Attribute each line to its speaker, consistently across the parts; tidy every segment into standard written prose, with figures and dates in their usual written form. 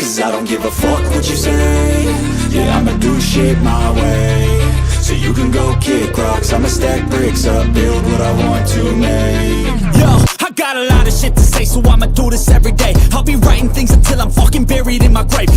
Speaker 1: 'cause I don't give a fuck what you say. Yeah, I'ma do shit my way. So you can go kick rocks, I'ma stack bricks up, build what I want to make. Yo, I got a lot of shit to say, so I'ma do this every day. I'll be writing things until I'm fucking buried in my grave.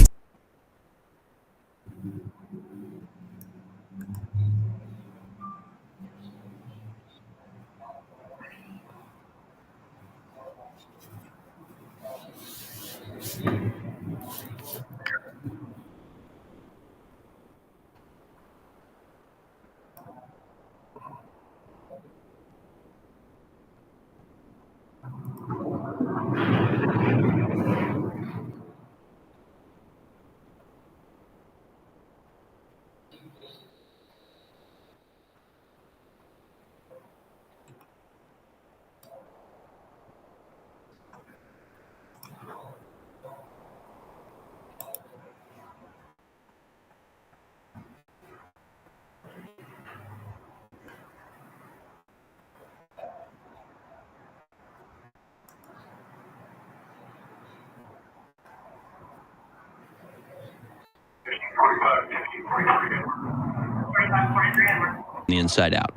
Speaker 2: The inside out,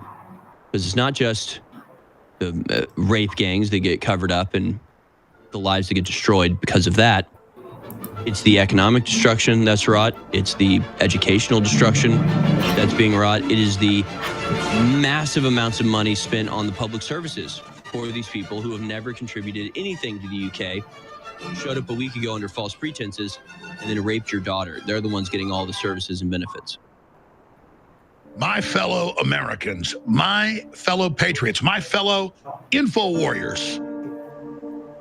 Speaker 2: because it's not just the rape gangs that get covered up and the lives that get destroyed because of that. It's the economic destruction that's wrought. It's the educational destruction that's being wrought. It is the massive amounts of money spent on the public services for these people who have never contributed anything to the UK, showed up a week ago under false pretenses, and then raped your daughter. They're the ones getting all the services and benefits.
Speaker 3: My fellow Americans, my fellow patriots, my fellow info warriors,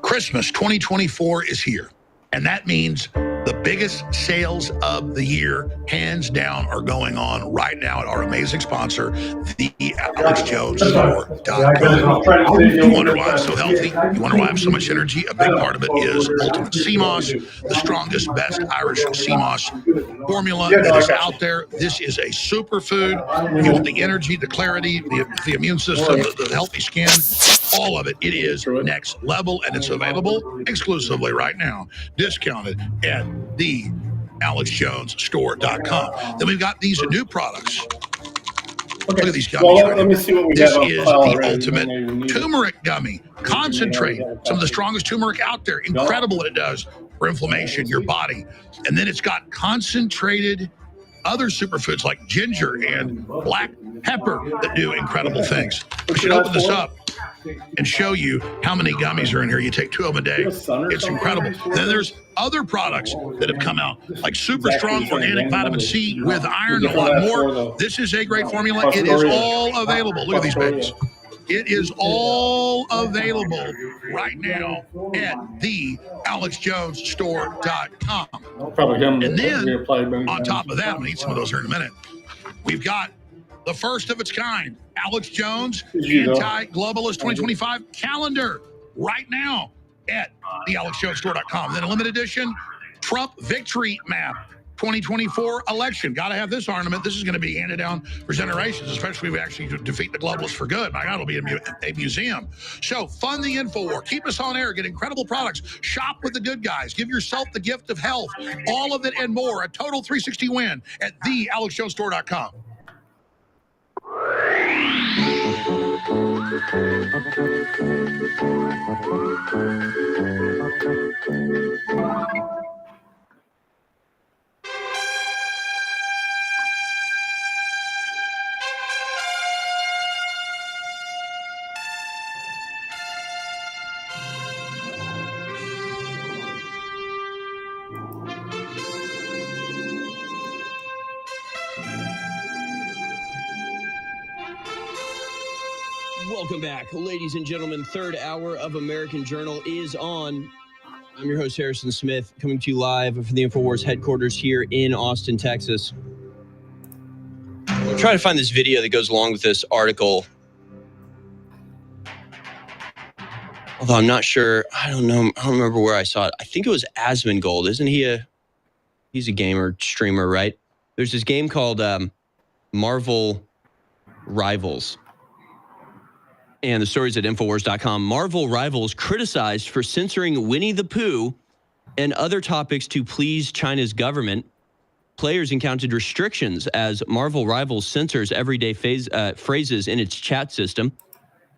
Speaker 3: Christmas 2024 is here. And that means the biggest sales of the year, hands down, are going on right now at our amazing sponsor, the AlexJonesStore.com. You wonder why I'm so healthy? You wonder why I have so much energy? A big part of it is Ultimate Sea Moss, the strongest, best Irish sea moss formula that is out there. This is a superfood. You want the energy, the clarity, the immune system, the healthy skin, all of it. It is next level, and it's available exclusively right now, discounted at the AlexJonesStore.com. Then we've got these new products. Okay. Look at these gummies. Well, let me see what we this is the ultimate turmeric gummy concentrate. Some of the strongest turmeric out there. Incredible what it does for inflammation, your body. And then it's got concentrated other superfoods like ginger and black pepper that do incredible things. We should open this up and show you how many gummies are in here. You take 2 of them a day. It's incredible. Then there's other products that have come out, like super strong organic vitamin C with iron and a lot more. This is a great formula. It is all available. Look at these babies. It is all available right now at the AlexJonesStore.com. And then, on top of that, I'm going to eat some of those here in a minute. We've got the first of its kind, Alex Jones Anti-Globalist 2025 calendar right now at the AlexJonesStore.com. Then a limited edition Trump Victory Map 2024 election. Got to have this ornament. This is going to be handed down for generations, especially if we actually defeat the globalists for good. My God, it'll be a museum. So fund the info war. Keep us on air. Get incredible products. Shop with the good guys. Give yourself the gift of health. All of it and more. A total 360 win at the AlexJonesStore.com.
Speaker 2: Welcome back, ladies and gentlemen. Third hour of American Journal is on. I'm your host, Harrison Smith, coming to you live from the InfoWars headquarters here in Austin, Texas. I'm trying to find this video that goes along with this article. Although I'm not sure. I don't know. I don't remember where I saw it. I think it was Asmongold. Isn't he he's a gamer, streamer, right? There's this game called Marvel Rivals. And the story's at Infowars.com. Marvel Rivals criticized for censoring Winnie the Pooh and other topics to please China's government, players encountered restrictions as Marvel Rivals censors everyday phrases in its chat system.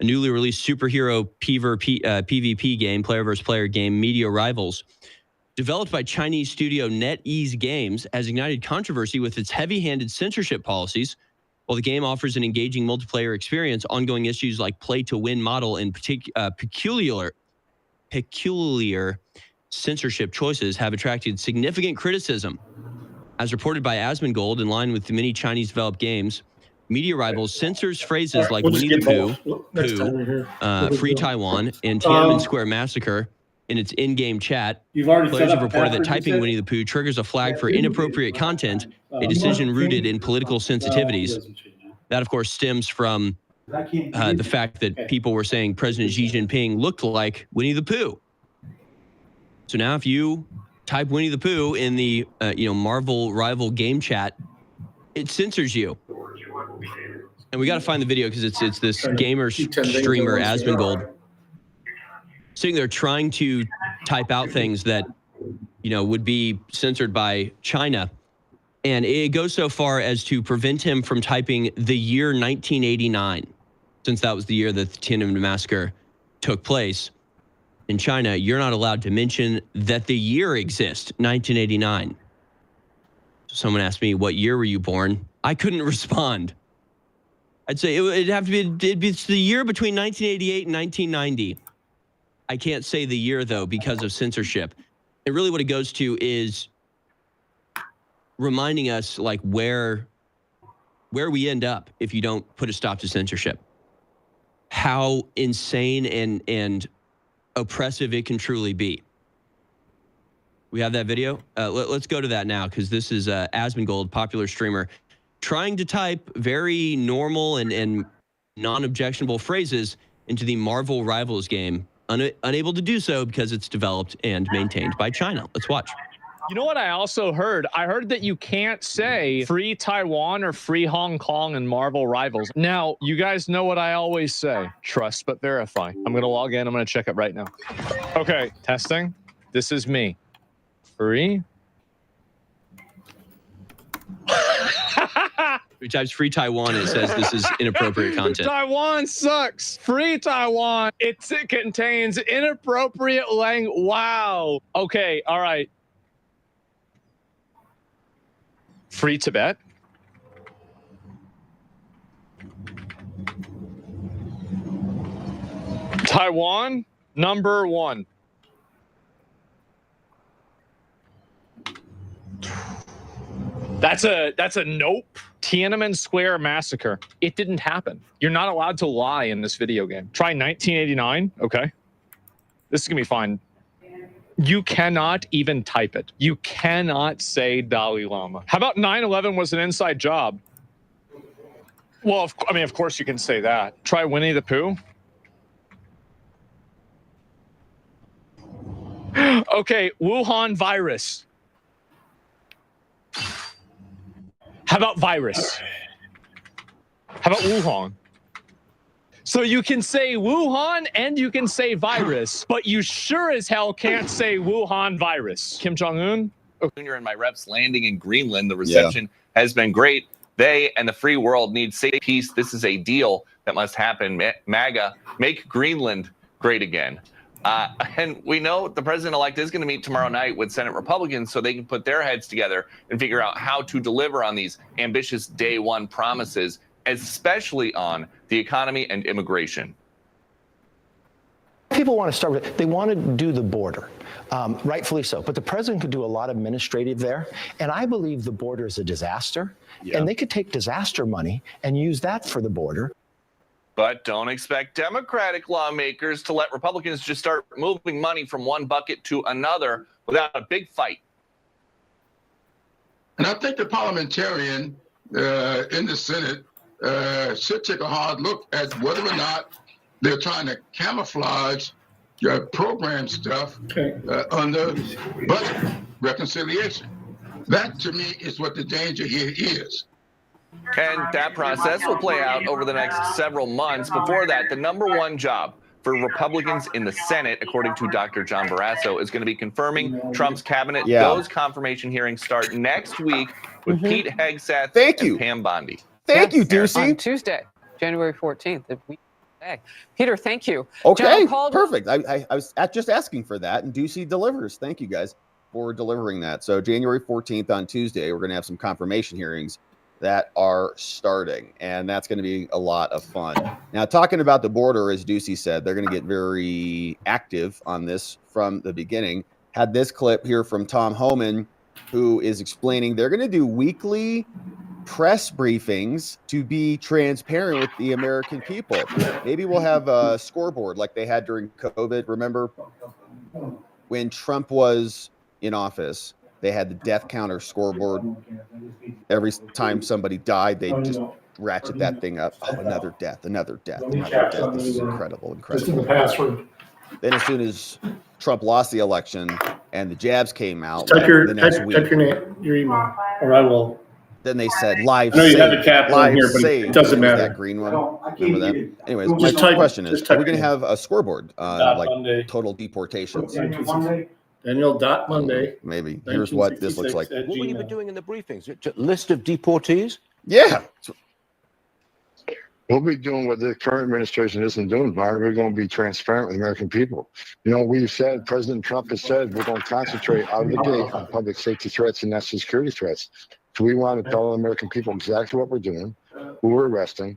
Speaker 2: A newly released superhero PvP game, player versus player game, Media Rivals, developed by Chinese studio NetEase Games, has ignited controversy with its heavy-handed censorship policies. While the game offers an engaging multiplayer experience, ongoing issues like play-to-win model and peculiar censorship choices have attracted significant criticism. As reported by Asmongold, in line with many Chinese-developed games, Media Rivals censors phrases like Winnie the Pooh, Free Taiwan, and Tiananmen Square Massacre in its in-game chat. Players have reported that typing Winnie the Pooh triggers a flag for inappropriate content, a decision rooted in political sensitivities. That, of course, stems from the fact that people were saying President Xi Jinping looked like Winnie the Pooh. So now if you type Winnie the Pooh in the Marvel Rival game chat, it censors you. And we got to find the video because it's this gamer streamer, Asmongold, sitting there trying to type out things that, would be censored by China. And it goes so far as to prevent him from typing the year 1989, since that was the year that the Tiananmen Massacre took place in China. You're not allowed to mention that the year exists, 1989. So someone asked me, what year were you born? I couldn't respond. I'd say it'd have to be it's the year between 1988 and 1990. I can't say the year, though, because of censorship. And really what it goes to is reminding us, like, where we end up if you don't put a stop to censorship. How insane and oppressive it can truly be. We have that video. Let's go to that now, because this is Asmongold, popular streamer, trying to type very normal and non-objectionable phrases into the Marvel Rivals game, unable to do so because it's developed and maintained by China. Let's watch.
Speaker 4: You know what I also heard? I heard that you can't say free Taiwan or free Hong Kong in Marvel Rivals. Now, you guys know what I always say. Trust but verify. I'm going to log in. I'm going to check it right now. Okay, testing. This is me. Free.
Speaker 2: He types free Taiwan and it says this is inappropriate content.
Speaker 4: Taiwan sucks. Free Taiwan. It contains inappropriate language. Wow. Okay, all right. Free Tibet. Taiwan, number 1. That's a nope. Tiananmen Square Massacre. It didn't happen. You're not allowed to lie in this video game. Try 1989. Okay. This is going to be fine. You cannot even type it. You cannot say Dalai Lama. How about 9/11 was an inside job? Well, of course you can say that. Try Winnie the Pooh. Okay, Wuhan virus. How about virus? How about Wuhan? So you can say Wuhan and you can say virus, but you sure as hell can't say Wuhan virus. Kim Jong-un?
Speaker 5: Jr. and my reps landing in Greenland. The reception has been great. They and the free world need safe peace. This is a deal that must happen. MAGA, make Greenland great again. And we know the president-elect is going to meet tomorrow night with Senate Republicans so they can put their heads together and figure out how to deliver on these ambitious day one promises, especially on the economy and immigration.
Speaker 6: People want to start with, they want to do the border, rightfully so. But the president could do a lot of administrative there. And I believe the border is a disaster. And they could take disaster money and use that for the border.
Speaker 5: But don't expect Democratic lawmakers to let Republicans just start moving money from one bucket to another without a big fight.
Speaker 7: And I think the parliamentarian in the Senate should take a hard look at whether or not they're trying to camouflage program stuff under budget reconciliation. That, to me, is what the danger here is.
Speaker 5: And that process will play out over the next several months. Before that, the number one job for Republicans in the Senate, according to Dr. John Barrasso, is going to be confirming Trump's cabinet. Those confirmation hearings start next week with Pete Hegseth and Pam Bondi.
Speaker 8: Thank you, Ducey. On Tuesday, January 14th. Peter, thank you.
Speaker 9: Okay, perfect. I was just asking for that, and Ducey delivers. Thank you, guys, for delivering that. So January 14th on Tuesday, we're going to have some confirmation hearings that are starting, and that's going to be a lot of fun. Now, talking about the border, as Ducey said, they're going to get very active on this from the beginning. Had this clip here from Tom Homan, who is explaining they're going to do weekly press briefings to be transparent with the American people. Maybe we'll have a scoreboard like they had during COVID. Remember when Trump was in office, they had the death counter scoreboard. Every time somebody died, they just ratchet that thing up. Oh, another death, another death, another death. This is incredible, incredible. Then as soon as Trump lost the election and the jabs came out the next week,
Speaker 10: type your email, or I will.
Speaker 9: Then they said live
Speaker 10: I know you
Speaker 9: save,
Speaker 10: have the cap on here, but it doesn't matter.
Speaker 9: That green one. Remember that? Anyways, my question is, are we going to have a scoreboard like Monday. Total deportations?
Speaker 10: Daniel.Monday.
Speaker 9: Maybe. Here's what this looks like.
Speaker 11: What will you be doing in the briefings? List of deportees?
Speaker 9: Yeah.
Speaker 12: We'll be doing what the current administration isn't doing, Byron. We're going to be transparent with the American people. You know, we've said, President Trump has said, we're going to concentrate out of the gate on public safety threats and national security threats. So we want to tell the American people exactly what we're doing, who we're arresting,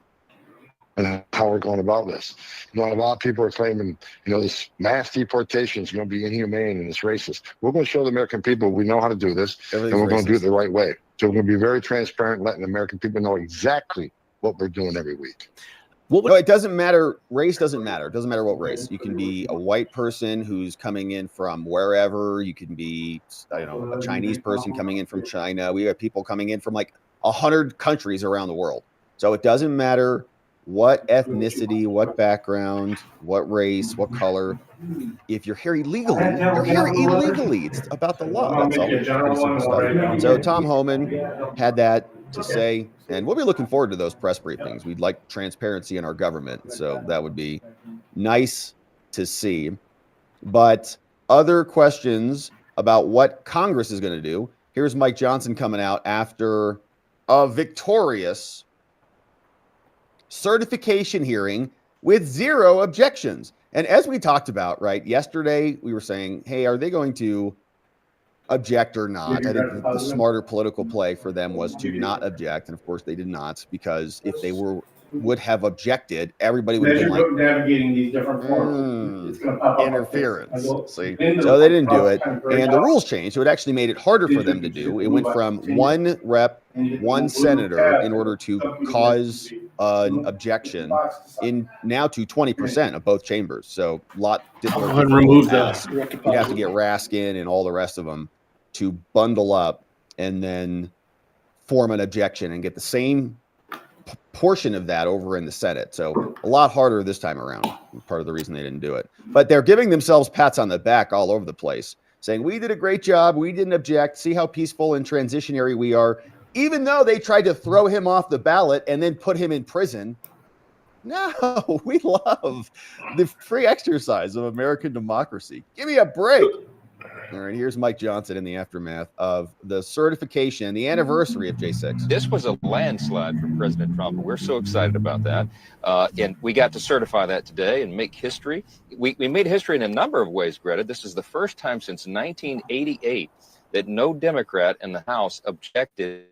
Speaker 12: and how we're going about this. You know, a lot of people are claiming, you know, this mass deportation is going to be inhumane and it's racist. We're going to show the American people we know how to do this, and we're going to do it the right way. So we're going to be very transparent, letting the American people know exactly what we're doing every week.
Speaker 9: No, it doesn't matter. Race doesn't matter. It doesn't matter what race. You can be a white person who's coming in from wherever. You can be, I don't know, a Chinese person coming in from China. We have people coming in from like 100 countries around the world. So it doesn't matter what ethnicity, what background, what race, what color. If you're here illegally, you're here illegally. It's about the law. That's all. Pretty simple stuff. So Tom Homan had that to say, and we'll be looking forward to those press briefings. We'd like transparency in our government, so that would be nice to see. But other questions about what Congress is going to do. Here's Mike Johnson coming out after a victorious certification hearing with 0 objections. And as we talked about, right, yesterday we were saying, hey, are they going to object or not? I think the smarter political play for them was to not object. And of course they did not, because if they would have objected, everybody would have been like,
Speaker 10: navigating these different forms. It's going to pop up
Speaker 9: interference. See? So they didn't do it. And the rules changed. So it actually made it harder for them to do. It went from 1 rep, 1 senator in order to cause an objection now to 20% of both chambers. So a lot different.
Speaker 10: Remove that.
Speaker 9: You'd have to get Raskin and all the rest of them to bundle up and then form an objection and get the same portion of that over in the Senate. So a lot harder this time around. Part of the reason they didn't do it. But they're giving themselves pats on the back all over the place, saying we did a great job. We didn't object. See how peaceful and transitionary we are. Even though they tried to throw him off the ballot and then put him in prison. No, we love the free exercise of American democracy. Give me a break. All right, here's Mike Johnson in the aftermath of the certification, the anniversary of J6.
Speaker 13: This was a landslide for President Trump, and we're so excited about that. And we got to certify that today and make history. We made history in a number of ways, Greta. This is the first time since 1988 that no Democrat in the House objected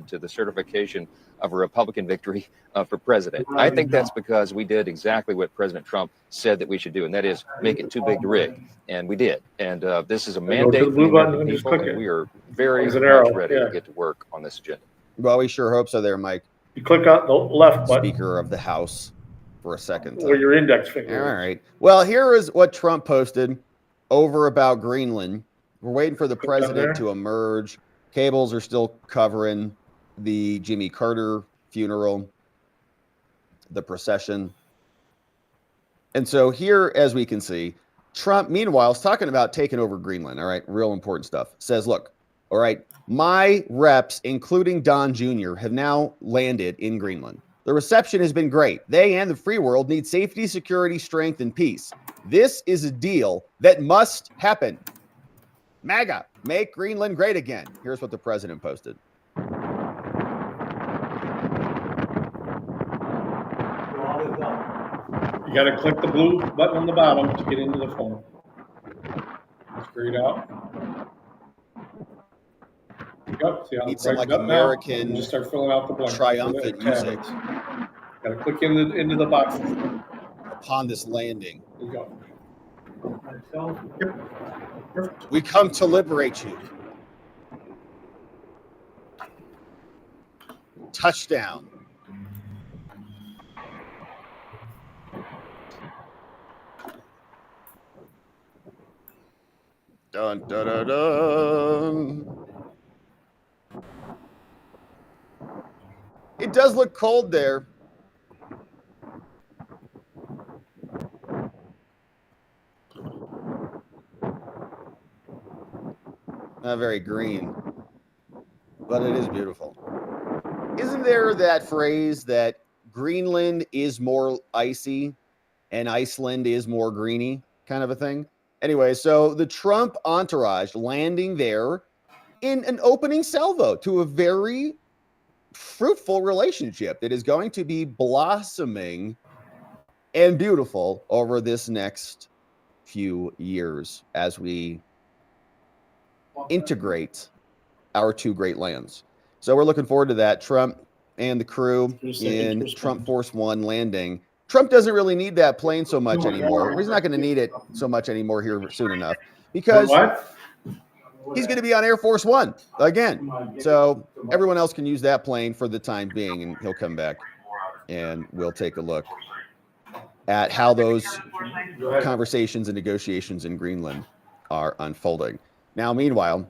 Speaker 13: to the certification of a Republican victory for president. I think that's because we did exactly what President Trump said that we should do, and that is make it too big to rig. And we did. And this is a mandate for the American people, and we are very much ready to get to work on this agenda.
Speaker 9: Well, we sure hope so there, Mike.
Speaker 10: You click on the left button.
Speaker 9: Speaker of the House for a second time.
Speaker 10: Where your index finger.
Speaker 9: All right. Well, here is what Trump posted over about Greenland. We're waiting for the president to emerge. Cables are still covering the Jimmy Carter funeral, the procession. And so here, as we can see, Trump, meanwhile, is talking about taking over Greenland. All right, real important stuff. Says, look, all right, my reps, including Don Jr., have now landed in Greenland. The reception has been great. They and the free world need safety, security, strength, and peace. This is a deal that must happen. MAGA, make Greenland great again. Here's what the president posted.
Speaker 10: You got to click the blue button on the bottom to get into the form. Screw it out. Yep, see how
Speaker 9: Need some like
Speaker 10: up
Speaker 9: American
Speaker 10: now, just start filling out the blank.
Speaker 9: triumphant music.
Speaker 10: Got to click into the boxes.
Speaker 9: Upon this landing.
Speaker 10: There you go. Yep.
Speaker 9: We come to liberate you. Touchdown. Dun, dun, dun, dun. It does look cold there. Not very green, but it is beautiful. Isn't there that phrase that Greenland is more icy and Iceland is more greeny kind of a thing? Anyway, so the Trump entourage landing there in an opening salvo to a very fruitful relationship that is going to be blossoming and beautiful over this next few years as we integrate our two great lands. So we're looking forward to that. Trump and the crew in Trump Force One landing. Trump doesn't really need that plane so much anymore. He's not going to need it so much anymore here soon enough because he's going to be on Air Force One again. So everyone else can use that plane for the time being, and he'll come back and we'll take a look at how those conversations and negotiations in Greenland are unfolding. Now, meanwhile,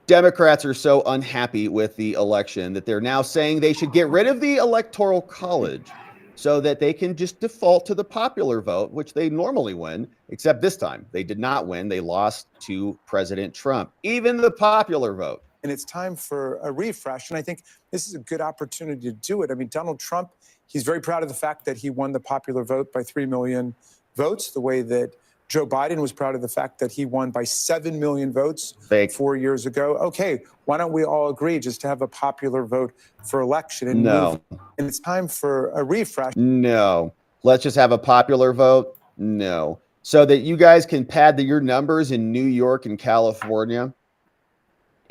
Speaker 9: Democrats are so unhappy with the election that they're now saying they should get rid of the Electoral College so that they can just default to the popular vote, which they normally win, except this time they did not win. They lost to President Trump, even the popular vote.
Speaker 14: And it's time for a refresh. And I think this is a good opportunity to do it. I mean, Donald Trump, he's very proud of the fact that he won the popular vote by 3 million votes, the way that Joe Biden was proud of the fact that he won by 7 million votes 4 years ago. Okay, why don't we all agree just to have a popular vote for election? And
Speaker 9: no.
Speaker 14: And it's time for a refresh.
Speaker 9: No. Let's just have a popular vote? No. So that you guys can pad your numbers in New York and California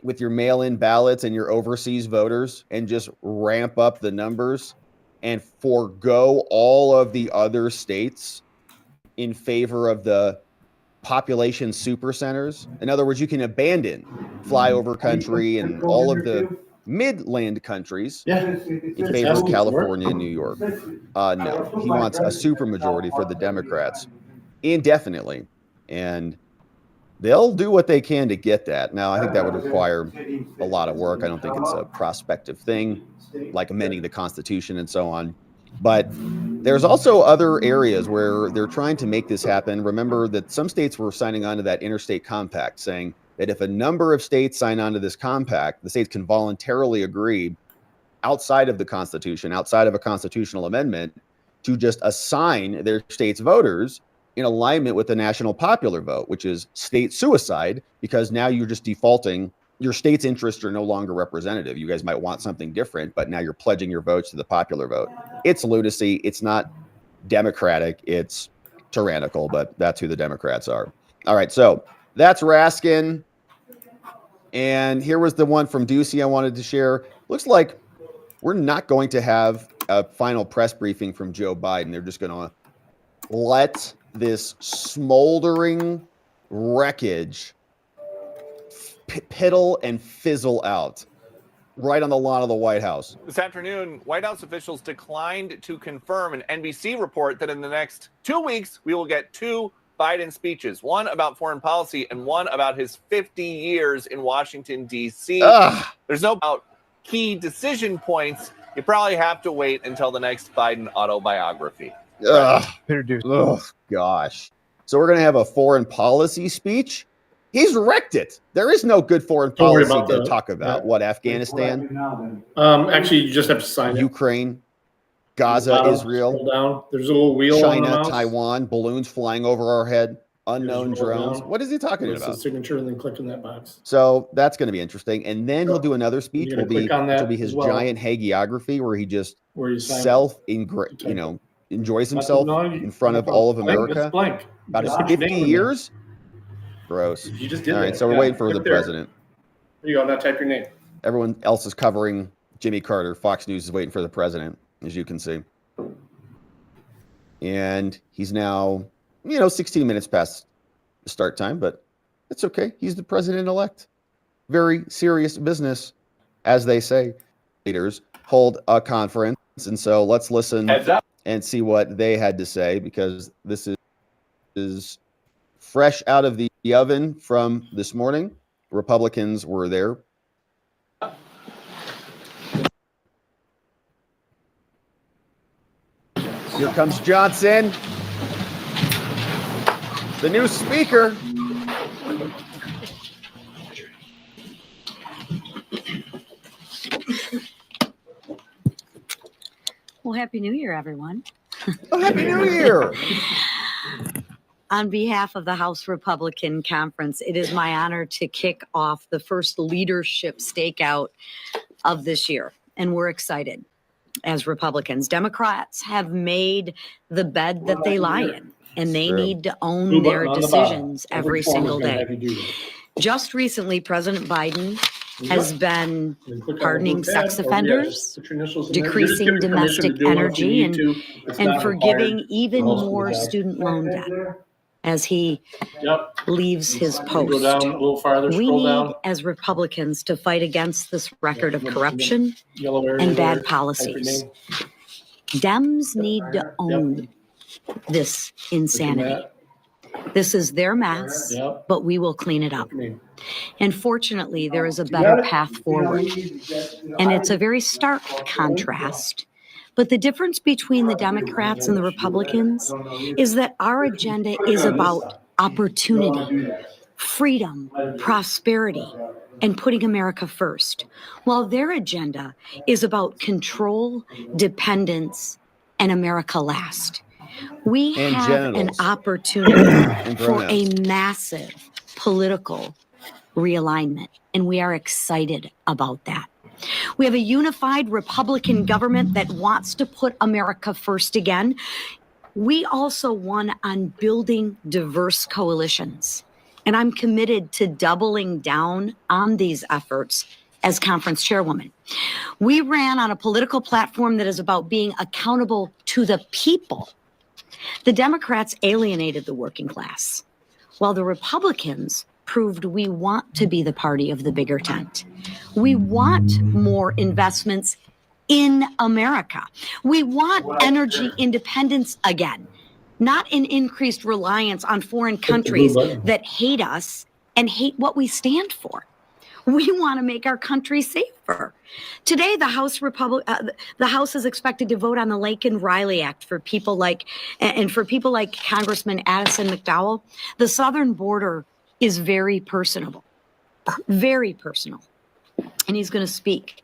Speaker 9: with your mail-in ballots and your overseas voters and just ramp up the numbers and forego all of the other states in favor of the population super centers. In other words, you can abandon flyover country and all of the midland countries in favor of California and New York. No, he wants a supermajority for the Democrats indefinitely. And they'll do what they can to get that. Now, I think that would require a lot of work. I don't think it's a prospective thing, like amending the Constitution and so on. But there's also other areas where they're trying to make this happen. Remember that some states were signing on to that interstate compact, saying that if a number of states sign on to this compact, the states can voluntarily agree outside of the Constitution, outside of a constitutional amendment, to just assign their state's voters in alignment with the national popular vote, which is state suicide, because now you're just defaulting. Your state's interests are no longer representative. You guys might want something different, but now you're pledging your votes to the popular vote. It's lunacy. It's not democratic. It's tyrannical, but that's who the Democrats are. All right, so that's Raskin. And here was the one from Ducey I wanted to share. Looks like we're not going to have a final press briefing from Joe Biden. They're just going to let this smoldering wreckage piddle and fizzle out right on the lawn of the White House.
Speaker 5: This afternoon, White House officials declined to confirm an NBC report that in the next 2 weeks, we will get 2 Biden speeches, one about foreign policy and one about his 50 years in Washington, D.C. There's no about key decision points. You probably have to wait until the next Biden autobiography.
Speaker 9: Oh, gosh. So we're going to have a foreign policy speech? He's wrecked it. There is no good foreign policy to talk about. What, Afghanistan?
Speaker 10: Actually, you just have to sign it.
Speaker 9: Ukraine, Gaza, Israel.
Speaker 10: Scroll down. There's a little wheel on the
Speaker 9: China,
Speaker 10: mouse.
Speaker 9: Taiwan, balloons flying over our head, unknown drones. What is he talking about?
Speaker 10: His signature, and then click in that box.
Speaker 9: So that's going to be interesting. And then he'll do another speech. Which will be his giant hagiography, where he just enjoys himself in front of all of America. About his 50 years. Gross.
Speaker 10: You just did
Speaker 9: all right, so we're waiting for the president.
Speaker 10: There you go. Now type your name.
Speaker 9: Everyone else is covering Jimmy Carter. Fox News is waiting for the president, as you can see. And he's now, 16 minutes past the start time, but it's okay. He's the president-elect. Very serious business, as they say. Leaders hold a conference, and so let's listen and see what they had to say, because this is fresh out of the oven from this morning. Republicans were there. Here comes Johnson, the new speaker.
Speaker 15: Well, Happy New Year, everyone.
Speaker 9: Oh, Happy New Year.
Speaker 15: On behalf of the House Republican Conference, it is my honor to kick off the first leadership stakeout of this year, and we're excited as Republicans. Democrats have made the bed that they lie in, and they need to own their decisions every single day. Just recently, President Biden has been pardoning sex offenders, decreasing domestic energy, and forgiving even more student loan debt as he leaves his post. We need, as Republicans, to fight against this record of corruption and bad policies. Dems need to own this insanity. This is their mess, but we will clean it up. And fortunately, there is a better path forward. And it's a very stark contrast. But the difference between the Democrats and the Republicans is that our agenda is about opportunity, freedom, prosperity, and putting America first, while their agenda is about control, dependence, and America last. We have an opportunity for a massive political realignment, and we are excited about that. We have a unified Republican government that wants to put America first again. We also won on building diverse coalitions, and I'm committed to doubling down on these efforts as conference chairwoman. We ran on a political platform that is about being accountable to the people. The Democrats alienated the working class, while the Republicans proved we want to be the party of the bigger tent. We want more investments in America. We want energy independence again, not an increased reliance on foreign countries that hate us and hate what we stand for. We want to make our country safer. Today, the House is expected to vote on the Laken-Riley Act for people like Congressman Addison McDowell. The southern border is very personal, and he's going to speak.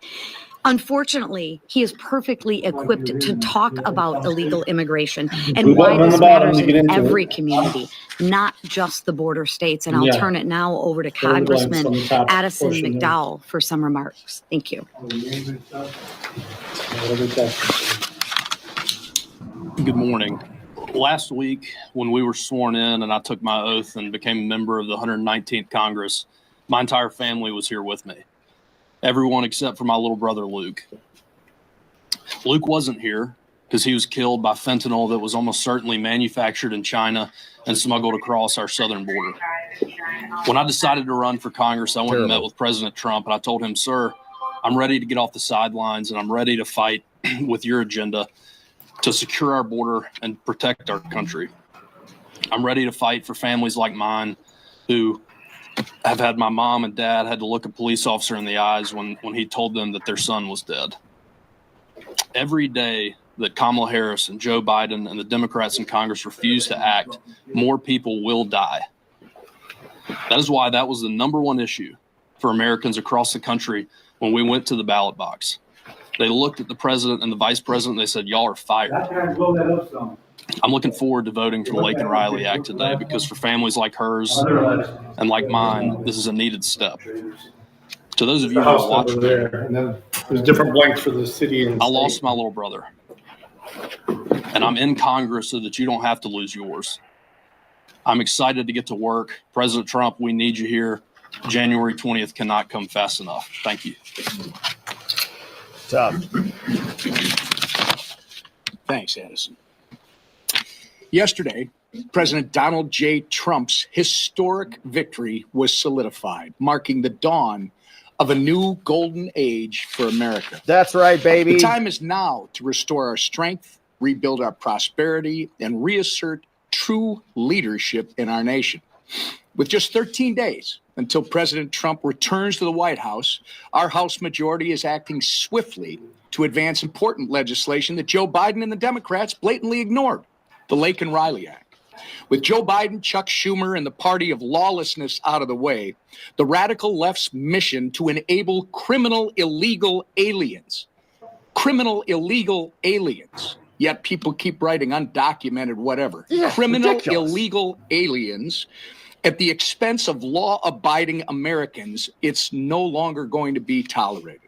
Speaker 15: Unfortunately, he is perfectly equipped to talk about illegal immigration and why this matters in every community, not just the border states. And I'll turn it now over to Congressman Addison McDowell for some remarks. Thank you.
Speaker 16: Good morning. Last week, when we were sworn in and I took my oath and became a member of the 119th Congress, my entire family was here with me. Everyone except for my little brother, Luke. Luke wasn't here because he was killed by fentanyl that was almost certainly manufactured in China and smuggled across our southern border. When I decided to run for Congress, I went and met with President Trump, and I told him, sir, I'm ready to get off the sidelines, and I'm ready to fight with your agenda to secure our border and protect our country. I'm ready to fight for families like mine who have had my mom and dad had to look a police officer in the eyes when he told them that their son was dead. Every day that Kamala Harris and Joe Biden and the Democrats in Congress refuse to act, more people will die. That is why that was the #1 issue for Americans across the country when we went to the ballot box. They looked at the president and the vice president, and they said, y'all are fired. I'm looking forward to voting for the Laken Riley Act today because for families like hers and like mine, this is a needed step. To those of you who are watching,
Speaker 10: there, and then there's different blanks for the city and
Speaker 16: I
Speaker 10: state.
Speaker 16: lost my little brother, and I'm in Congress so that you don't have to lose yours. I'm excited to get to work. President Trump, we need you here. January 20th cannot come fast enough. Thank you.
Speaker 9: Tough.
Speaker 17: Thanks, Addison. Yesterday, President Donald J. Trump's historic victory was solidified, marking the dawn of a new golden age for America.
Speaker 9: That's right, baby.
Speaker 17: The time is now to restore our strength, rebuild our prosperity, and reassert true leadership in our nation. With just 13 days until President Trump returns to the White House, our House majority is acting swiftly to advance important legislation that Joe Biden and the Democrats blatantly ignored, the Laken Riley Act. With Joe Biden, Chuck Schumer, and the party of lawlessness out of the way, the radical left's mission to enable criminal illegal aliens, yet people keep writing undocumented whatever, criminal illegal aliens at the expense of law-abiding Americans, it's no longer going to be tolerated.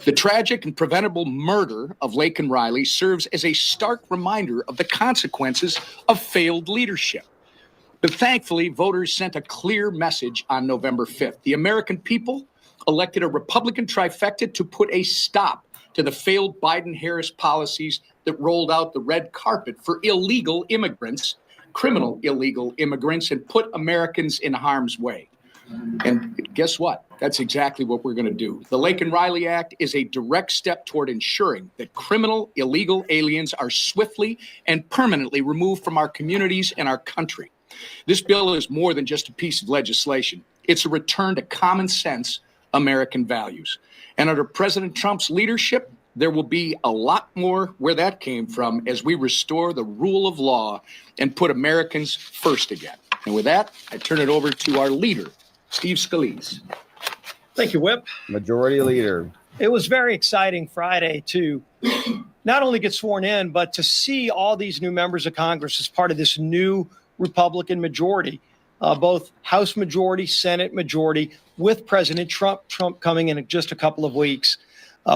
Speaker 17: The tragic and preventable murder of Laken Riley serves as a stark reminder of the consequences of failed leadership. But thankfully, voters sent a clear message on November 5th. The American people elected a Republican trifecta to put a stop to the failed Biden-Harris policies that rolled out the red carpet for illegal immigrants, criminal illegal immigrants, and put Americans in harm's way. And guess what? That's exactly what we're going to do. The Laken Riley Act is a direct step toward ensuring that criminal illegal aliens are swiftly and permanently removed from our communities and our country. This bill is more than just a piece of legislation. It's a return to common sense American values. And under President Trump's leadership, there will be a lot more where that came from as we restore the rule of law and put Americans first again. And with that, I turn it over to our leader, Steve Scalise.
Speaker 18: Thank you, Whip.
Speaker 9: Majority Leader.
Speaker 18: It was very exciting Friday to not only get sworn in, but to see all these new members of Congress as part of this new Republican majority, both House majority, Senate majority, with President Trump coming in just a couple of weeks.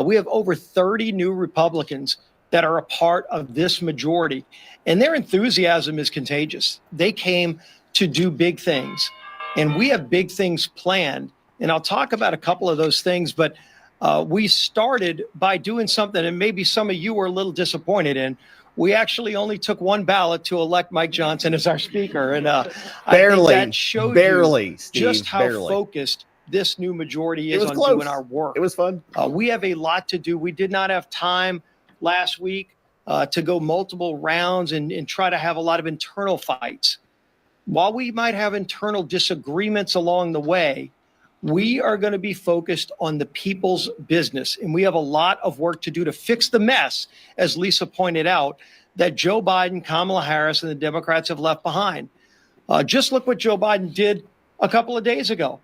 Speaker 18: We have over 30 new Republicans that are a part of this majority, and their enthusiasm is contagious. They came to do big things, and we have big things planned. And I'll talk about a couple of those things, but we started by doing something, and maybe some of you were a little disappointed in. We actually only took one ballot to elect Mike Johnson as our speaker, and I think that showed you just how focused this new majority is on doing our work.
Speaker 9: It was fun.
Speaker 18: We have a lot to do. We did not have time last week to go multiple rounds and try to have a lot of internal fights. While we might have internal disagreements along the way, we are going to be focused on the people's business. And we have a lot of work to do to fix the mess, as Lisa pointed out, that Joe Biden, Kamala Harris, and the Democrats have left behind. Just look what Joe Biden did a couple of days ago.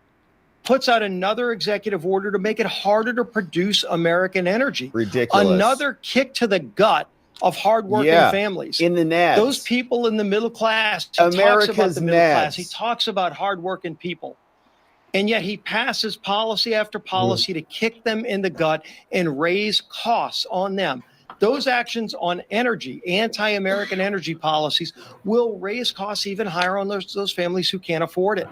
Speaker 18: Puts out another executive order to make it harder to produce American energy.
Speaker 9: Ridiculous.
Speaker 18: Another kick to the gut of hardworking families.
Speaker 9: In the nads.
Speaker 18: Those people in the middle class. He talks about the middle class. He talks about hardworking people. And yet he passes policy after policy to kick them in the gut and raise costs on them. Those actions on energy, anti-American energy policies, will raise costs even higher on those families who can't afford it.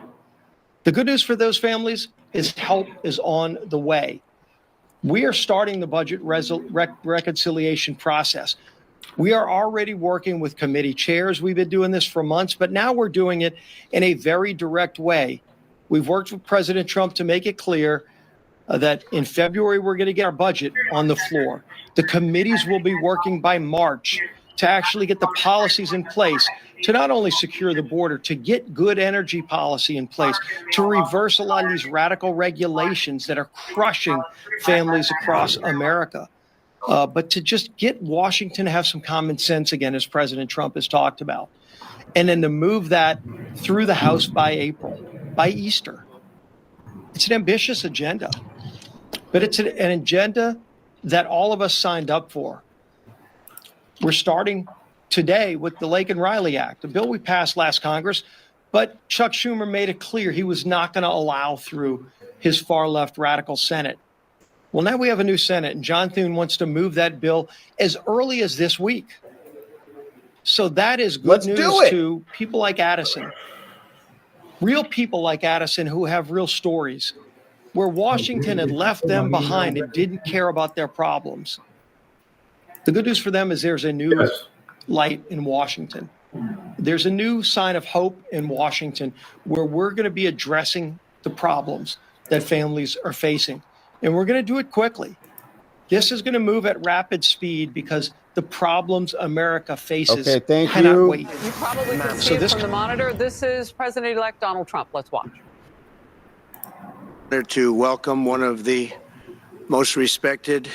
Speaker 18: The good news for those families is help is on the way. We are starting the budget reconciliation process. We are already working with committee chairs. We've been doing this for months, but now we're doing it in a very direct way. We've worked with President Trump to make it clear that in February, we're going to get our budget on the floor. The committees will be working by March to actually get the policies in place to not only secure the border, to get good energy policy in place, to reverse a lot of these radical regulations that are crushing families across America, but to just get Washington to have some common sense again, as President Trump has talked about, and then to move that through the House by April. by Easter. It's an ambitious agenda, but it's an agenda that all of us signed up for. We're starting today with the Lake and Riley Act, a bill we passed last Congress, but Chuck Schumer made it clear he was not going to allow through his far-left radical Senate. Well, now we have a new Senate, and John Thune wants to move that bill as early as this week. So that is good news to people like Addison, real people like Addison who have real stories, where Washington had left them behind and didn't care about their problems. The good news for them is there's a new light in Washington. There's a new sign of hope in Washington where we're going to be addressing the problems that families are facing. And we're going to do it quickly. This is going to move at rapid speed because the problems America faces cannot wait.
Speaker 8: You probably can see it from the monitor. This is President-elect Donald Trump. Let's watch.
Speaker 19: To welcome one of the most respected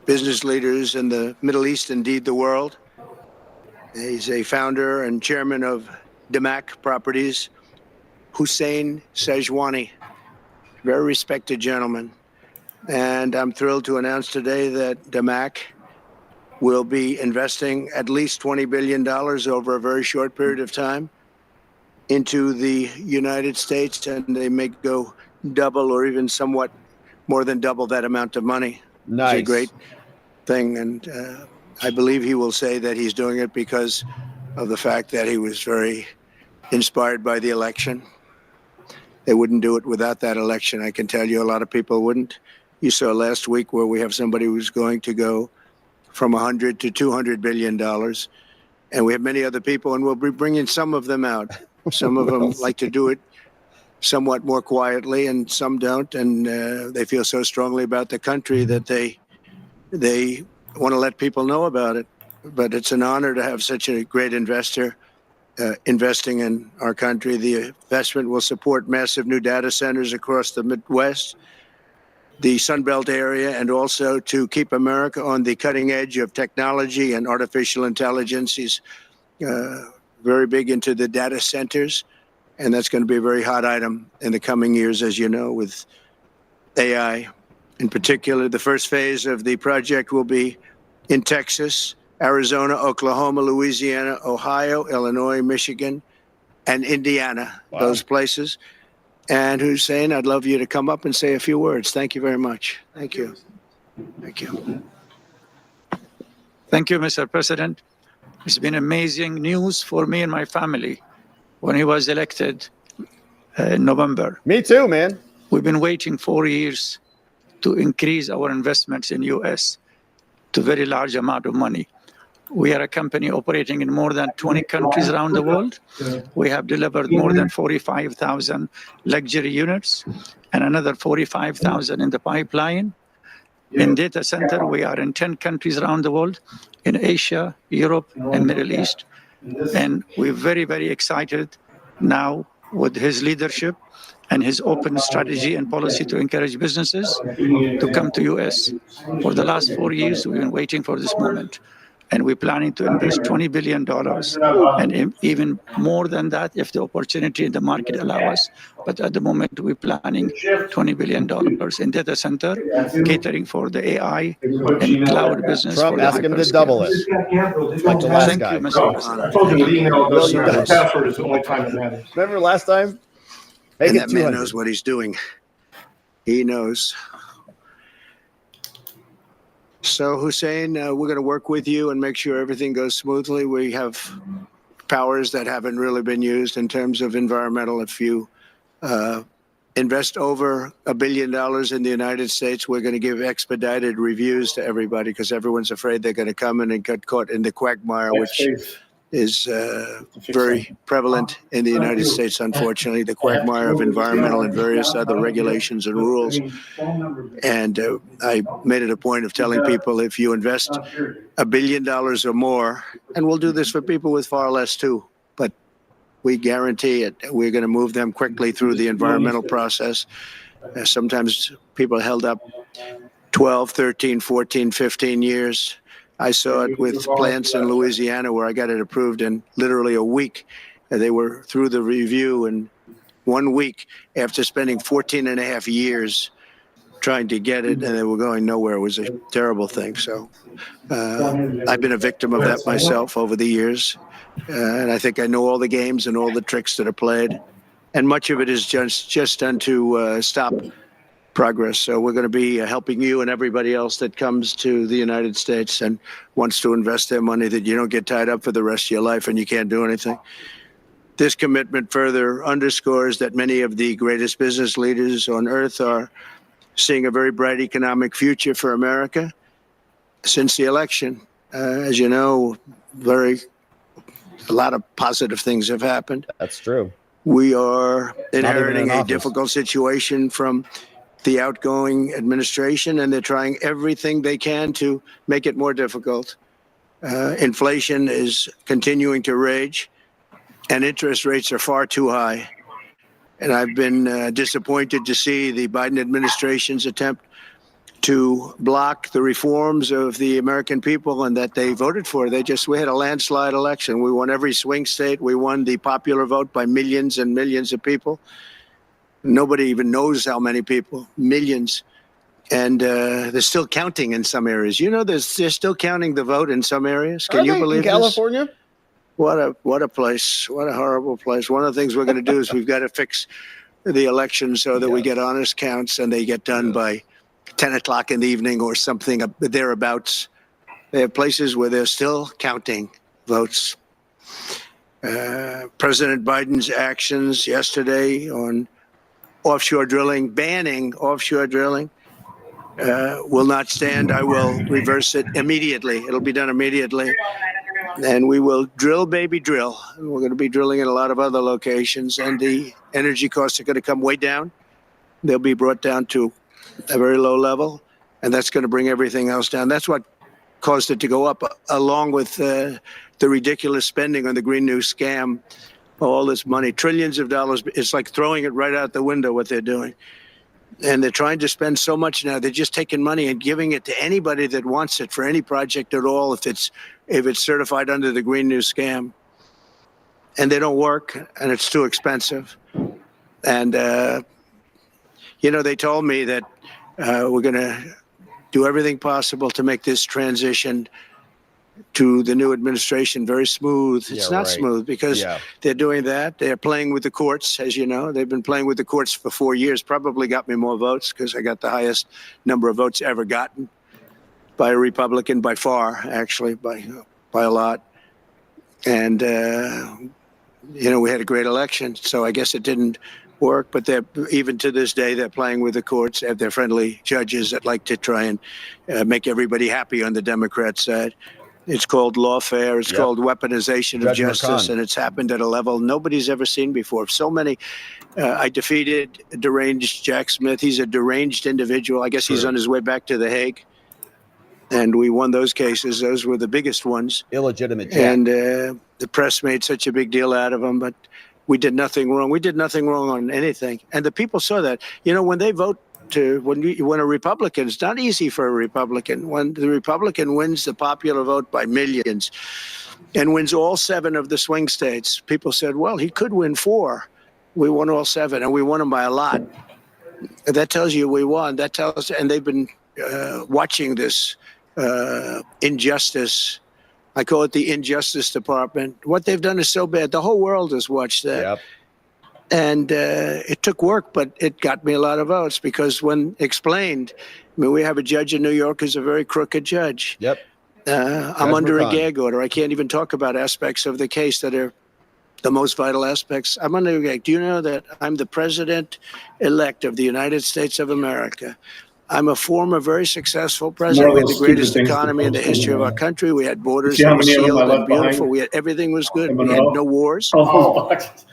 Speaker 19: business leaders in the Middle East, indeed the world. He's a founder and chairman of Damac Properties, Hussein Sajwani, very respected gentleman. And I'm thrilled to announce today that Damac will be investing at least $20 billion over a very short period of time into the United States, and they may go double or even somewhat more than double that amount of money.
Speaker 9: Nice.
Speaker 19: It's a great thing, and I believe he will say that he's doing it because of the fact that he was very inspired by the election. They wouldn't do it without that election. I can tell you a lot of people wouldn't. You saw last week where we have somebody who's going to go from $100 to $200 billion. And we have many other people, and we'll be bringing some of them out. Some of them like to do it somewhat more quietly, and some don't. And they feel so strongly about the country that they want to let people know about it. But it's an honor to have such a great investor investing in our country. The investment will support massive new data centers across the Midwest, the Sunbelt area, and also to keep America on the cutting edge of technology and artificial intelligence. He's very big into the data centers, and that's going to be a very hot item in the coming years, as you know, with AI. In particular, the first phase of the project will be in Texas, Arizona, Oklahoma, Louisiana, Ohio, Illinois, Michigan, and Indiana, those places. And Hussein, I'd love you to come up and say a few words. Thank you very much. Thank you. Thank you.
Speaker 20: Thank you, Mr. President. It's been amazing news for me and my family when he was elected in November.
Speaker 9: Me too, man.
Speaker 20: We've been waiting 4 years to increase our investments in U.S. to very large amount of money. We are a company operating in more than 20 countries around the world. We have delivered more than 45,000 luxury units and another 45,000 in the pipeline. In data center, we are in 10 countries around the world, in Asia, Europe, and Middle East. And we're very, very excited now with his leadership and his open strategy and policy to encourage businesses to come to U.S. For the last 4 years, we've been waiting for this moment. And we're planning to invest $20 billion and even more than that if the opportunity in the market allow us. But at the moment, we're planning $20 billion in data center, catering for the AI and cloud business.
Speaker 9: Trump, ask him to double it, like the last guy.
Speaker 10: I told you with email, the password is the only time it matters.
Speaker 9: Remember last time? Make
Speaker 19: And
Speaker 9: it
Speaker 19: that man
Speaker 9: 200.
Speaker 19: knows what he's doing. He knows. So, Hussein, we're going to work with you and make sure everything goes smoothly. We have powers that haven't really been used in terms of environmental. If you invest over $1 billion in the United States, we're going to give expedited reviews to everybody because everyone's afraid they're going to come in and get caught in the quagmire, which is very prevalent in the United States, unfortunately, the quagmire of environmental and various other regulations and rules. And I made it a point of telling people if you invest $1 billion or more, and we'll do this for people with far less too, but we guarantee it, we're going to move them quickly through the environmental process. Sometimes people held up 12, 13, 14, 15 years. I saw it with plants in Louisiana where I got it approved in literally a week. They were through the review, and 1 week after spending 14 and a half years trying to get it, and they were going nowhere. It was a terrible thing. So I've been a victim of that myself over the years. And I think I know all the games and all the tricks that are played. And much of it is just done to stop progress. So we're going to be helping you and everybody else that comes to the United States and wants to invest their money, that you don't get tied up for the rest of your life and you can't do anything. This commitment further underscores that many of the greatest business leaders on earth are seeing a very bright economic future for America since the election. As you know, a lot of positive things have happened.
Speaker 9: That's true.
Speaker 19: We are inheriting
Speaker 9: in
Speaker 19: a
Speaker 9: office.
Speaker 19: difficult situation from the outgoing administration, and they're trying everything they can to make it more difficult. Inflation is continuing to rage, and interest rates are far too high. And I've been disappointed to see the Biden administration's attempt to block the reforms of the American people and that they voted for. We had a landslide election. We won every swing state. We won the popular vote by millions and millions of people. Nobody even knows how many people, millions. And they're still counting in some areas. You know, they're still counting the vote in some areas. Can you believe this?
Speaker 9: California?
Speaker 19: What a place. What a horrible place. One of the things we're going to do is we've got to fix the election so that we get honest counts and they get done by 10 o'clock in the evening or something thereabouts. They have places where they're still counting votes. President Biden's actions yesterday on offshore drilling, banning offshore drilling, will not stand. I will reverse it immediately. It'll be done immediately. And we will drill, baby, drill. We're going to be drilling in a lot of other locations, and the energy costs are going to come way down. They'll be brought down to a very low level, and that's going to bring everything else down. That's what caused it to go up, along with the ridiculous spending on the Green New scam. All this money, trillions of dollars. It's like throwing it right out the window, what they're doing. And they're trying to spend so much now. They're just taking money and giving it to anybody that wants it for any project at all, if it's certified under the Green New scam. And they don't work, and it's too expensive. And, they told me that we're going to do everything possible to make this transition to the new administration very smooth. It's not smooth because they're doing that. They're playing with the courts, as you know. They've been playing with the courts for 4 years, probably got me more votes because I got the highest number of votes ever gotten by a Republican, by far, actually, by a lot. And, we had a great election, so I guess it didn't work. But even to this day, they're playing with the courts. They have their friendly judges that like to try and make everybody happy on the Democrat side. It's called lawfare. It's called weaponization of justice, and it's happened at a level nobody's ever seen before. So many. I defeated deranged Jack Smith. He's a deranged individual. I guess he's on his way back to The Hague. And we won those cases. Those were the biggest ones.
Speaker 9: Illegitimate Jack.
Speaker 19: And the press made such a big deal out of them, but we did nothing wrong. We did nothing wrong on anything. And the people saw that. When they vote, when a Republican, it's not easy for a Republican. When the Republican wins the popular vote by millions and wins all 7 of the swing states, people said, well, he could win 4. We won all 7, and we won them by a lot. That tells you we won. And they've been watching this injustice. I call it the Injustice Department. What they've done is so bad. The whole world has watched that.
Speaker 9: Yep.
Speaker 19: And it took work, but it got me a lot of votes because when explained, we have a judge in New York who's a very crooked judge.
Speaker 9: Yep.
Speaker 19: I'm under a gag order. I can't even talk about aspects of the case that are the most vital aspects. I'm under a gag. Do you know that I'm the president-elect of the United States of America? I'm a former very successful president. We had the greatest economy in the history of our country. We had borders that were sealed and beautiful. Everything was good. We had no wars.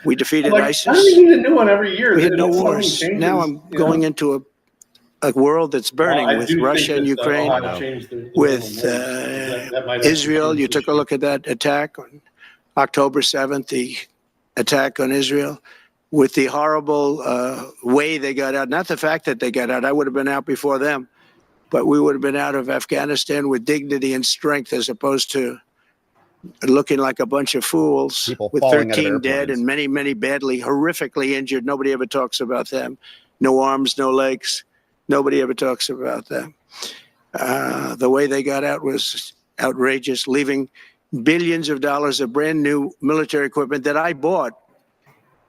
Speaker 19: We defeated ISIS.
Speaker 10: I don't need a new one every year.
Speaker 19: We had no wars. Now I'm going into a world that's burning with Russia and Ukraine, with Israel. You took a look at that attack on October 7th, the attack on Israel. With the horrible way they got out, not the fact that they got out, I would have been out before them, but we would have been out of Afghanistan with dignity and strength as opposed to looking like a bunch of fools
Speaker 9: People
Speaker 19: with
Speaker 9: falling out of
Speaker 19: 13 dead
Speaker 9: airplanes.
Speaker 19: and many, many badly, horrifically injured. Nobody ever talks about them. No arms, no legs. Nobody ever talks about them. The way they got out was outrageous, leaving billions of dollars of brand new military equipment that I bought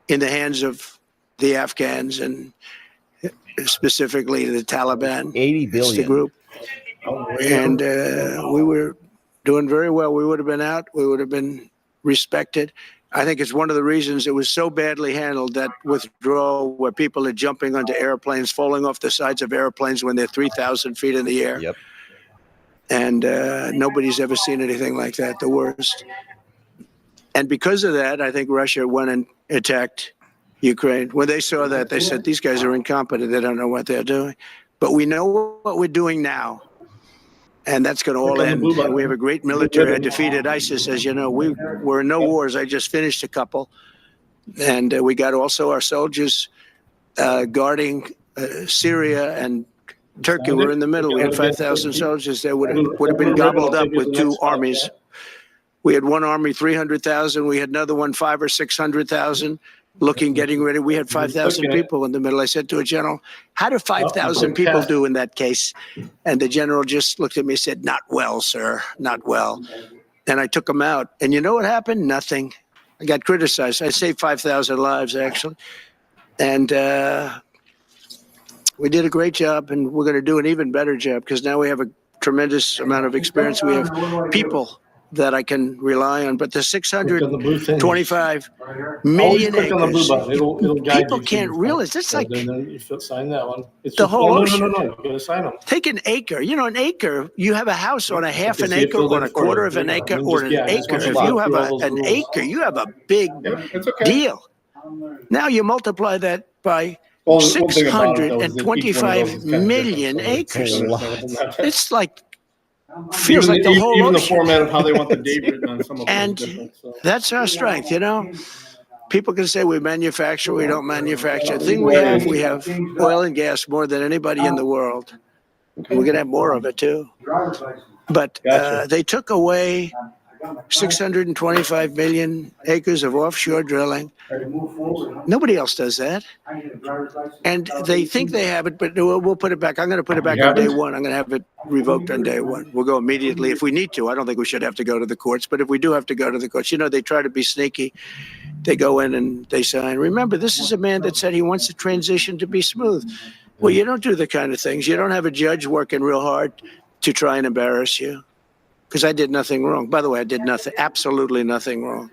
Speaker 19: in the hands of the Afghans and specifically the Taliban.
Speaker 9: 80 billion.
Speaker 19: It's the group. And we were doing very well. We would have been out. We would have been respected. I think it's one of the reasons it was so badly handled, that withdrawal where people are jumping onto airplanes, falling off the sides of airplanes when they're 3,000 feet in the air.
Speaker 9: Yep.
Speaker 19: And nobody's ever seen anything like that, the worst. And because of that, I think Russia went and attacked Ukraine. When they saw that, they said, these guys are incompetent. They don't know what they're doing. But we know what we're doing now. And that's going to all end. And we have a great military. I defeated ISIS, as you know. We're in no wars. I just finished a couple. And we got also our soldiers guarding Syria and Turkey. We're in the middle. We had 5,000 soldiers. They would have been gobbled up with two armies. We had one army, 300,000. We had another one, 500,000 or 600,000. Getting ready. We had 5,000 people in the middle. I said to a general, how do 5,000 people do in that case? And the general just looked at me and said, not well, sir, not well. And I took him out. And you know what happened? Nothing. I got criticized. I saved 5,000 lives, actually. And we did a great job, and we're going to do an even better job because now we have a tremendous amount of experience. We have people that I can rely on, but the 625 million acres, people can't realize. It's like
Speaker 10: sign that one.
Speaker 19: The whole ocean.
Speaker 10: No. You gotta sign them.
Speaker 19: Take an acre. You know, an acre, you have a house on a half an acre or a quarter of an acre or an acre. If you have an acre, you have a big deal. Now you multiply that by 625 million acres. It's like, feels like the whole
Speaker 10: even the
Speaker 19: ocean.
Speaker 10: format of how they want the date written on some of them is different. So.
Speaker 19: That's our strength, you know. People can say we manufacture, we don't manufacture. The thing we have oil and gas more than anybody in the world. And we're going to have more of it too. But they took away 625 million acres of offshore drilling. Nobody else does that. And they think they have it, but we'll put it back. I'm going to put it back on day one. I'm going to have it revoked on day one. We'll go immediately if we need to. I don't think we should have to go to the courts, but if we do have to go to the courts, you know, they try to be sneaky. They go in and they sign. Remember, this is a man that said he wants the transition to be smooth. Well, you don't do the kind of things. You don't have a judge working real hard to try and embarrass you. Because I did nothing wrong. By the way, I did nothing, absolutely nothing wrong.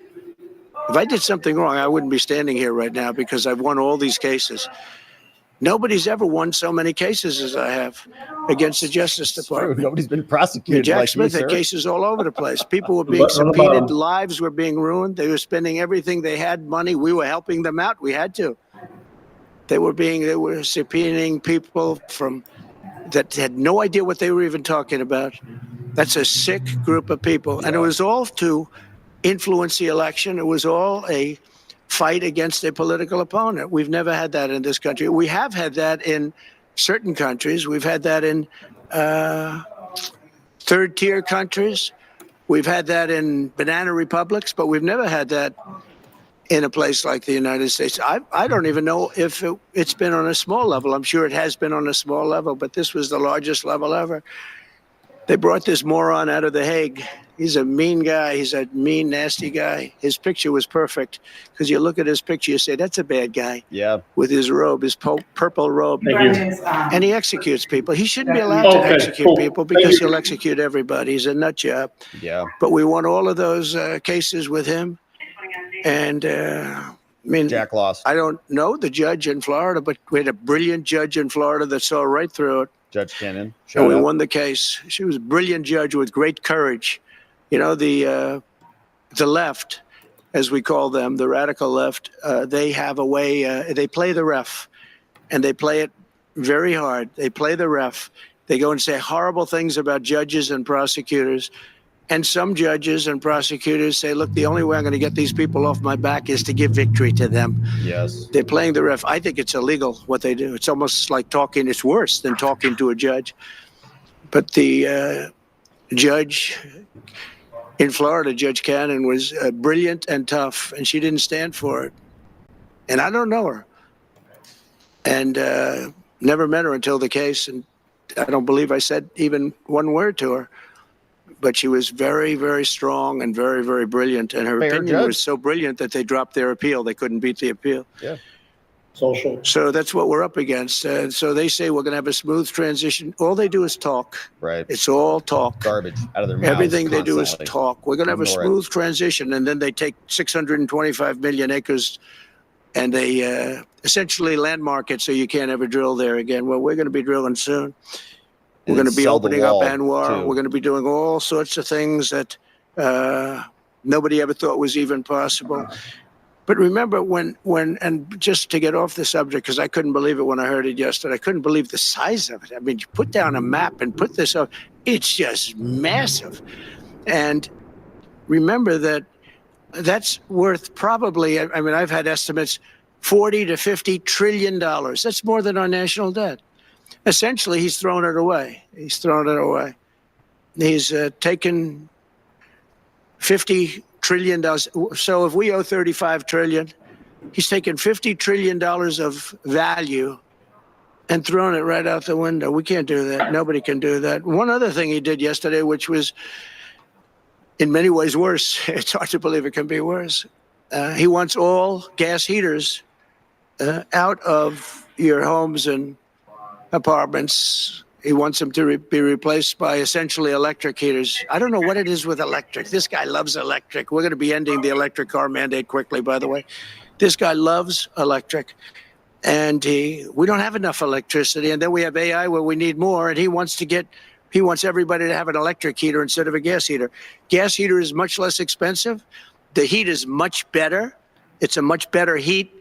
Speaker 19: If I did something wrong, I wouldn't be standing here right now because I've won all these cases. Nobody's ever won so many cases as I have against the Justice Department.
Speaker 9: Nobody's been prosecuted.
Speaker 19: Jack
Speaker 9: like
Speaker 19: Smith
Speaker 9: you,
Speaker 19: had
Speaker 9: sir.
Speaker 19: cases all over the place. People were being subpoenaed. Lives were being ruined. They were spending everything they had, money. We were helping them out. We had to. They were subpoenaing people that had no idea what they were even talking about. That's a sick group of people. And it was all to influence the election. It was all a fight against a political opponent. We've never had that in this country. We have had that in certain countries. We've had that in third-tier countries. We've had that in banana republics, but we've never had that in a place like the United States. I don't even know if it's been on a small level. I'm sure it has been on a small level, but this was the largest level ever. They brought this moron out of The Hague. He's a mean guy. He's a mean, nasty guy. His picture was perfect because you look at his picture, you say, that's a bad guy.
Speaker 9: Yeah.
Speaker 19: With his robe, his purple robe.
Speaker 10: Thank you.
Speaker 19: And he executes people. He shouldn't be allowed to execute people because he'll execute everybody. He's a nut job.
Speaker 9: Yeah.
Speaker 19: But we won all of those cases with him. And I mean,
Speaker 9: Jack lost.
Speaker 19: I don't know the judge in Florida, but we had a brilliant judge in Florida that saw right through it.
Speaker 9: Judge Cannon.
Speaker 19: And we won the case. She was a brilliant judge with great courage. You know, the left, as we call them, the radical left, they have a way, they play the ref, and they play it very hard. They play the ref. They go and say horrible things about judges and prosecutors. And some judges and prosecutors say, look, the only way I'm going to get these people off my back is to give victory to them.
Speaker 9: Yes.
Speaker 19: They're playing the ref. I think it's illegal what they do. It's almost like talking. It's worse than talking to a judge. But the judge in Florida, Judge Cannon was brilliant and tough, and she didn't stand for it. And I don't know her, and never met her until the case, and I don't believe I said even one word to her. But she was very, very strong and very, very brilliant, and her opinion was so brilliant that they dropped their appeal. They couldn't beat the appeal.
Speaker 9: Yeah.
Speaker 10: Social.
Speaker 19: So that's what we're up against. So they say we're going to have a smooth transition. All they do is talk.
Speaker 9: Right.
Speaker 19: It's all talk.
Speaker 9: Garbage out of their mouths.
Speaker 19: Everything they do is
Speaker 9: constantly.
Speaker 19: talk. We're going to have a
Speaker 9: Ignore it.
Speaker 19: smooth transition, and then they take 625 million acres, and they essentially landmark it so you can't ever drill there again. Well, we're going to be drilling soon. We're going to be opening up Anwar. We're going to be doing all sorts of things that nobody ever thought was even possible. But remember and just to get off the subject, because I couldn't believe it when I heard it yesterday. I couldn't believe the size of it. I mean, you put down a map and put this up. It's just massive. And remember that that's worth probably, I mean, I've had estimates, $40 to $50 trillion. That's more than our national debt. Essentially, he's thrown it away. He's thrown it away. He's taken $50 trillion. So if we owe $35 trillion, he's taken $50 trillion of value and thrown it right out the window. We can't do that. Nobody can do that. One other thing he did yesterday, which was in many ways worse. It's hard to believe it can be worse. He wants all gas heaters out of your homes and apartments. He wants them to be replaced by essentially electric heaters. I don't know what it is with electric. This guy loves electric. We're going to be ending the electric car mandate quickly, by the way. This guy loves electric. And we don't have enough electricity. And then we have AI where we need more. And he wants everybody to have an electric heater instead of a gas heater. Gas heater is much less expensive. The heat is much better. It's a much better heat.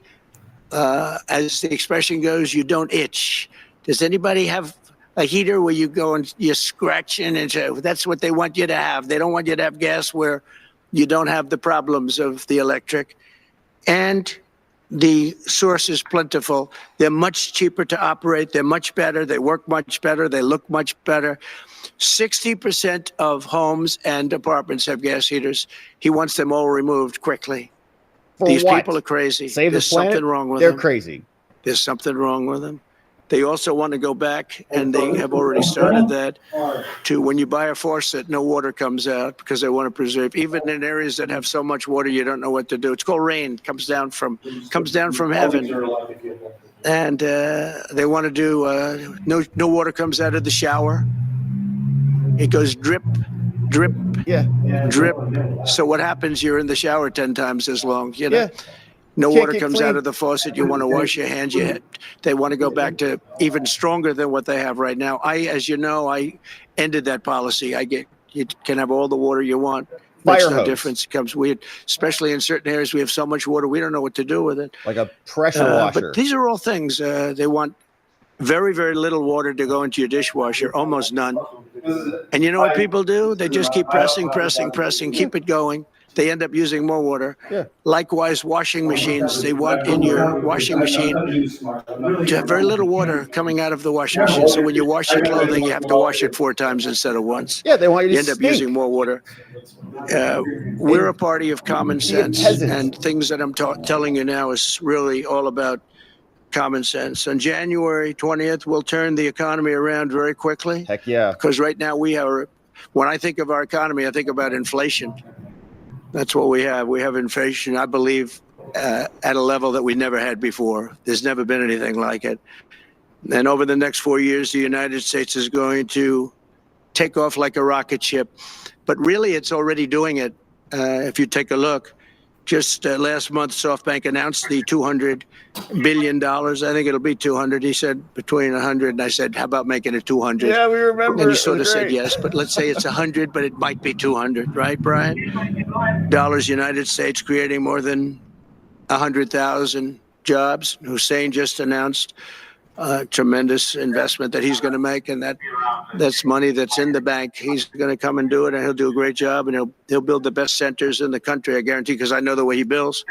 Speaker 19: As the expression goes, you don't itch. Does anybody have a heater where you go and you're scratching? And that's what they want you to have. They don't want you to have gas where you don't have the problems of the electric. And the source is plentiful. They're much cheaper to operate. They're much better. They work much better. They look much better. 60% of homes and apartments have gas heaters. He wants them all removed quickly. These people are crazy. There's something wrong with them.
Speaker 9: They're crazy.
Speaker 19: There's something wrong with them. They also want to go back, and they have already started that, to when you buy a faucet, no water comes out because they want to preserve. Even in areas that have so much water, you don't know what to do. It's called rain. Comes down from heaven. And they want to do no water comes out of the shower. It goes drip, drip, drip. So what happens? You're in the shower 10 times as long. You know.
Speaker 9: Yeah.
Speaker 19: No
Speaker 9: Can't
Speaker 19: water
Speaker 9: get
Speaker 19: comes
Speaker 9: clean.
Speaker 19: out of the faucet. You want to wash your hands. They want to go back to even stronger than what they have right now. As you know, I ended that policy. You can have all the water you want. Makes no difference. It comes weird, especially in certain areas. We have so much water, we don't know what to do with it.
Speaker 9: Like a pressure washer.
Speaker 19: But these are all things. They want very, very little water to go into your dishwasher, almost none. And you know what people do? They just keep pressing, keep it going. They end up using more water.
Speaker 9: Yeah.
Speaker 19: Likewise, washing machines. They want in your washing machine to have very little water coming out of the washing machine. So when you wash your clothing, you have to wash it 4 times instead of once.
Speaker 9: Yeah, they want you to
Speaker 19: end up
Speaker 9: stink.
Speaker 19: using more water. We're a party of common sense, and things that I'm telling you now is really all about common sense. On January 20th, we'll turn the economy around very quickly.
Speaker 9: Heck yeah.
Speaker 19: Because right now when I think of our economy, I think about inflation. That's what we have. We have inflation, I believe, at a level that we never had before. There's never been anything like it. And over the next 4 years, the United States is going to take off like a rocket ship. But really, it's already doing it. If you take a look, just last month, SoftBank announced the $200 billion. I think it'll be 200. He said between 100, and I said, how about making it 200?
Speaker 9: Yeah, we remember.
Speaker 19: And he sort of said yes, but let's say it's 100, but it might be 200, right, Brian? Dollars, United States, creating more than 100,000 jobs. Hussein just announced a tremendous investment that he's going to make, and that's money that's in the bank. He's going to come and do it, and he'll do a great job, and he'll build the best centers in the country, I guarantee, because I know the way he builds.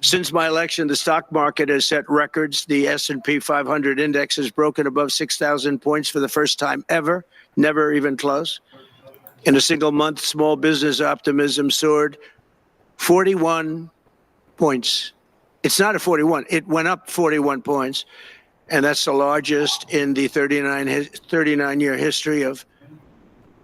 Speaker 19: Since my election, the stock market has set records. The S&P 500 index has broken above 6,000 points for the first time ever, never even close. In a single month, small business optimism soared 41 points. It's not a 41. It went up 41 points. And that's the largest in the 39-year history of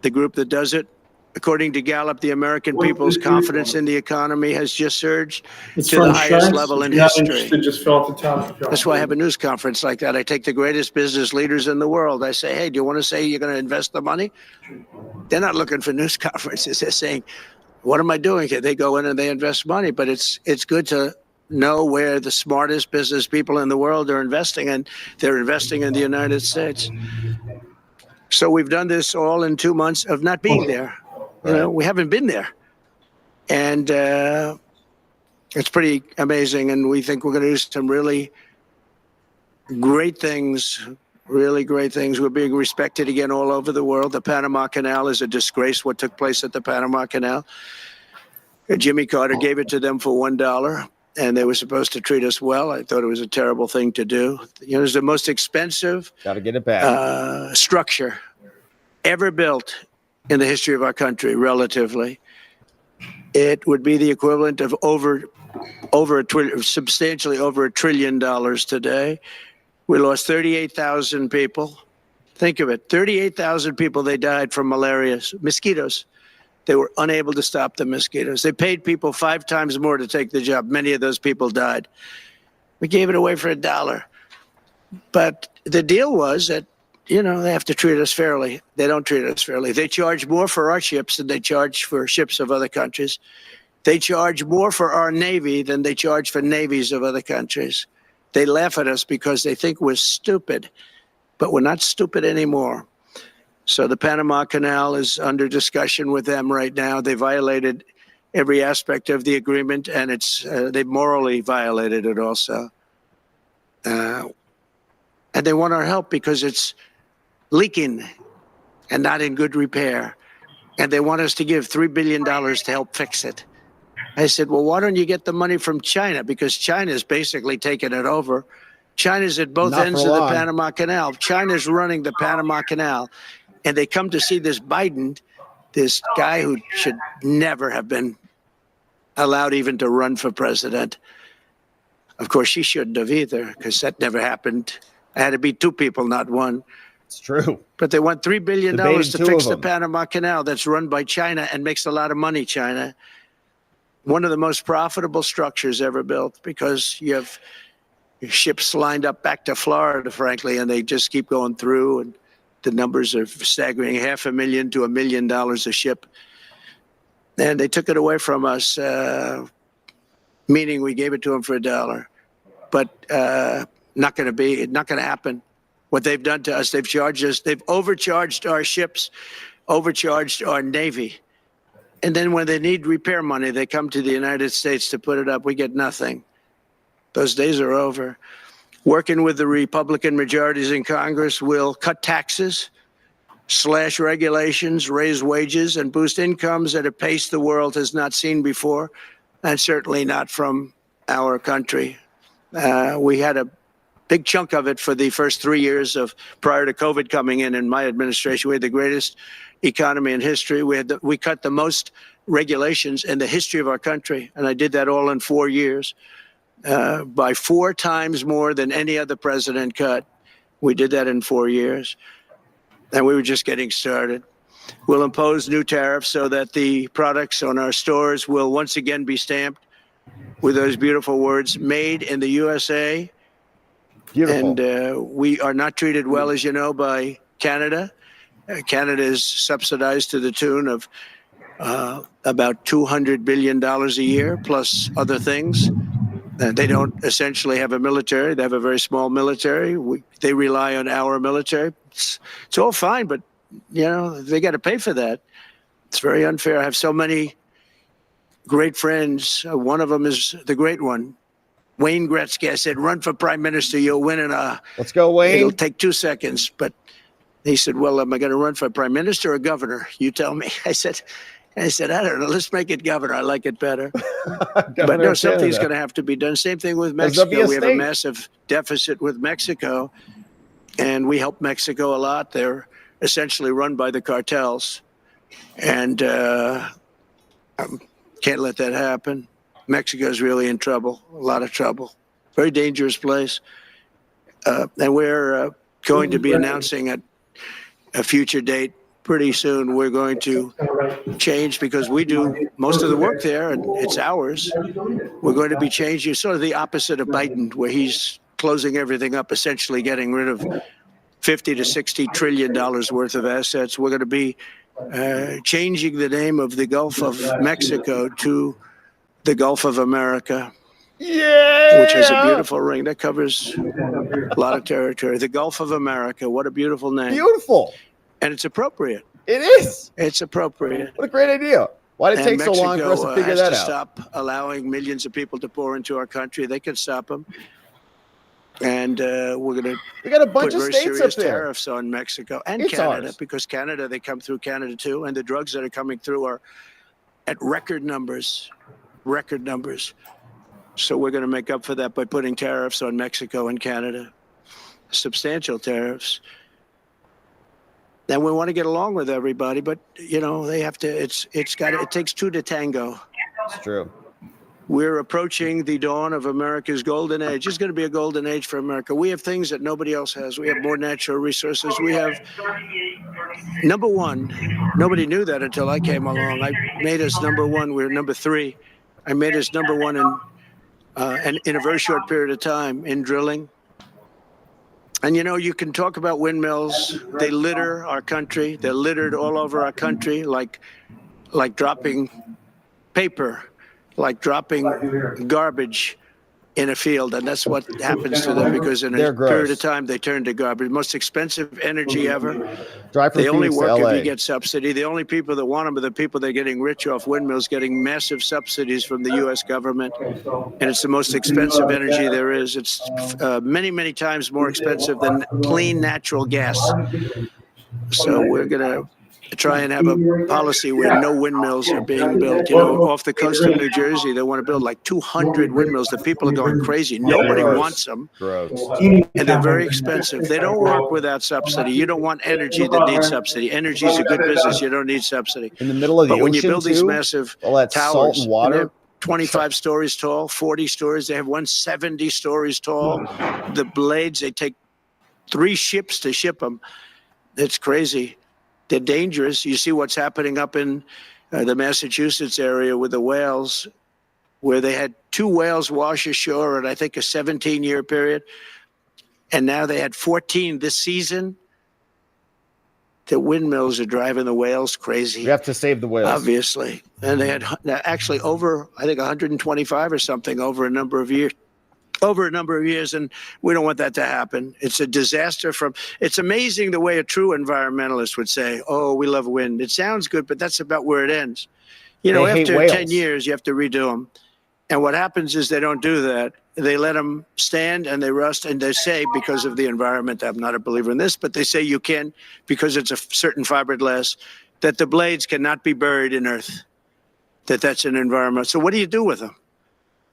Speaker 19: the group that does it. According to Gallup, the American people's confidence in the economy has just surged to the highest level in history.
Speaker 10: Just fill out the top.
Speaker 19: That's why I have a news conference like that. I take the greatest business leaders in the world. I say, hey, do you want to say you're going to invest the money? They're not looking for news conferences. They're saying, what am I doing here? They go in and they invest money. But it's good to know where the smartest business people in the world are investing, and they're investing in the United States. So we've done this all in 2 months of not being there. You know, we haven't been there. And it's pretty amazing. And we think we're going to do some really great things, really great things. We're being respected again all over the world. The Panama Canal is a disgrace, what took place at the Panama Canal. Jimmy Carter gave it to them for $1, and they were supposed to treat us well. I thought it was a terrible thing to do. You know, it's the most expensive
Speaker 9: get it back.
Speaker 19: Structure ever built in the history of our country, relatively. It would be the equivalent of substantially over $1 trillion today. We lost 38,000 people. Think of it, 38,000 people, they died from malaria, mosquitoes. They were unable to stop the mosquitoes. They paid people 5 times more to take the job. Many of those people died. We gave it away for $1. But the deal was that, you know, they have to treat us fairly. They don't treat us fairly. They charge more for our ships than they charge for ships of other countries. They charge more for our Navy than they charge for navies of other countries. They laugh at us because they think we're stupid, but we're not stupid anymore. So the Panama Canal is under discussion with them right now. They violated every aspect of the agreement, and they morally violated it also. And they want our help because it's leaking and not in good repair. And they want us to give $3 billion to help fix it. I said, well, why don't you get the money from China? Because China's basically taken it over. China's at both ends of the Panama Canal. China's running the Panama Canal. And they come to see this Biden, this guy who should never have been allowed even to run for president. Of course, she shouldn't have either, because that never happened. I had to be 2 people, not 1.
Speaker 9: It's true.
Speaker 19: But they want $3 billion to fix the Panama Canal that's run by China and makes a lot of money, China. One of the most profitable structures ever built, because you have ships lined up back to Florida, frankly, and they just keep going through, and the numbers are staggering, $500,000 to $1 million a ship. And they took it away from us, meaning we gave it to them for $1. But not going to happen. What they've done to us, they've charged us, they've overcharged our ships, overcharged our Navy. And then when they need repair money, they come to the United States to put it up. We get nothing. Those days are over. Working with the Republican majorities in Congress, will cut taxes, slash regulations, raise wages, and boost incomes at a pace the world has not seen before, and certainly not from our country. We had a big chunk of it for the first 3 years prior to COVID coming in my administration. We had the greatest economy in history. We cut the most regulations in the history of our country, and I did that all in 4 years. By 4 times more than any other president cut. We did that in 4 years, and we were just getting started. We'll impose new tariffs so that the products on our stores will once again be stamped with those beautiful words, made in the USA. Beautiful. And we are not treated well, as you know, by Canada. Canada is subsidized to the tune of about $200 billion a year, plus other things. They don't essentially have a military. They have a very small military. They rely on our military. It's all fine, but, you know, they got to pay for that. It's very unfair. I have so many great friends. One of them is the great one, Wayne Gretzky. I said, run for prime minister. You'll win in
Speaker 9: Let's go, Wayne.
Speaker 19: It'll take 2 seconds. But he said, well, am I going to run for prime minister or governor? You tell me. I said, I don't know. Let's make it governor. I like it better. But no, something's going to have to be done. Same thing with Mexico. We have a massive deficit with Mexico, and we help Mexico a lot. They're essentially run by the cartels. And can't let that happen. Mexico's really in trouble, a lot of trouble. Very dangerous place. And we're going to be announcing at a future date pretty soon. We're going to change because we do most of the work there and it's ours. We're going to be changing sort of the opposite of Biden, where he's closing everything up, essentially getting rid of 50 to 60 trillion dollars worth of assets. We're going to be changing the name of the Gulf of Mexico to the Gulf of America.
Speaker 9: Yeah.
Speaker 19: Which has a beautiful ring that covers a lot of territory. The Gulf of America. What a beautiful name.
Speaker 9: Beautiful.
Speaker 19: And it's appropriate.
Speaker 9: It is.
Speaker 19: It's appropriate.
Speaker 9: What a great idea. Why did it take so long for us to figure that out?
Speaker 19: Stop allowing millions of people to pour into our country. They can stop them. And we're going to
Speaker 9: got a bunch
Speaker 19: put
Speaker 9: of
Speaker 19: very
Speaker 9: states
Speaker 19: serious
Speaker 9: up there.
Speaker 19: tariffs on Mexico and
Speaker 9: It's
Speaker 19: Canada,
Speaker 9: ours.
Speaker 19: because Canada, they come through Canada too, and the drugs that are coming through are at record numbers. Record numbers. So we're going to make up for that by putting tariffs on Mexico and Canada, substantial tariffs. And we want to get along with everybody, but they have to. It takes two to tango.
Speaker 9: It's true.
Speaker 19: We're approaching the dawn of America's golden age. It's going to be a golden age for America. We have things that nobody else has. We have more natural resources. We have number one. Nobody knew that until I came along. I made us number one. We're number three. I made us number one in a very short period of time in drilling. And you can talk about windmills. They litter our country. They're littered all over our country, like dropping paper, like dropping garbage in a field. And that's what happens to them, because in a period of time, they turn to garbage. Most expensive energy ever. They only work if you get subsidy. The only people that want them are the people that are getting rich off windmills, getting massive subsidies from the U.S. government. And it's the most expensive energy there is. It's many, many times more expensive than clean natural gas. So we're going to try and have a policy where no windmills are being built. Off the coast of New Jersey, they want to build like 200 windmills. The people are going crazy. Nobody wants them. And they're very expensive. They don't work without subsidy. You don't want energy that needs subsidy. Energy is a good business. You don't need subsidy.
Speaker 9: In the middle of the
Speaker 19: ocean, when you
Speaker 9: ocean,
Speaker 19: build these
Speaker 9: too?
Speaker 19: massive
Speaker 9: All that
Speaker 19: towers,
Speaker 9: salt and water.
Speaker 19: they're 25 stories tall, 40 stories. They have one 70 stories tall. The blades, they take 3 ships to ship them. It's crazy. They're dangerous. You see what's happening up in the Massachusetts area with the whales, where they had 2 whales wash ashore in, I think, a 17-year period. And now they had 14 this season. The windmills are driving the whales crazy.
Speaker 9: We have to save the whales.
Speaker 19: Obviously. And they had actually over, I think, 125 or something over a number of years. And we don't want that to happen. It's a disaster. It's amazing the way a true environmentalist would say, oh, we love wind. It sounds good, but that's about where it ends. After 10 years, you have to redo them. And what happens is they don't do that. They let them stand and they rust, and they say, because of the environment, I'm not a believer in this, but they say you can, because it's a certain fiberglass, that the blades cannot be buried in earth, that's an environment. So what do you do with them?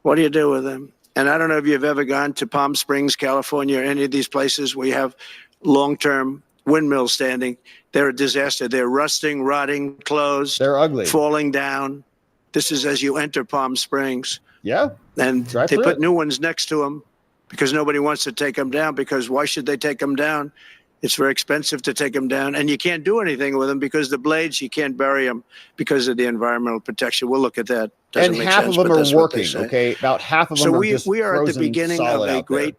Speaker 19: What do you do with them? And I don't know if you've ever gone to Palm Springs, California, or any of these places where you have long-term windmills standing. They're a disaster. They're rusting, rotting, closed.
Speaker 9: They're ugly.
Speaker 19: Falling down. This is as you enter Palm Springs.
Speaker 9: Yeah.
Speaker 19: And they put new ones next to them because nobody wants to take them down, because why should they take them down? It's very expensive to take them down, and you can't do anything with them because the blades, you can't bury them because of the environmental protection. We'll look at that. Doesn't
Speaker 9: And
Speaker 19: make
Speaker 9: half
Speaker 19: sense,
Speaker 9: of them
Speaker 19: but
Speaker 9: are
Speaker 19: that's what they
Speaker 9: working,
Speaker 19: say.
Speaker 9: okay? About half of them are just
Speaker 19: we are at the
Speaker 9: frozen
Speaker 19: beginning of
Speaker 9: solid
Speaker 19: a
Speaker 9: out there.
Speaker 19: great,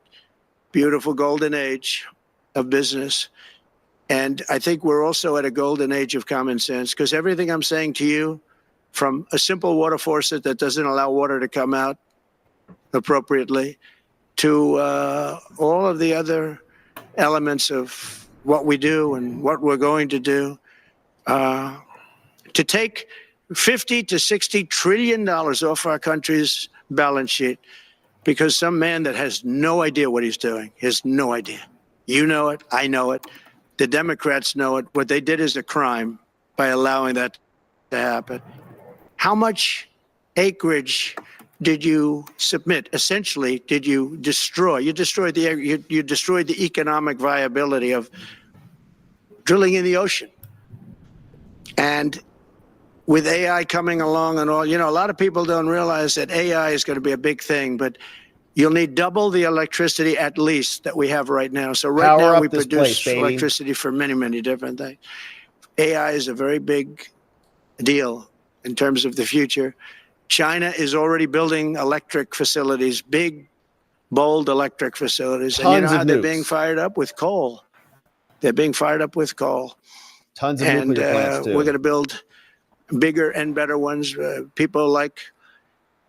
Speaker 19: beautiful golden age of business. And I think we're also at a golden age of common sense, because everything I'm saying to you, from a simple water faucet that doesn't allow water to come out appropriately, to all of the other elements of what we do and what we're going to do, to take 50 to 60 trillion dollars off our country's balance sheet because some man that has no idea what he's doing, has no idea. You know it, I know it, the Democrats know it. What they did is a crime by allowing that to happen. How much acreage did you submit? Essentially, did you destroy? You destroyed the economic viability of drilling in the ocean. And with AI coming along and all, you know, a lot of people don't realize that AI is going to be a big thing, but you'll need double the electricity at least that we have right now. So right
Speaker 9: Power
Speaker 19: now
Speaker 9: up
Speaker 19: we
Speaker 9: this
Speaker 19: produce
Speaker 9: place, baby.
Speaker 19: electricity for many, many different things. AI is a very big deal in terms of the future. China is already building electric facilities, big, bold electric facilities. And you know
Speaker 9: Tons of
Speaker 19: how they're
Speaker 9: nukes.
Speaker 19: being fired up? With coal. They're being fired up with coal.
Speaker 9: Tons of
Speaker 19: And
Speaker 9: nuclear plants too.
Speaker 19: we're going to build bigger and better ones. People like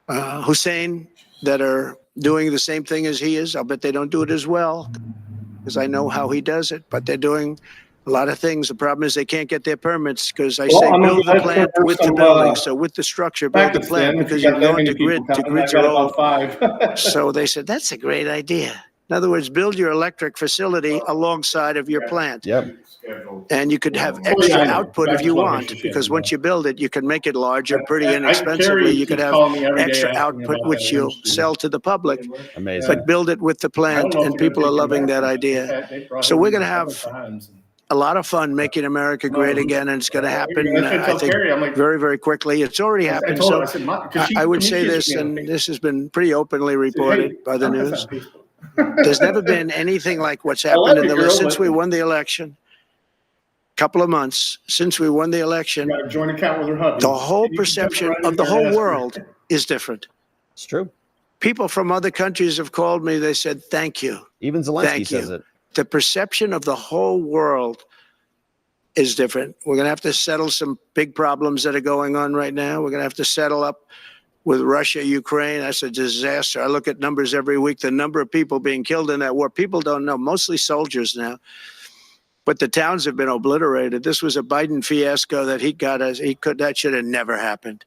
Speaker 19: Hussein that are doing the same thing as he is. I'll bet they don't do it as well because I know how he does it, but they're doing a lot of things. The problem is they can't get their permits because I say build the plant with the building. So with the structure, build the plant because you can go into grid. The grids are old. So they said, that's a great idea. In other words, build your electric facility alongside of your plant.
Speaker 9: Yep.
Speaker 19: And you could have extra output if you want, because once you build it, you can make it larger pretty inexpensively. You could have extra output, which you'll sell to the public.
Speaker 9: Amazing.
Speaker 19: But build it with the plant, and people are loving that idea. So we're going to have a lot of fun making America great again, and it's going to happen, I think, very, very quickly. It's already happened. So I would say this, and this has been pretty openly reported by the news. There's never been anything like what's happened in the list since we won the election. Couple of months since we won the election, the whole perception of the whole world is different.
Speaker 9: It's true.
Speaker 19: People from other countries have called me. They said, thank you.
Speaker 9: Even Zelensky says it.
Speaker 19: The perception of the whole world is different. We're going to have to settle some big problems that are going on right now. We're going to have to settle up with Russia, Ukraine. That's a disaster. I look at numbers every week, the number of people being killed in that war. People don't know, mostly soldiers now. But the towns have been obliterated. This was a Biden fiasco that that should have never happened.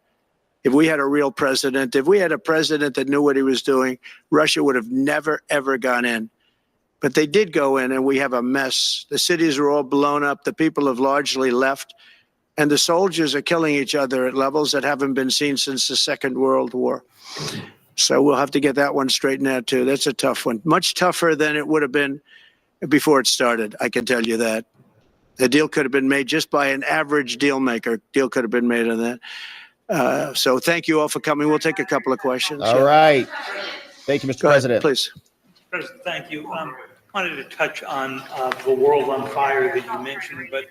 Speaker 19: If we had a real president, if we had a president that knew what he was doing, Russia would have never, ever gone in. But they did go in, and we have a mess. The cities are all blown up. The people have largely left. And the soldiers are killing each other at levels that haven't been seen since the Second World War. So we'll have to get that one straightened out, too. That's a tough one. Much tougher than it would have been before it started, I can tell you that. The deal could have been made just by an average deal maker. Deal could have been made on that. So thank you all for coming. We'll take a couple of questions.
Speaker 9: All right. Thank you, Mr. President.
Speaker 19: Please.
Speaker 21: President, thank you. Wanted to touch on the world on fire that you mentioned, but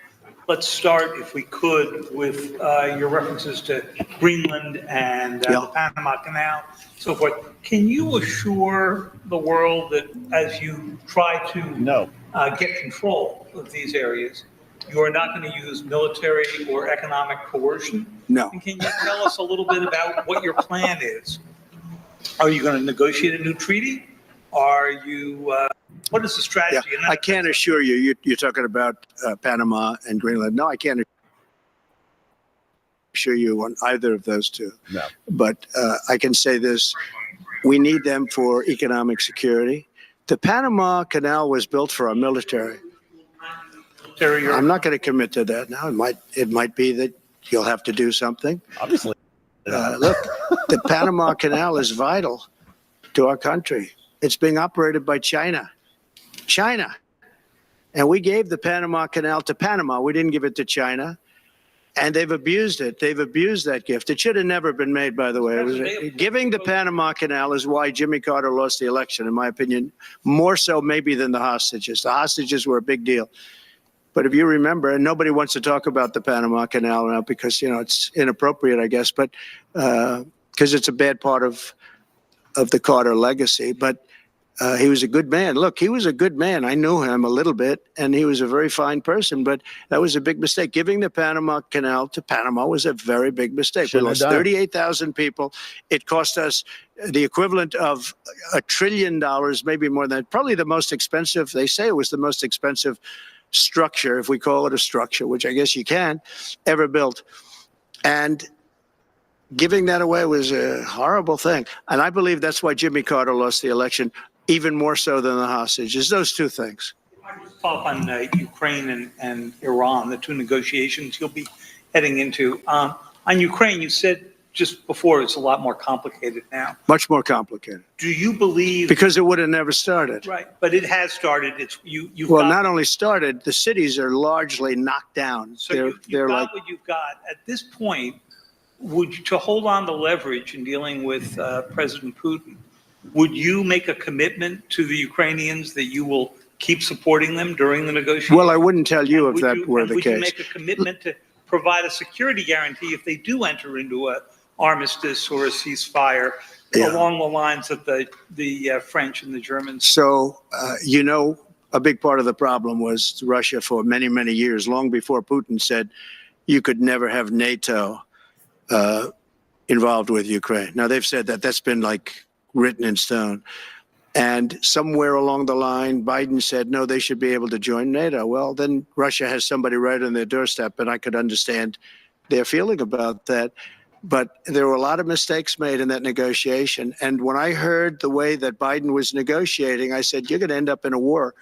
Speaker 21: let's start, if we could, with your references to Greenland and the Panama Canal, so forth. Can you assure the world that as you try to get control of these areas, you are not going to use military or economic coercion?
Speaker 19: No.
Speaker 21: And can you tell us a little bit about what your plan is? Are you going to negotiate a new treaty? Are you, what is the strategy?
Speaker 19: Yeah, I can't assure you, you're talking about Panama and Greenland. No, I can't assure you on either of those two.
Speaker 9: No.
Speaker 19: But I can say this, we need them for economic security. The Panama Canal was built for our military. I'm not going to commit to that now. It might be that you'll have to do something.
Speaker 9: Obviously.
Speaker 19: Look, the Panama Canal is vital to our country. It's being operated by China. And we gave the Panama Canal to Panama. We didn't give it to China. And they've abused it. They've abused that gift. It should have never been made, by the way. Giving the Panama Canal is why Jimmy Carter lost the election, in my opinion, more so maybe than the hostages. The hostages were a big deal. But if you remember, and nobody wants to talk about the Panama Canal now because, you know, it's inappropriate, I guess, but because it's a bad part of the Carter legacy. But he was a good man. Look, he was a good man. I knew him a little bit, and he was a very fine person. But that was a big mistake. Giving the Panama Canal to Panama was a very big mistake. We lost 38,000 people. It cost us the equivalent of $1 trillion, maybe more than that. Probably the most expensive. They say it was the most expensive structure, if we call it a structure, which I guess you can, ever built. And giving that away was a horrible thing. And I believe that's why Jimmy Carter lost the election, even more so than the hostages. Those two things.
Speaker 21: Follow up on Ukraine and Iran, the two negotiations you'll be heading into. On Ukraine, you said just before it's a lot more complicated now.
Speaker 19: Much more complicated.
Speaker 21: Do you believe?
Speaker 19: Because it would have never started.
Speaker 21: Right, but it has started. It's you've
Speaker 19: well,
Speaker 21: got,
Speaker 19: not only started, the cities are largely knocked down.
Speaker 21: So you've got what you've got. At this point, to hold on to leverage in dealing with President Putin, would you make a commitment to the Ukrainians that you will keep supporting them during the negotiations?
Speaker 19: Well, I wouldn't tell you if that were the
Speaker 21: Would you
Speaker 19: case.
Speaker 21: make a commitment to provide a security guarantee if they do enter into a armistice or a ceasefire along the lines of the French and the Germans?
Speaker 19: So, a big part of the problem was Russia for many, many years, long before Putin said you could never have NATO involved with Ukraine. Now, they've said that. That's been like written in stone. And somewhere along the line, Biden said, no, they should be able to join NATO. Well, then Russia has somebody right on their doorstep, and I could understand their feeling about that. But there were a lot of mistakes made in that negotiation. And when I heard the way that Biden was negotiating, I said, you're going to end up in a war.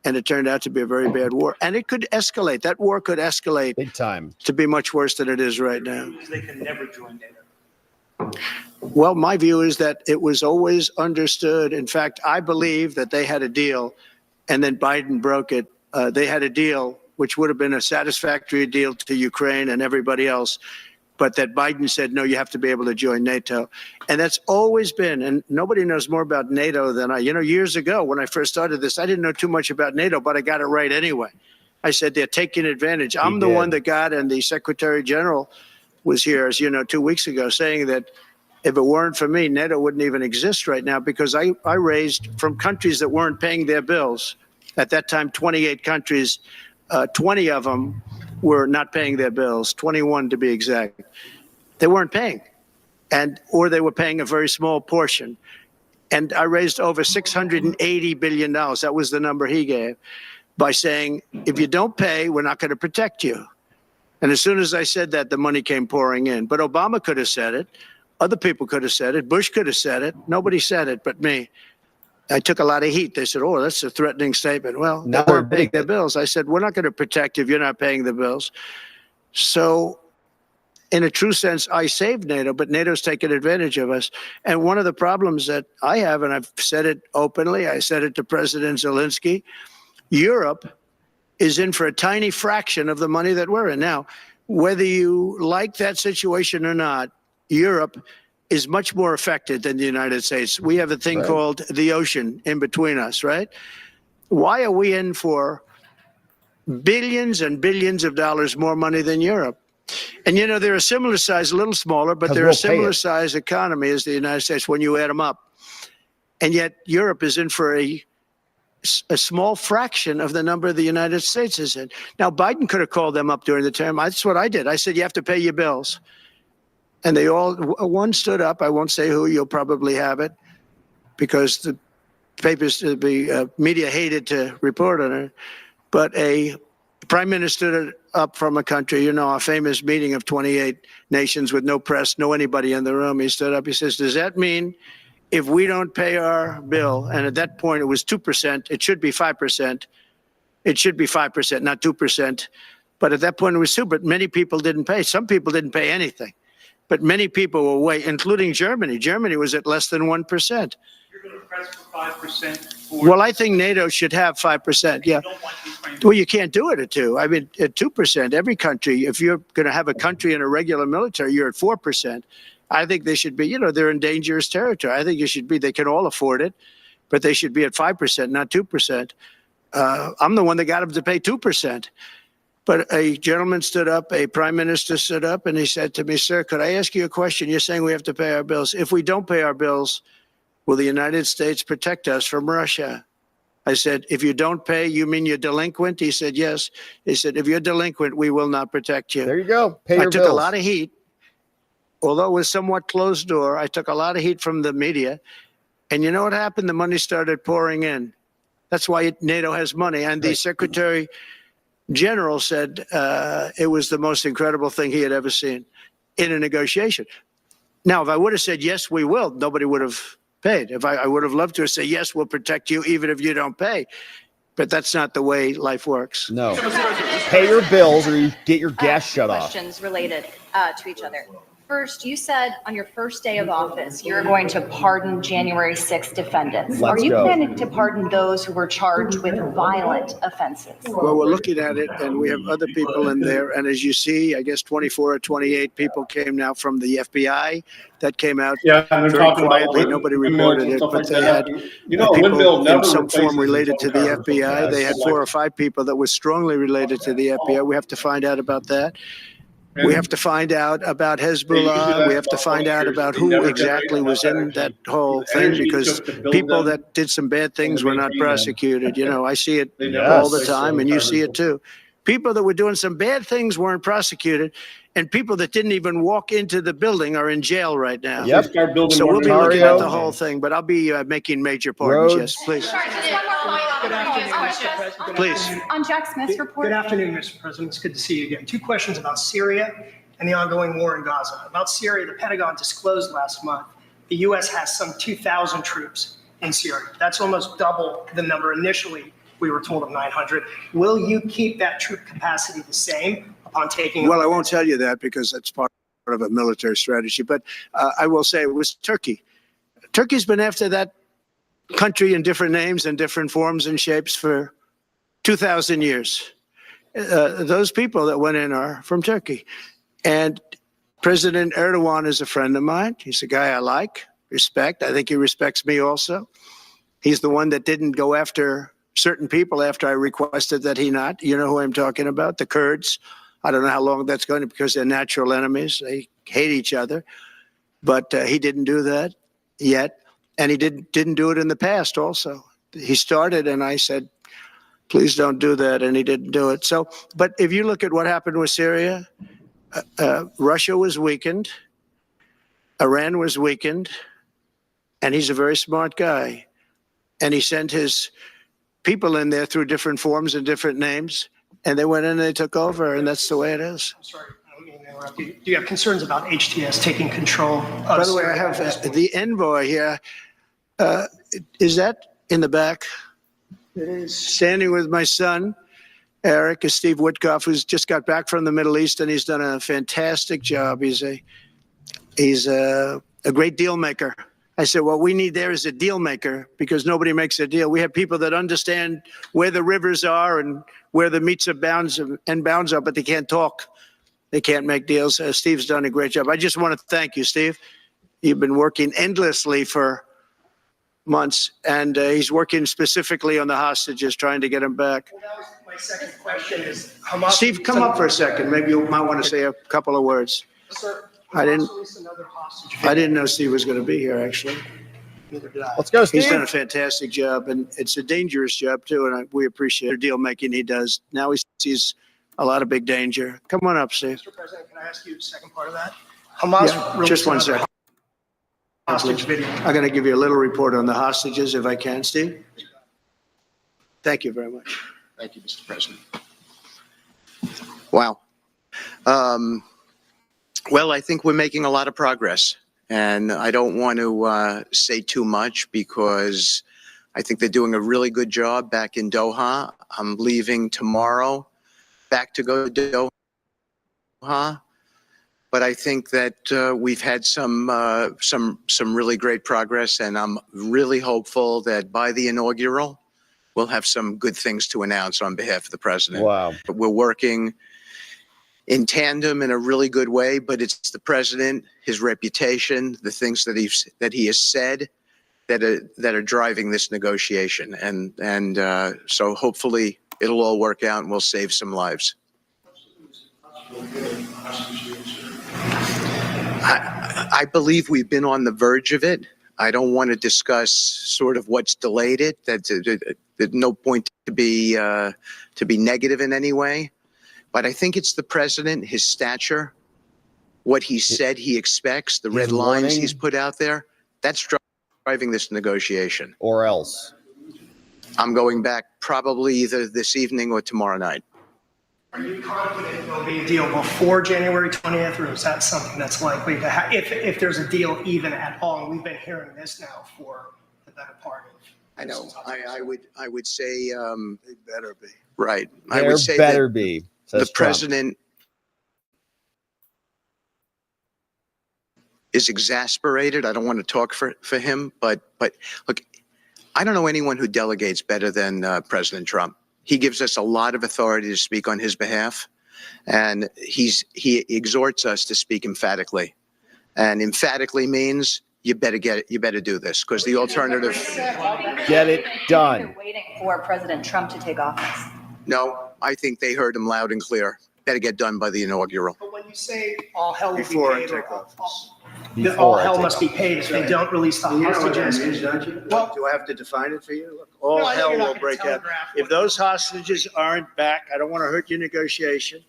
Speaker 19: And it turned out to be a very bad war. And it could escalate. That war could escalate
Speaker 9: big time
Speaker 19: to be much worse than it is right now.
Speaker 21: They can never join NATO.
Speaker 19: Well, my view is that it was always understood. In fact, I believe that they had a deal and then Biden broke it. They had a deal which would have been a satisfactory deal to Ukraine and everybody else, but that Biden said, no, you have to be able to join NATO. And that's always been, and nobody knows more about NATO than I. Years ago when I first started this, I didn't know too much about NATO, but I got it right anyway. I said they're taking advantage. I'm the one that got, and the Secretary General was here, as 2 weeks ago, saying that if it weren't for me, NATO wouldn't even exist right now, because I raised from countries that weren't paying their bills. At that time, 28 countries, 20 of them were not paying their bills, 21 to be exact. They weren't paying, or they were paying a very small portion. And I raised over $680 billion. That was the number he gave, by saying, if you don't pay, we're not going to protect you. And as soon as I said that, the money came pouring in. But Obama could have said it. Other people could have said it. Bush could have said it. Nobody said it but me. I took a lot of heat. They said, oh, that's a threatening statement. Well, they weren't paying their bills. I said, we're not going to protect you if you're not paying the bills. So in a true sense, I saved NATO, but NATO's taken advantage of us. And one of the problems that I have, and I've said it openly, I said it to President Zelensky, Europe is in for a tiny fraction of the money that we're in. Now, whether you like that situation or not, Europe is much more affected than the United States. We have a thing called the ocean in between us, right? Why are we in for billions and billions of dollars more money than Europe? And they're a similar size, a little smaller, but they're a similar size economy as the United States when you add them up. And yet Europe is in for a small fraction of the number the United States is in. Now, Biden could have called them up during the term. That's what I did. I said, you have to pay your bills. And they all, one stood up. I won't say who, you'll probably have it, because the papers, the media hated to report on it. But a prime minister stood up from a country, a famous meeting of 28 nations with no press, no anybody in the room. He stood up, he says, does that mean if we don't pay our bill, and at that point it was 2%, it should be 5%. It should be 5%, not 2%. But at that point it was 2%, but many people didn't pay. Some people didn't pay anything. But many people were way, including Germany. Germany was at less than 1%.
Speaker 21: You're going to press for 5%.
Speaker 19: Well, I think NATO should have 5%. Yeah. Well, you can't do it at 2%. I mean, at 2%, every country, if you're going to have a country in a regular military, you're at 4%. I think they should be, they're in dangerous territory. I think it should be, they can all afford it, but they should be at 5%, not 2%. I'm the one that got them to pay 2%. But a gentleman stood up, a prime minister stood up, and he said to me, sir, could I ask you a question? You're saying we have to pay our bills. If we don't pay our bills, will the United States protect us from Russia? I said, if you don't pay, you mean you're delinquent? He said, yes. He said, if you're delinquent, we will not protect you.
Speaker 9: There you go. Pay your
Speaker 19: bills. I took a lot of heat. Although it was somewhat closed door, I took a lot of heat from the media. And you know what happened? The money started pouring in. That's why NATO has money. And the Secretary General said it was the most incredible thing he had ever seen in a negotiation. Now, if I would have said, yes, we will, nobody would have paid. If I would have loved to say, yes, we'll protect you even if you don't pay. But that's not the way life works.
Speaker 9: No. Pay your bills or you get your gas shut off.
Speaker 1: Questions related to each other. First, you said on your first day of office, you're going to pardon January 6th defendants. Are you planning to pardon those who were charged with violent offenses?
Speaker 19: Well, we're looking at it, and we have other people in there. And as you see, I guess 24 or 28 people came now from the FBI. That came out very quietly. Nobody reported it, but they had people in some form related to the FBI. They had 4 or 5 people that were strongly related to the FBI. We have to find out about that. We have to find out about Hezbollah. We have to find out about who exactly was in that whole thing, because people that did some bad things were not prosecuted. You know, I see it all the time, and you see it too. People that were doing some bad things weren't prosecuted, and people that didn't even walk into the building are in jail right now.
Speaker 9: Yep.
Speaker 19: So we'll be looking at the whole thing, but I'll be making major pardons. Yes, please. Please.
Speaker 1: On Jack Smith's report.
Speaker 18: Good afternoon, Mr. President. It's good to see you again. 2 questions about Syria and the ongoing war in Gaza. About Syria, the Pentagon disclosed last month the U.S. has some 2,000 troops in Syria. That's almost double the number initially we were told of 900. Will you keep that troop capacity the same upon taking?
Speaker 19: Well, I won't tell you that because that's part of a military strategy. But I will say it was Turkey. Turkey's been after that country in different names and different forms and shapes for 2,000 years. Those people that went in are from Turkey. And President Erdogan is a friend of mine. He's a guy I like, respect. I think he respects me also. He's the one that didn't go after certain people after I requested that he not. You know who I'm talking about, the Kurds. I don't know how long that's going to, because they're natural enemies. They hate each other. But he didn't do that yet. And he didn't do it in the past also. He started, and I said, please don't do that, and he didn't do it. So, but if you look at what happened with Syria, Russia was weakened, Iran was weakened, and he's a very smart guy. And he sent his people in there through different forms and different names, and they went in and they took over, and that's the way it is.
Speaker 18: I'm sorry, I don't mean to interrupt you. Do you have concerns about HTS taking control of
Speaker 19: By the way, I
Speaker 18: Syria?
Speaker 19: have the envoy here. Is that in the back?
Speaker 18: It is.
Speaker 19: Standing with my son, Eric, is Steve Witkoff, who's just got back from the Middle East, and he's done a fantastic job. He's a great deal maker. I said, what we need there is a deal maker, because nobody makes a deal. We have people that understand where the rivers are and where the meets and bounds are, but they can't talk. They can't make deals. Steve's done a great job. I just want to thank you, Steve. You've been working endlessly for months, and he's working specifically on the hostages, trying to get them back.
Speaker 18: Well, that was my second question is Hamas.
Speaker 19: Steve, come up for a second. Maybe you might want to say a couple of words.
Speaker 18: Sir,
Speaker 19: I didn't-
Speaker 18: Hamas released another hostage
Speaker 19: I didn't know Steve was going to be here, actually.
Speaker 18: Neither did I.
Speaker 9: Let's go, Steve.
Speaker 19: He's done a fantastic job, and it's a dangerous job, too, and we appreciate the deal making he does. Now he sees a lot of big danger. Come on up, Steve.
Speaker 18: Mr. President, can I ask you the second part of that? Hamas
Speaker 19: Yeah,
Speaker 18: released
Speaker 19: just one
Speaker 18: another
Speaker 19: second.
Speaker 18: hostage video.
Speaker 19: I'm going to give you a little report on the hostages, if I can, Steve. Thank you very much.
Speaker 22: Thank you, Mr. President. Wow. Well, I think we're making a lot of progress, and I don't want to say too much because I think they're doing a really good job back in Doha. I'm leaving tomorrow back to go to Doha, but I think that we've had some really great progress, and I'm really hopeful that by the inaugural, we'll have some good things to announce on behalf of the president.
Speaker 9: Wow.
Speaker 22: We're working in tandem in a really good way, but it's the president, his reputation, the things that he has said that are driving this negotiation, and so hopefully it'll all work out and we'll save some lives. I believe we've been on the verge of it. I don't want to discuss sort of what's delayed it. There's no point to be negative in any way. But I think it's the president, his stature, what he said he expects, the red lines he's put out there. That's driving this negotiation.
Speaker 9: Or else.
Speaker 22: I'm going back probably either this evening or tomorrow night.
Speaker 18: Are you confident there'll be a deal before January 20th, or is that something that's likely to happen, if there's a deal even at all? We've been hearing this now for the better part of.
Speaker 22: I know. I would say.
Speaker 19: They better be.
Speaker 22: Right.
Speaker 9: There
Speaker 22: I would say
Speaker 9: better
Speaker 22: that
Speaker 9: be.
Speaker 22: the
Speaker 9: Trump.
Speaker 22: president is exasperated. I don't want to talk for him, but look, I don't know anyone who delegates better than President Trump. He gives us a lot of authority to speak on his behalf, and he exhorts us to speak emphatically. And emphatically means you better get it. You better do this, because the alternative.
Speaker 9: Get it done.
Speaker 1: They're waiting for President Trump to take office.
Speaker 22: No, I think they heard him loud and clear. Better get done by the inaugural.
Speaker 18: But when you say all hell will
Speaker 22: Before
Speaker 18: be
Speaker 22: I
Speaker 18: paid,
Speaker 22: take office.
Speaker 18: all hell must be paid if they don't release the hostages.
Speaker 2: Well, do I have to define it for you? Look, all
Speaker 18: No, I know
Speaker 2: hell
Speaker 18: you're not
Speaker 2: will
Speaker 18: gonna
Speaker 2: break out.
Speaker 18: telegraph
Speaker 2: If those hostages aren't back, I don't want to hurt your negotiation.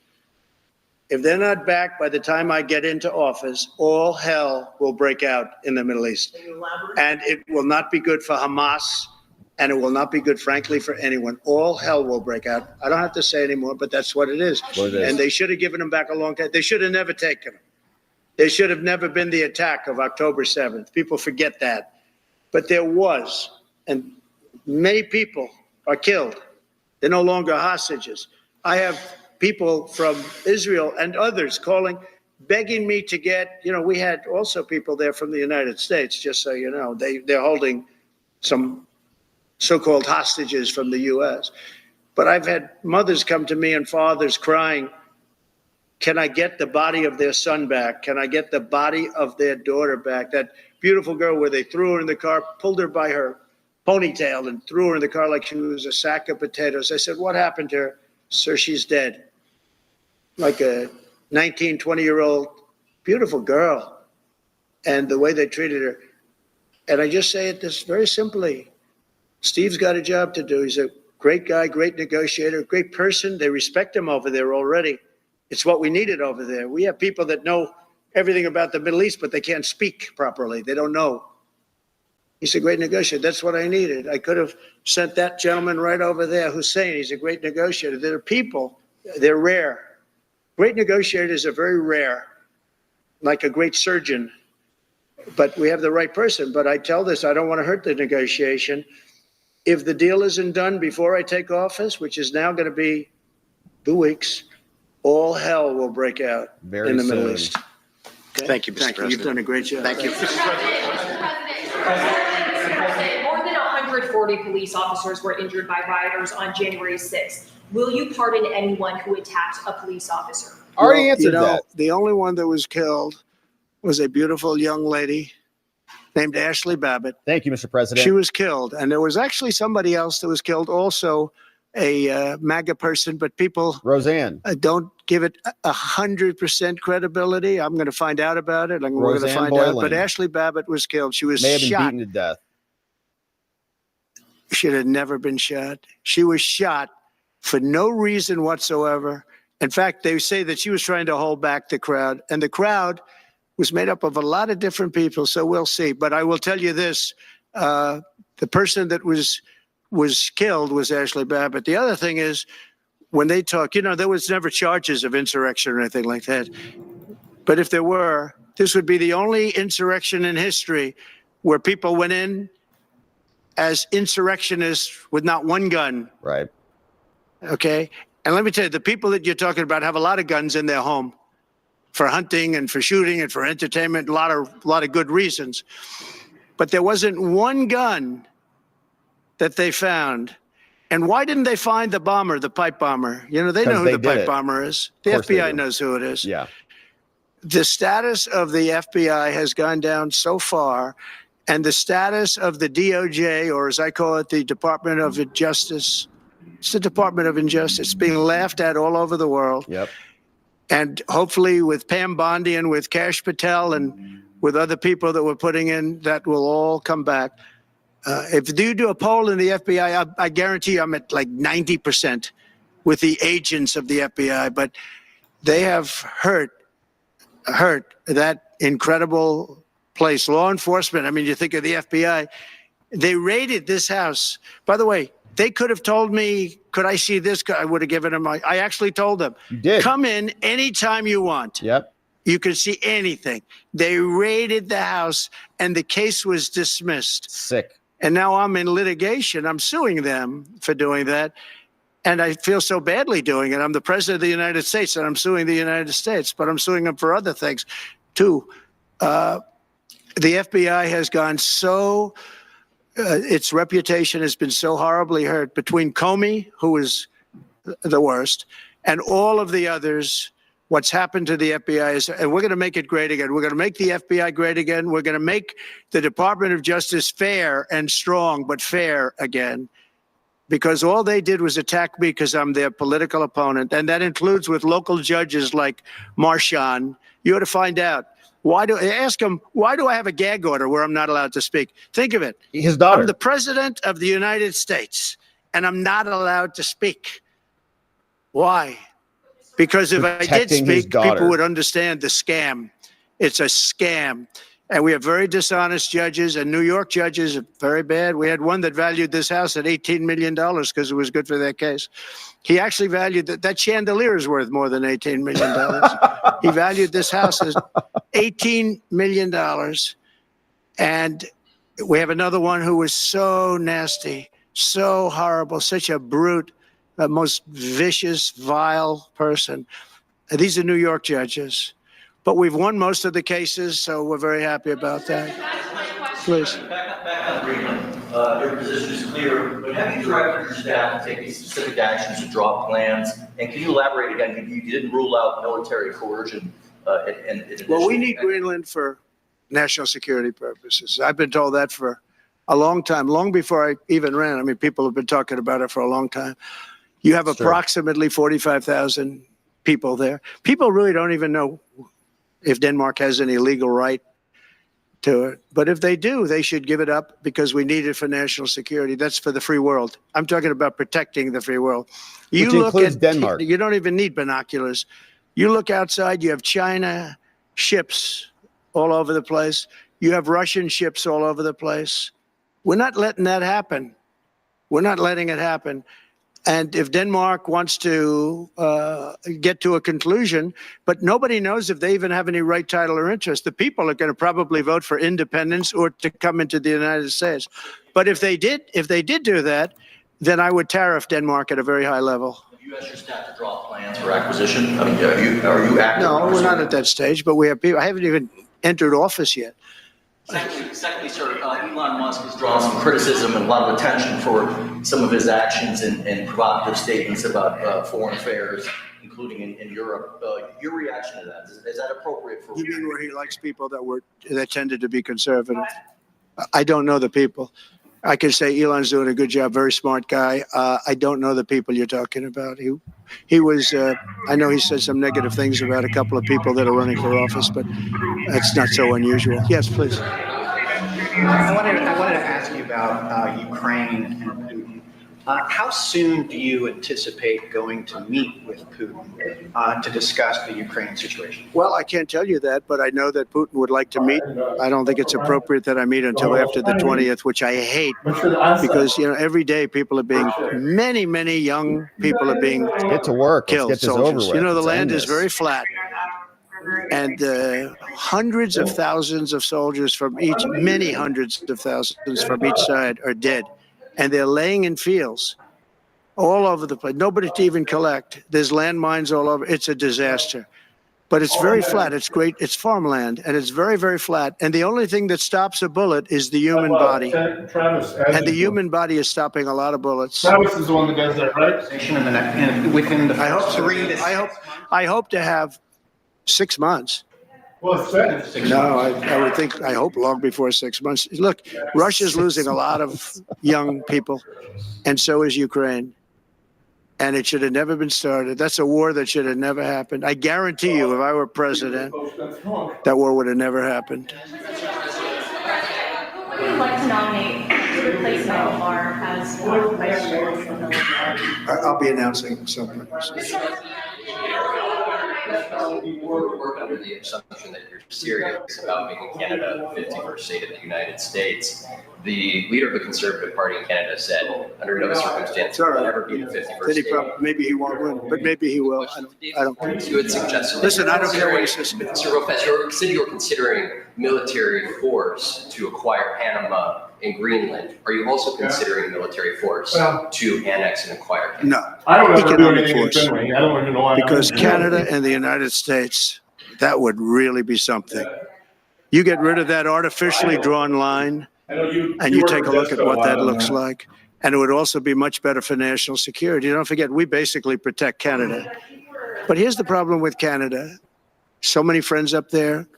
Speaker 2: If they're not back by the time I get into office, all hell will break out in the Middle East. And it will not be good for Hamas, and it will not be good, frankly, for anyone. All hell will break out. I don't have to say anymore, but that's what it is.
Speaker 9: What it is.
Speaker 2: And they should have given them back a long time. They should have never taken them. There should have never been the attack of October 7th. People forget that. But there was, and many people are killed. They're no longer hostages. I have people from Israel and others calling, begging me to get, we had also people there from the United States, just so you know. They're holding some so-called hostages from the U.S. But I've had mothers come to me and fathers crying, can I get the body of their son back? Can I get the body of their daughter back? That beautiful girl where they threw her in the car, pulled her by her ponytail and threw her in the car like she was a sack of potatoes. I said, what happened to her? Sir, she's dead. Like a 19, 20-year-old beautiful girl. And the way they treated her. And I just say it this very simply. Steve's got a job to do. He's a great guy, great negotiator, great person. They respect him over there already. It's what we needed over there. We have people that know everything about the Middle East, but they can't speak properly. They don't know. He's a great negotiator. That's what I needed. I could have sent that gentleman right over there, Hussein. He's a great negotiator. There are people, they're rare. Great negotiators are very rare, like a great surgeon. But we have the right person. But I tell this, I don't want to hurt the negotiation. If the deal isn't done before I take office, which is now going to be 2 weeks, all hell will break out in the Middle East. Okay?
Speaker 22: Thank you, Mr.
Speaker 2: Thank you. You've
Speaker 22: President.
Speaker 2: done a great job.
Speaker 22: Thank you.
Speaker 1: More than 140 police officers were injured by rioters on January 6th. Will you pardon anyone who attacked a police officer?
Speaker 9: Already answered that.
Speaker 2: The only one that was killed was a beautiful young lady named Ashley Babbitt.
Speaker 9: Thank you, Mr. President.
Speaker 2: She was killed. And there was actually somebody else that was killed, also a MAGA person, but people
Speaker 9: Roseanne
Speaker 2: don't give it 100% credibility. I'm going to find out about it. We're going to
Speaker 9: Roseanne
Speaker 2: find
Speaker 9: Boylan.
Speaker 2: out. But Ashley Babbitt was killed. She was
Speaker 9: may have been
Speaker 2: shot.
Speaker 9: beaten to death.
Speaker 2: Should have never been shot. She was shot for no reason whatsoever. In fact, they say that she was trying to hold back the crowd, and the crowd was made up of a lot of different people. So we'll see. But I will tell you this: the person that was killed was Ashley Babbitt. The other thing is, when they talk, there was never charges of insurrection or anything like that. But if there were, this would be the only insurrection in history where people went in as insurrectionists with not one gun.
Speaker 9: Right.
Speaker 2: Okay. And let me tell you, the people that you're talking about have a lot of guns in their home for hunting and for shooting and for entertainment, a lot of good reasons. But there wasn't one gun that they found. And why didn't they find the bomber, the pipe bomber? They know who the pipe bomber is. The FBI knows who it is.
Speaker 9: Yeah.
Speaker 2: The status of the FBI has gone down so far, and the status of the DOJ, or as I call it, the Department of Justice, it's the Department of Injustice, being laughed at all over the world.
Speaker 9: Yep.
Speaker 2: And hopefully with Pam Bondi and with Kash Patel and with other people that we're putting in, that will all come back. If you do a poll in the FBI, I guarantee you I'm at like 90% with the agents of the FBI, but they have hurt that incredible place. Law enforcement, you think of the FBI, they raided this house. By the way, they could have told me, could I see this? I would have given them, I actually told them,
Speaker 9: you did.
Speaker 2: Come in anytime you want.
Speaker 9: Yep.
Speaker 2: You can see anything. They raided the house and the case was dismissed.
Speaker 9: Sick.
Speaker 2: And now I'm in litigation. I'm suing them for doing that. And I feel so badly doing it. I'm the president of the United States and I'm suing the United States, but I'm suing them for other things too.
Speaker 19: the FBI has gone so, its reputation has been so horribly hurt between Comey, who is the worst, and all of the others. What's happened to the FBI is, and we're going to make it great again. We're going to make the FBI great again. We're going to make the Department of Justice fair and strong, but fair again. Because all they did was attack me because I'm their political opponent. And that includes with local judges like Marchand. You ought to find out. Ask him, why do I have a gag order where I'm not allowed to speak? Think of it.
Speaker 9: His daughter.
Speaker 19: I'm the president of the United States, and I'm not allowed to speak. Why? Because if I did
Speaker 9: Protecting his
Speaker 19: speak,
Speaker 9: daughter.
Speaker 19: people would understand the scam. It's a scam. And we have very dishonest judges, and New York judges are very bad. We had one that valued this house at $18 million because it was good for their case. He actually valued that chandelier is worth more than $18 million. He valued this house as $18 million. And we have another one who was so nasty, so horrible, such a brute, the most vicious, vile person. And these are New York judges. But we've won most of the cases, so we're very happy about that. Please.
Speaker 3: Back on Greenland, your position is clear, but have you directed your staff to take these specific actions to draw plans? And can you elaborate again? You didn't rule out military coercion.
Speaker 19: Well, we need Greenland for national security purposes. I've been told that for a long time, long before I even ran. I mean, people have been talking about it for a long time. You have approximately 45,000 people there. People really don't even know if Denmark has any legal right to it. But if they do, they should give it up because we need it for national security. That's for the free world. I'm talking about protecting the free world. You
Speaker 9: Which
Speaker 19: look
Speaker 9: includes
Speaker 19: at
Speaker 9: Denmark.
Speaker 19: You don't even need binoculars. You look outside, you have China ships all over the place. You have Russian ships all over the place. We're not letting that happen. We're not letting it happen. And if Denmark wants to get to a conclusion, but nobody knows if they even have any right, title, or interest. The people are going to probably vote for independence or to come into the United States. But if they did do that, then I would tariff Denmark at a very high level.
Speaker 3: Have you asked your staff to draw plans for acquisition? I mean, are you active?
Speaker 19: No, we're not at that stage, but we have people. I haven't even entered office yet.
Speaker 3: Secondly, sir, Elon Musk has drawn some criticism and a lot of attention for some of his actions and provocative statements about foreign affairs, including in Europe. Your reaction to that, is that appropriate for?
Speaker 19: You mean where he likes people that tended to be conservative? I don't know the people. I can say Elon's doing a good job, very smart guy. I don't know the people you're talking about. He was, I know he said some negative things about a couple of people that are running for office, but that's not so unusual. Yes, please.
Speaker 4: I wanted to ask you about Ukraine and Putin. How soon do you anticipate going to meet with Putin to discuss the Ukraine situation?
Speaker 19: Well, I can't tell you that, but I know that Putin would like to meet. I don't think it's appropriate that I meet until after the 20th, which I hate because, every day people are being, many young people are being
Speaker 9: Get to work.
Speaker 19: killed.
Speaker 9: Let's get this
Speaker 19: Soldiers.
Speaker 9: over with.
Speaker 19: The
Speaker 9: Let's
Speaker 19: land
Speaker 9: end
Speaker 19: is
Speaker 9: this.
Speaker 19: very flat. And hundreds of thousands of soldiers from each, many hundreds of thousands from each side are dead. And they're laying in fields all over the place. Nobody to even collect. There's landmines all over. It's a disaster. But it's very flat. It's great. It's farmland, and it's very, very flat. And the only thing that stops a bullet is the human body.
Speaker 10: Travis,
Speaker 19: And the human body is stopping a lot of bullets.
Speaker 10: Travis is the one that does that, right?
Speaker 4: Within the
Speaker 19: I hope so.
Speaker 4: 3 to 6
Speaker 19: I hope to have 6 months.
Speaker 10: Well, it's 6
Speaker 19: No,
Speaker 10: months.
Speaker 19: I would think, I hope long before 6 months. Look, Russia's losing a lot of young people, and so is Ukraine. And it should have never been started. That's a war that should have never happened. I guarantee you, if I were president, that war would have never happened.
Speaker 23: Who would you like to nominate to replace Omar as vice chair for the military?
Speaker 19: I'll be announcing something.
Speaker 13: Work under the assumption that you're serious about making Canada the 51st state of the United States. The leader of the Conservative Party in Canada said, under no circumstance will it ever be the 51st state.
Speaker 19: Maybe he won't win, but maybe he will. I don't care.
Speaker 13: You had suggested.
Speaker 19: Listen, I don't care what he says.
Speaker 13: Mr. Lopez, you said you're considering military force to acquire Panama and Greenland. Are you also considering military force to annex and acquire Canada?
Speaker 19: No.
Speaker 10: I don't ever do
Speaker 19: Economic
Speaker 10: anything in
Speaker 19: force.
Speaker 10: Finland. I don't even know why.
Speaker 19: Because Canada and the United States, that would really be something. You get rid of that artificially drawn line, and you take a look at what that looks like. And it would also be much better for national security. Don't forget, we basically protect Canada. But here's the problem with Canada. So many friends up there.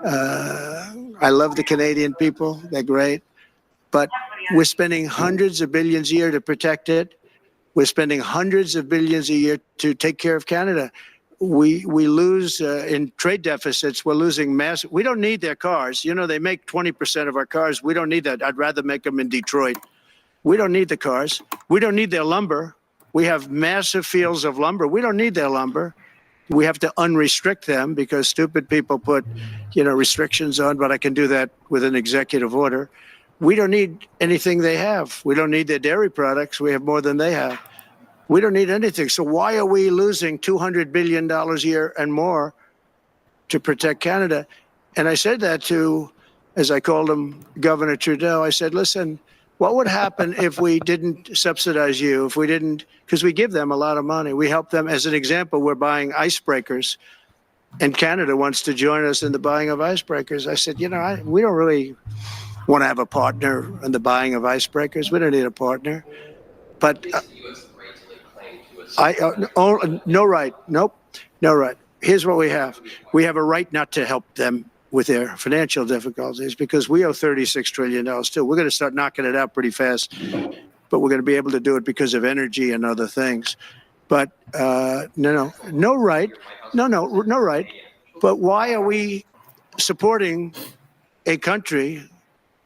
Speaker 19: I love the Canadian people. They're great. But we're spending hundreds of billions a year to protect it. We're spending hundreds of billions a year to take care of Canada. We lose in trade deficits. We're losing massive. We don't need their cars. You know, they make 20% of our cars. We don't need that. I'd rather make them in Detroit. We don't need the cars. We don't need their lumber. We have massive fields of lumber. We don't need their lumber. We have to unrestrict them because stupid people put, restrictions on, but I can do that with an executive order. We don't need anything they have. We don't need their dairy products. We have more than they have. We don't need anything. So why are we losing $200 billion a year and more to protect Canada? And I said that to, as I called him, Governor Trudeau. I said, listen, what would happen if we didn't subsidize you, if we didn't, because we give them a lot of money. We help them. As an example, we're buying icebreakers, and Canada wants to join us in the buying of icebreakers. I said, we don't really want to have a partner in the buying of icebreakers. We don't need a partner. But no right. Nope. No right. Here's what we have. We have a right not to help them with their financial difficulties because we owe $36 trillion too. We're going to start knocking it out pretty fast, but we're going to be able to do it because of energy and other things. But no right. No right. But why are we supporting a country,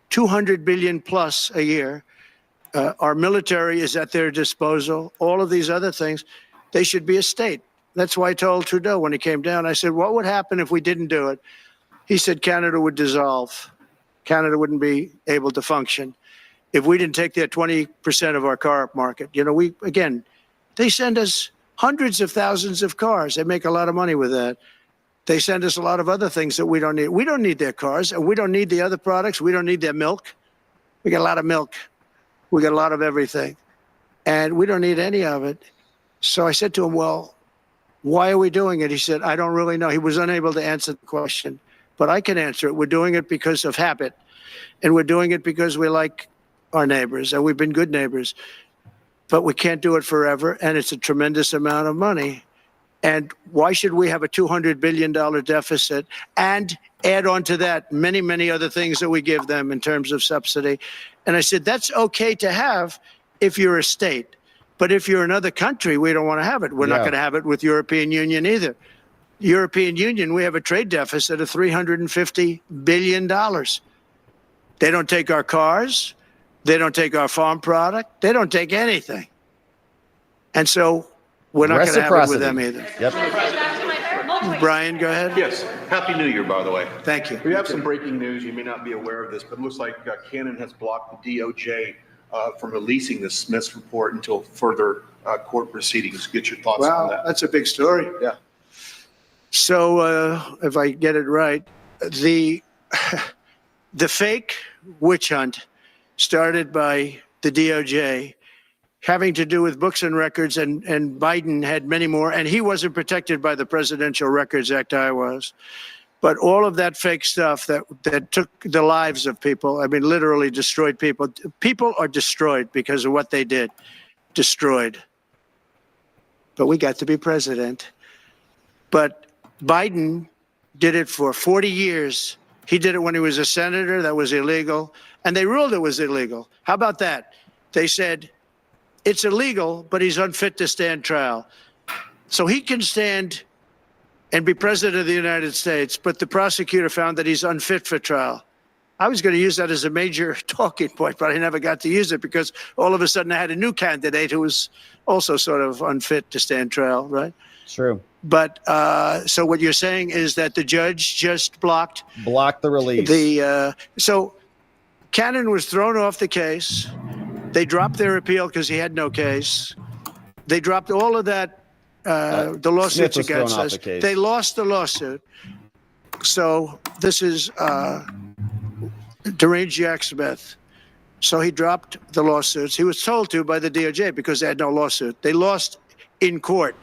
Speaker 19: 200 billion plus a year? Our military is at their disposal. All of these other things, they should be a state. That's why I told Trudeau when he came down, I said, what would happen if we didn't do it? He said Canada would dissolve. Canada wouldn't be able to function if we didn't take their 20% of our car market. They send us hundreds of thousands of cars. They make a lot of money with that. They send us a lot of other things that we don't need. We don't need their cars, and we don't need the other products. We don't need their milk. We got a lot of milk. We got a lot of everything, and we don't need any of it. So I said to him, well, why are we doing it? He said, I don't really know. He was unable to answer the question, but I can answer it. We're doing it because of habit, and we're doing it because we like our neighbors, and we've been good neighbors, but we can't do it forever, and it's a tremendous amount of money. And why should we have a $200 billion deficit and add on to that many, many other things that we give them in terms of subsidy? And I said, that's okay to have if you're a state. But if you're another country, we don't want to have it. We're not going to have it with European Union either. European Union, we have a trade deficit of $350 billion. They don't take our cars. They don't take our farm product. They don't take anything. And so we're not going to have it with them either.
Speaker 9: Yep.
Speaker 19: Brian, go ahead.
Speaker 6: Yes. Happy New Year, by the way.
Speaker 19: Thank you.
Speaker 6: We have some breaking news. You may not be aware of this, but it looks like Canon has blocked the DOJ from releasing the Smiths report until further court proceedings. Get your thoughts on that.
Speaker 19: That's a big story.
Speaker 6: Yeah.
Speaker 19: So if I get it right, the fake witch hunt started by the DOJ having to do with books and records, and Biden had many more, and he wasn't protected by the Presidential Records Act. I was. But all of that fake stuff that took the lives of people, I mean, literally destroyed people. People are destroyed because of what they did. Destroyed. But we got to be president. But Biden did it for 40 years. He did it when he was a senator. That was illegal. And they ruled it was illegal. How about that? They said, it's illegal, but he's unfit to stand trial. So he can stand and be president of the United States, but the prosecutor found that he's unfit for trial. I was going to use that as a major talking point, but I never got to use it because all of a sudden I had a new candidate who was also sort of unfit to stand trial, right?
Speaker 9: True.
Speaker 19: But so what you're saying is that the judge just blocked
Speaker 9: the release.
Speaker 19: So Cannon was thrown off the case. They dropped their appeal because he had no case. They dropped all of that, the lawsuits against us. They lost the lawsuit. So this is deranged Jack Smith. So he dropped the lawsuits. He was told to by the DOJ because they had no lawsuit. They lost in court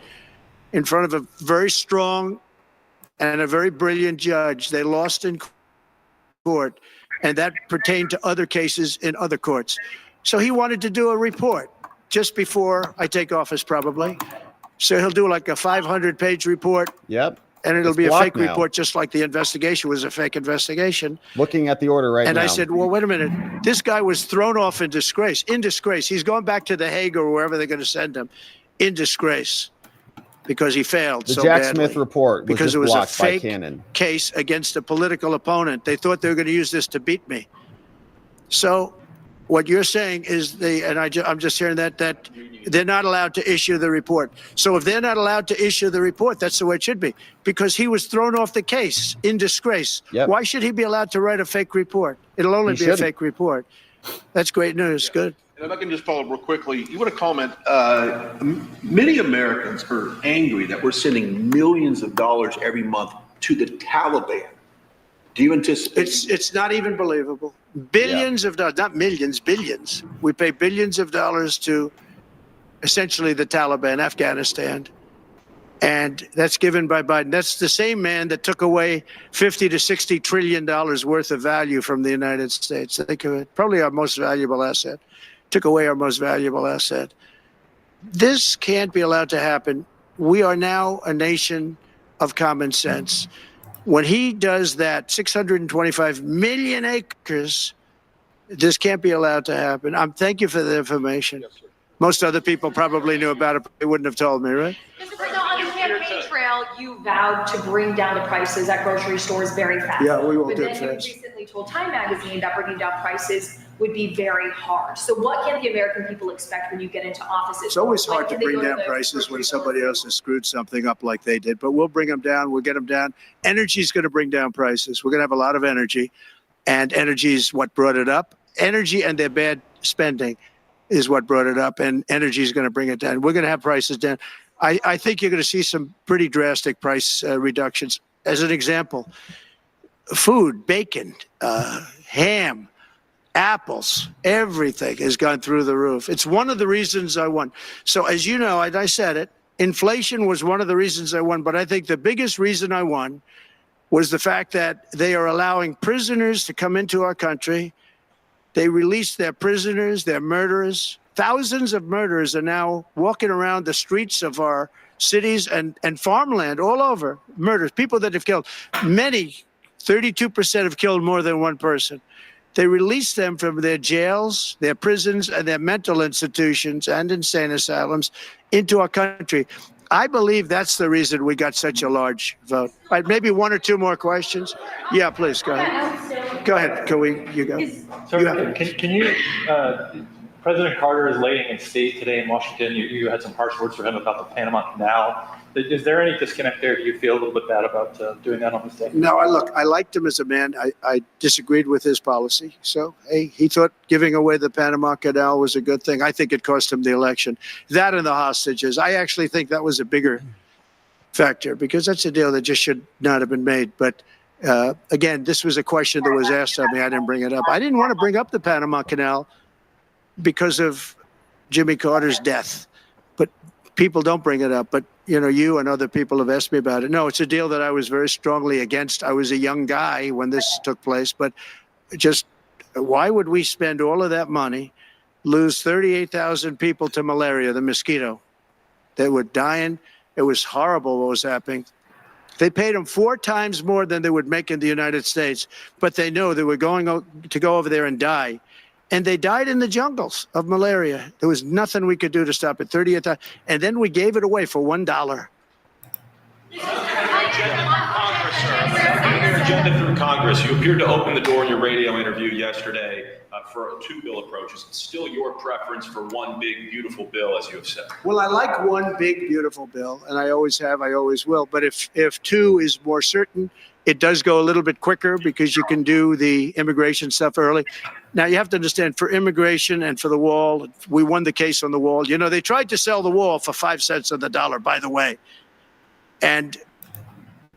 Speaker 19: in front of a very strong and a very brilliant judge. They lost in court. court, and that pertained to other cases in other courts. So he wanted to do a report just before I take office, probably. So he'll do like a 500-page report.
Speaker 9: Yep.
Speaker 19: And it'll
Speaker 9: It's
Speaker 19: be a
Speaker 9: blocked
Speaker 19: fake
Speaker 9: now.
Speaker 19: report, just like the investigation was a fake investigation.
Speaker 9: Looking at the order right
Speaker 19: And
Speaker 9: now.
Speaker 19: I said, well, wait a minute. This guy was thrown off in disgrace. In disgrace. He's going back to The Hague or wherever they're going to send him. In disgrace. Because he failed
Speaker 9: The
Speaker 19: so
Speaker 9: Jack
Speaker 19: badly.
Speaker 9: Smith report was
Speaker 19: Because
Speaker 9: just
Speaker 19: it was a
Speaker 9: blocked by
Speaker 19: fake
Speaker 9: Cannon.
Speaker 19: case against a political opponent. They thought they were going to use this to beat me. So what you're saying is I'm just hearing that they're not allowed to issue the report. So if they're not allowed to issue the report, that's the way it should be. Because he was thrown off the case in disgrace.
Speaker 9: Yep.
Speaker 19: Why should he be allowed to write a fake report? It'll only
Speaker 9: He
Speaker 19: be
Speaker 9: shouldn't.
Speaker 19: a fake report. That's great news. Good.
Speaker 6: And if I can just follow up real quickly, you want to comment, many Americans are angry that we're sending millions of dollars every month to the Taliban. Do you anticipate?
Speaker 19: It's not even believable. Billions of dollars, not millions, billions. We pay billions of dollars to essentially the Taliban, Afghanistan. And that's given by Biden. That's the same man that took away $50 to $60 trillion worth of value from the United States. Think of it. Probably our most valuable asset. Took away our most valuable asset. This can't be allowed to happen. We are now a nation of common sense. When he does that, 625 million acres, this can't be allowed to happen. Thank you for the information. Yes, sir. Most other people probably knew about it, but they wouldn't have told me, right?
Speaker 1: Mr. President, on the campaign trail, you vowed to bring down the prices at grocery stores very fast.
Speaker 19: Yeah, we will
Speaker 1: but
Speaker 19: do
Speaker 1: then
Speaker 19: it
Speaker 1: you
Speaker 19: fast.
Speaker 1: recently told Time Magazine that bringing down prices would be very hard. So what can the American people expect when you get into office?
Speaker 19: It's always
Speaker 1: Like,
Speaker 19: hard to
Speaker 1: can they
Speaker 19: bring
Speaker 1: go
Speaker 19: down
Speaker 1: the
Speaker 19: prices when
Speaker 1: grocery
Speaker 19: somebody
Speaker 1: store?
Speaker 19: else has screwed something up like they did, but we'll bring them down. We'll get them down. Energy is going to bring down prices. We're going to have a lot of energy, and energy is what brought it up. Energy and their bad spending is what brought it up, and energy is going to bring it down. We're going to have prices down. I think you're going to see some pretty drastic price reductions. As an example, food, bacon, ham, apples, everything has gone through the roof. It's one of the reasons I won. So as you know, I said it, inflation was one of the reasons I won, but I think the biggest reason I won was the fact that they are allowing prisoners to come into our country. They released their prisoners, their murderers. Thousands of murderers are now walking around the streets of our cities and farmland all over. Murders, people that have killed. Many, 32% have killed more than one person. They released them from their jails, their prisons, and their mental institutions and insane asylums into our country. I believe that's the reason we got such a large vote. All right, maybe one or two more questions. Yeah, please, go ahead. Go ahead, you go.
Speaker 7: So can you, President Carter is laying in state today in Washington. You had some harsh words for him about the Panama Canal. Is there any disconnect there? Do you feel a little bit bad about doing that on this day?
Speaker 19: No, I liked him as a man. I disagreed with his policy. So, hey, he thought giving away the Panama Canal was a good thing. I think it cost him the election. That and the hostages. I actually think that was a bigger factor because that's a deal that just should not have been made. But again, this was a question that was asked of me. I didn't bring it up. I didn't want to bring up the Panama Canal because of Jimmy Carter's death. But people don't bring it up. But, you know, you and other people have asked me about it. No, it's a deal that I was very strongly against. I was a young guy when this took place. But just why would we spend all of that money, lose 38,000 people to malaria, the mosquito? They were dying. It was horrible what was happening. They paid them 4 times more than they would make in the United States. But they know they were going to go over there and die. And they died in the jungles of malaria. There was nothing we could do to stop it. 38,000. And then we gave it away for $1.
Speaker 11: Your agenda through Congress, you appeared to open the door in your radio interview yesterday for 2 bill approaches. It's still your preference for one big, beautiful bill, as you have said.
Speaker 19: Well, I like one big, beautiful bill, and I always have, I always will. But if 2 is more certain, it does go a little bit quicker because you can do the immigration stuff early. Now, you have to understand, for immigration and for the wall, we won the case on the wall. You know, they tried to sell the wall for 5 cents on the dollar, by the way. And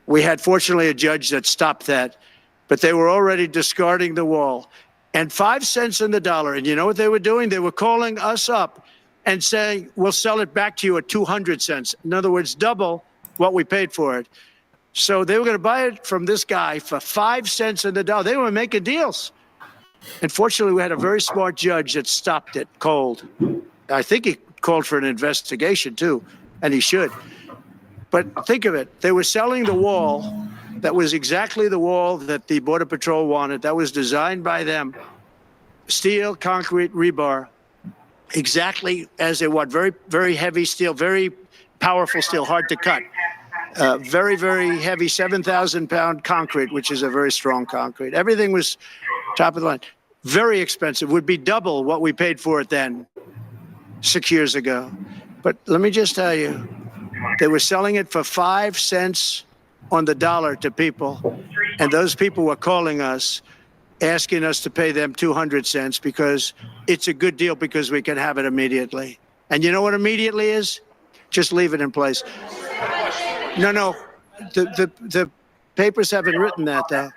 Speaker 19: we had, fortunately, a judge that stopped that. But they were already discarding the wall. And 5 cents on the dollar. And you know what they were doing? They were calling us up and saying, we'll sell it back to you at 200 cents. In other words, double what we paid for it.
Speaker 2: So they were going to buy it from this guy for 5 cents on the dollar. They were making deals. Unfortunately, we had a very smart judge that stopped it cold. I think he called for an investigation too, and he should. But think of it. They were selling the wall that was exactly the wall that the Border Patrol wanted. That was designed by them. Steel, concrete, rebar, exactly as they want. Very, very heavy steel, very powerful steel, hard to cut. Very, very heavy 7,000-pound concrete, which is a very strong concrete. Everything was top of the line. Very expensive. Would be double what we paid for it then, 6 years ago. But let me just tell you, they were selling it for 5 cents on the dollar to people. And those people were calling us, asking us to pay them 200 cents because it's a good deal because we can have it immediately. And you know what immediately is? Just leave it in place. No. The papers haven't written that, though.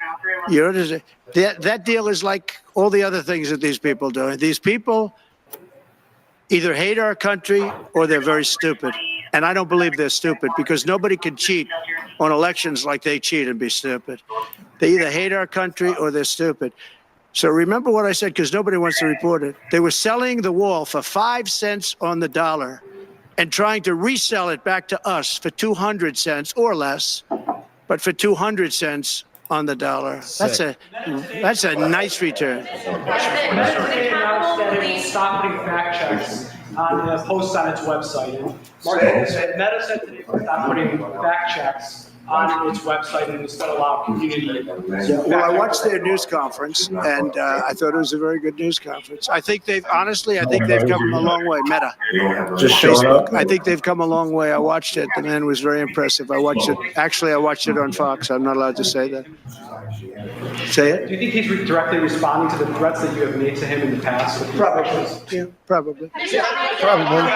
Speaker 2: You know, that deal is like all the other things that these people do. These people either hate our country or they're very stupid. And I don't believe they're stupid because nobody can cheat on elections like they cheat and be stupid. They either hate our country or they're stupid. So remember what I said, because nobody wants to report it. They were selling the wall for 5 cents on the dollar and trying to resell it back to us for 200 cents or less, but for 200 cents on the dollar. That's a nice return.
Speaker 5: Meta announced that it will stop putting fact checks on the posts on its website. And Meta said that it will stop putting fact checks on its website and instead allow community.
Speaker 2: Well, I watched their news conference, and I thought it was a very good news conference. I think they've come a long way. Meta,
Speaker 10: Just showing up.
Speaker 2: I think they've come a long way. I watched it. The man was very impressive. I watched it on Fox. I'm not allowed to say that. Say it?
Speaker 5: Do you think he's directly responding to the threats that you have made to him in the past?
Speaker 2: Probably. Yeah, probably.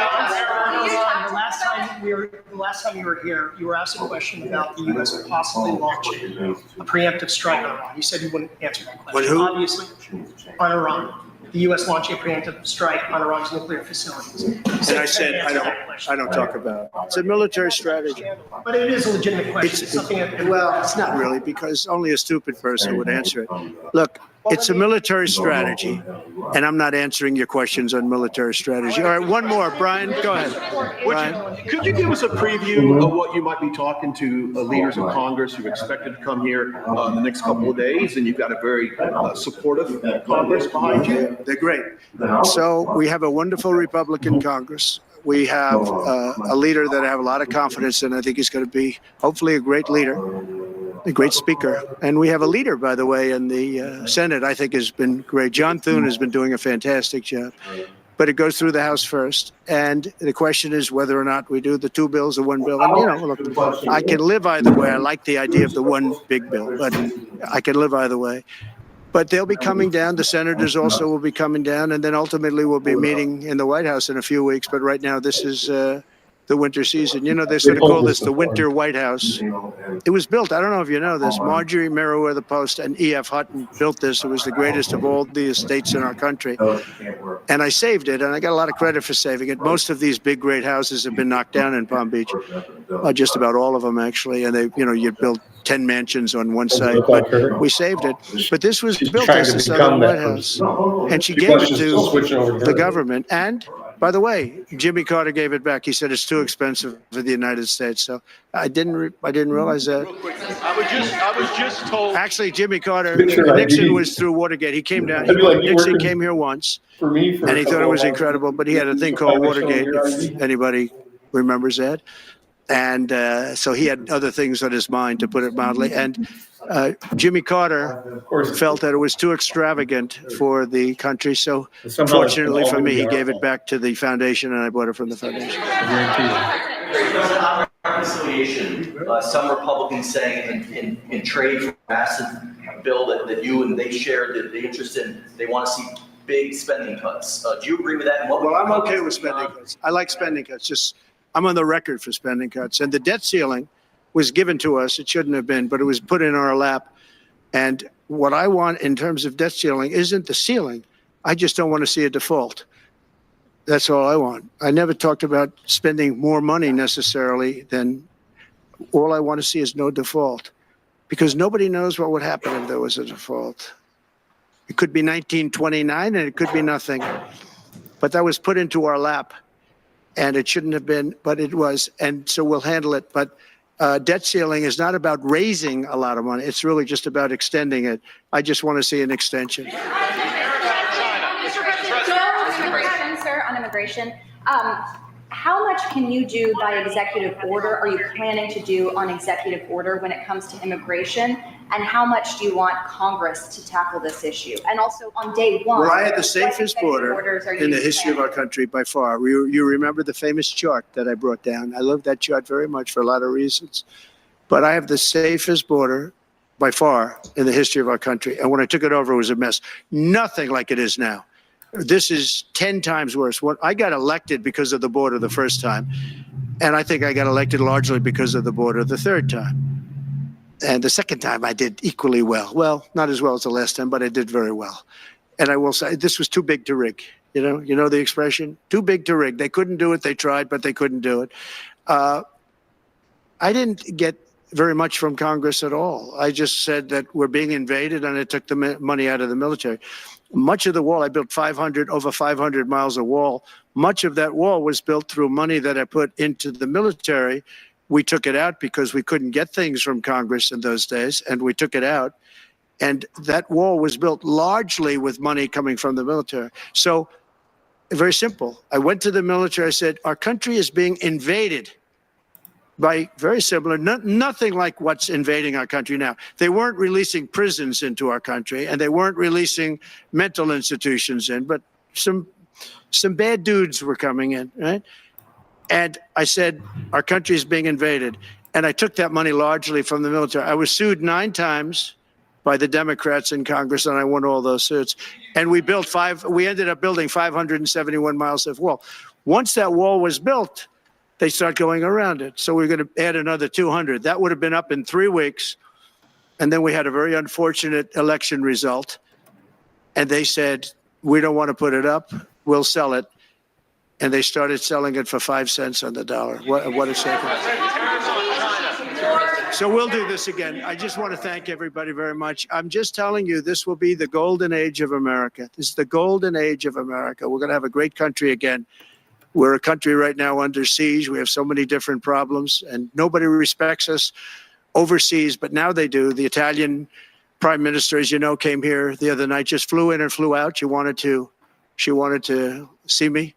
Speaker 12: The last time you were here, you were asked a question about the U.S. possibly launching a preemptive strike on Iran. You said you wouldn't answer that question.
Speaker 2: Who?
Speaker 12: Obviously, on Iran. The U.S. launching a preemptive strike on Iran's nuclear facilities.
Speaker 2: And I said, I don't talk about it. It's a military strategy.
Speaker 12: But it is a legitimate question.
Speaker 2: It's not really, because only a stupid person would answer it. Look, it's a military strategy, and I'm not answering your questions on military strategy. All right, one more. Brian, go ahead. Brian.
Speaker 6: Could you give us a preview of what you might be talking to leaders of Congress who expected to come here in the next couple of days? And you've got a very supportive Congress behind you.
Speaker 2: They're great. So we have a wonderful Republican Congress. We have a leader that I have a lot of confidence in. I think he's going to be hopefully a great leader, a great speaker. And we have a leader, by the way, in the Senate I think has been great. John Thune has been doing a fantastic job. But it goes through the House first. And the question is whether or not we do the two bills or one bill. And, you know, look, I can live either way. I like the idea of the one big bill, but I can live either way. But they'll be coming down. The senators also will be coming down. And then ultimately we'll be meeting in the White House in a few weeks. But right now, this is the winter season. You know, they sort of call this the winter White House. It was built, I don't know if you know this, Marjorie Meriwether Post and E.F. Hutton built this. It was the greatest of all the estates in our country. And I saved it, and I got a lot of credit for saving it. Most of these big, great houses have been knocked down in Palm Beach. Just about all of them, actually. And they, you know, you build 10 mansions on one site, but we saved it. But this was built as the Southern White House. And she gave it to the government. And by the way, Jimmy Carter gave it back. He said it's too expensive for the United States. So I didn't realize that.
Speaker 6: I was just told.
Speaker 2: Actually, Jimmy Carter, Nixon was through Watergate. He came down. Nixon came here once, and he thought it was incredible. But he had a thing called Watergate, if anybody remembers that. And so he had other things on his mind, to put it mildly. And Jimmy Carter felt that it was too extravagant for the country. So fortunately for me, he gave it back to the foundation, and I bought it from the foundation.
Speaker 3: Reconciliation. Some Republicans saying in trade for massive bill that you and they shared the interest in, they want to see big spending cuts. Do you agree with that?
Speaker 2: Well, I'm okay with spending cuts. I like spending cuts. Just I'm on the record for spending cuts. And the debt ceiling was given to us. It shouldn't have been, but it was put in our lap. And what I want in terms of debt ceiling isn't the ceiling. I just don't want to see a default. That's all I want. I never talked about spending more money necessarily than
Speaker 19: all I want to see is no default, because nobody knows what would happen if there was a default. It could be 1929 and it could be nothing. But that was put into our lap, and it shouldn't have been, but it was. And so we'll handle it. But debt ceiling is not about raising a lot of money. It's really just about extending it. I just want to see an extension.
Speaker 1: Sir, on immigration, how much can you do by executive order? Are you planning to do on executive order when it comes to immigration? And how much do you want Congress to tackle this issue? And also on day one,
Speaker 19: Well, I had the safest border in the history of our
Speaker 1: planning?
Speaker 19: country by far. You remember the famous chart that I brought down. I love that chart very much for a lot of reasons. But I have the safest border by far in the history of our country. And when I took it over, it was a mess. Nothing like it is now. This is 10 times worse. I got elected because of the border the first time. And I think I got elected largely because of the border the third time. And the second time I did equally well. Well, not as well as the last time, but I did very well. And I will say this was too big to rig. You know the expression? Too big to rig. They couldn't do it. They tried, but they couldn't do it. I didn't get very much from Congress at all. I just said that we're being invaded, and I took the money out of the military. Much of the wall, I built over 500 miles of wall. Much of that wall was built through money that I put into the military. We took it out because we couldn't get things from Congress in those days, and we took it out. And that wall was built largely with money coming from the military. So, very simple. I went to the military. I said, our country is being invaded by very similar, nothing like what's invading our country now. They weren't releasing prisons into our country, and they weren't releasing mental institutions in, but some bad dudes were coming in, right? And I said, our country is being invaded. And I took that money largely from the military. I was sued 9 times by the Democrats in Congress, and I won all those suits. And we ended up building 571 miles of wall. Once that wall was built, they start going around it. So we're going to add another 200. That would have been up in 3 weeks. And then we had a very unfortunate election result. And they said, we don't want to put it up. We'll sell it. And they started selling it for 5 cents on the dollar. What a second. So we'll do this again. I just want to thank everybody very much. I'm just telling you, this will be the golden age of America. This is the golden age of America. We're going to have a great country again. We're a country right now under siege. We have so many different problems, and nobody respects us overseas, but now they do. The Italian prime minister, as you know, came here the other night, just flew in and flew out. She wanted to see me.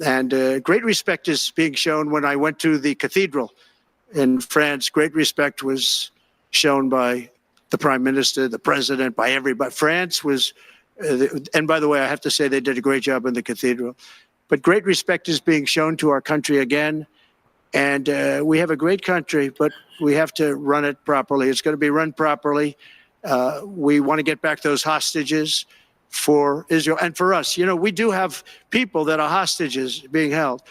Speaker 19: And great respect is being shown when I went to the cathedral in France. Great respect was shown by the prime minister, the president, by everybody. France was, and by the way, I have to say they did a great job in the cathedral. But great respect is being shown to our country again. And we have a great country, but we have to run it properly. It's going to be run properly. We want to get back those hostages for Israel and for us. You know, we do have people that are hostages being held.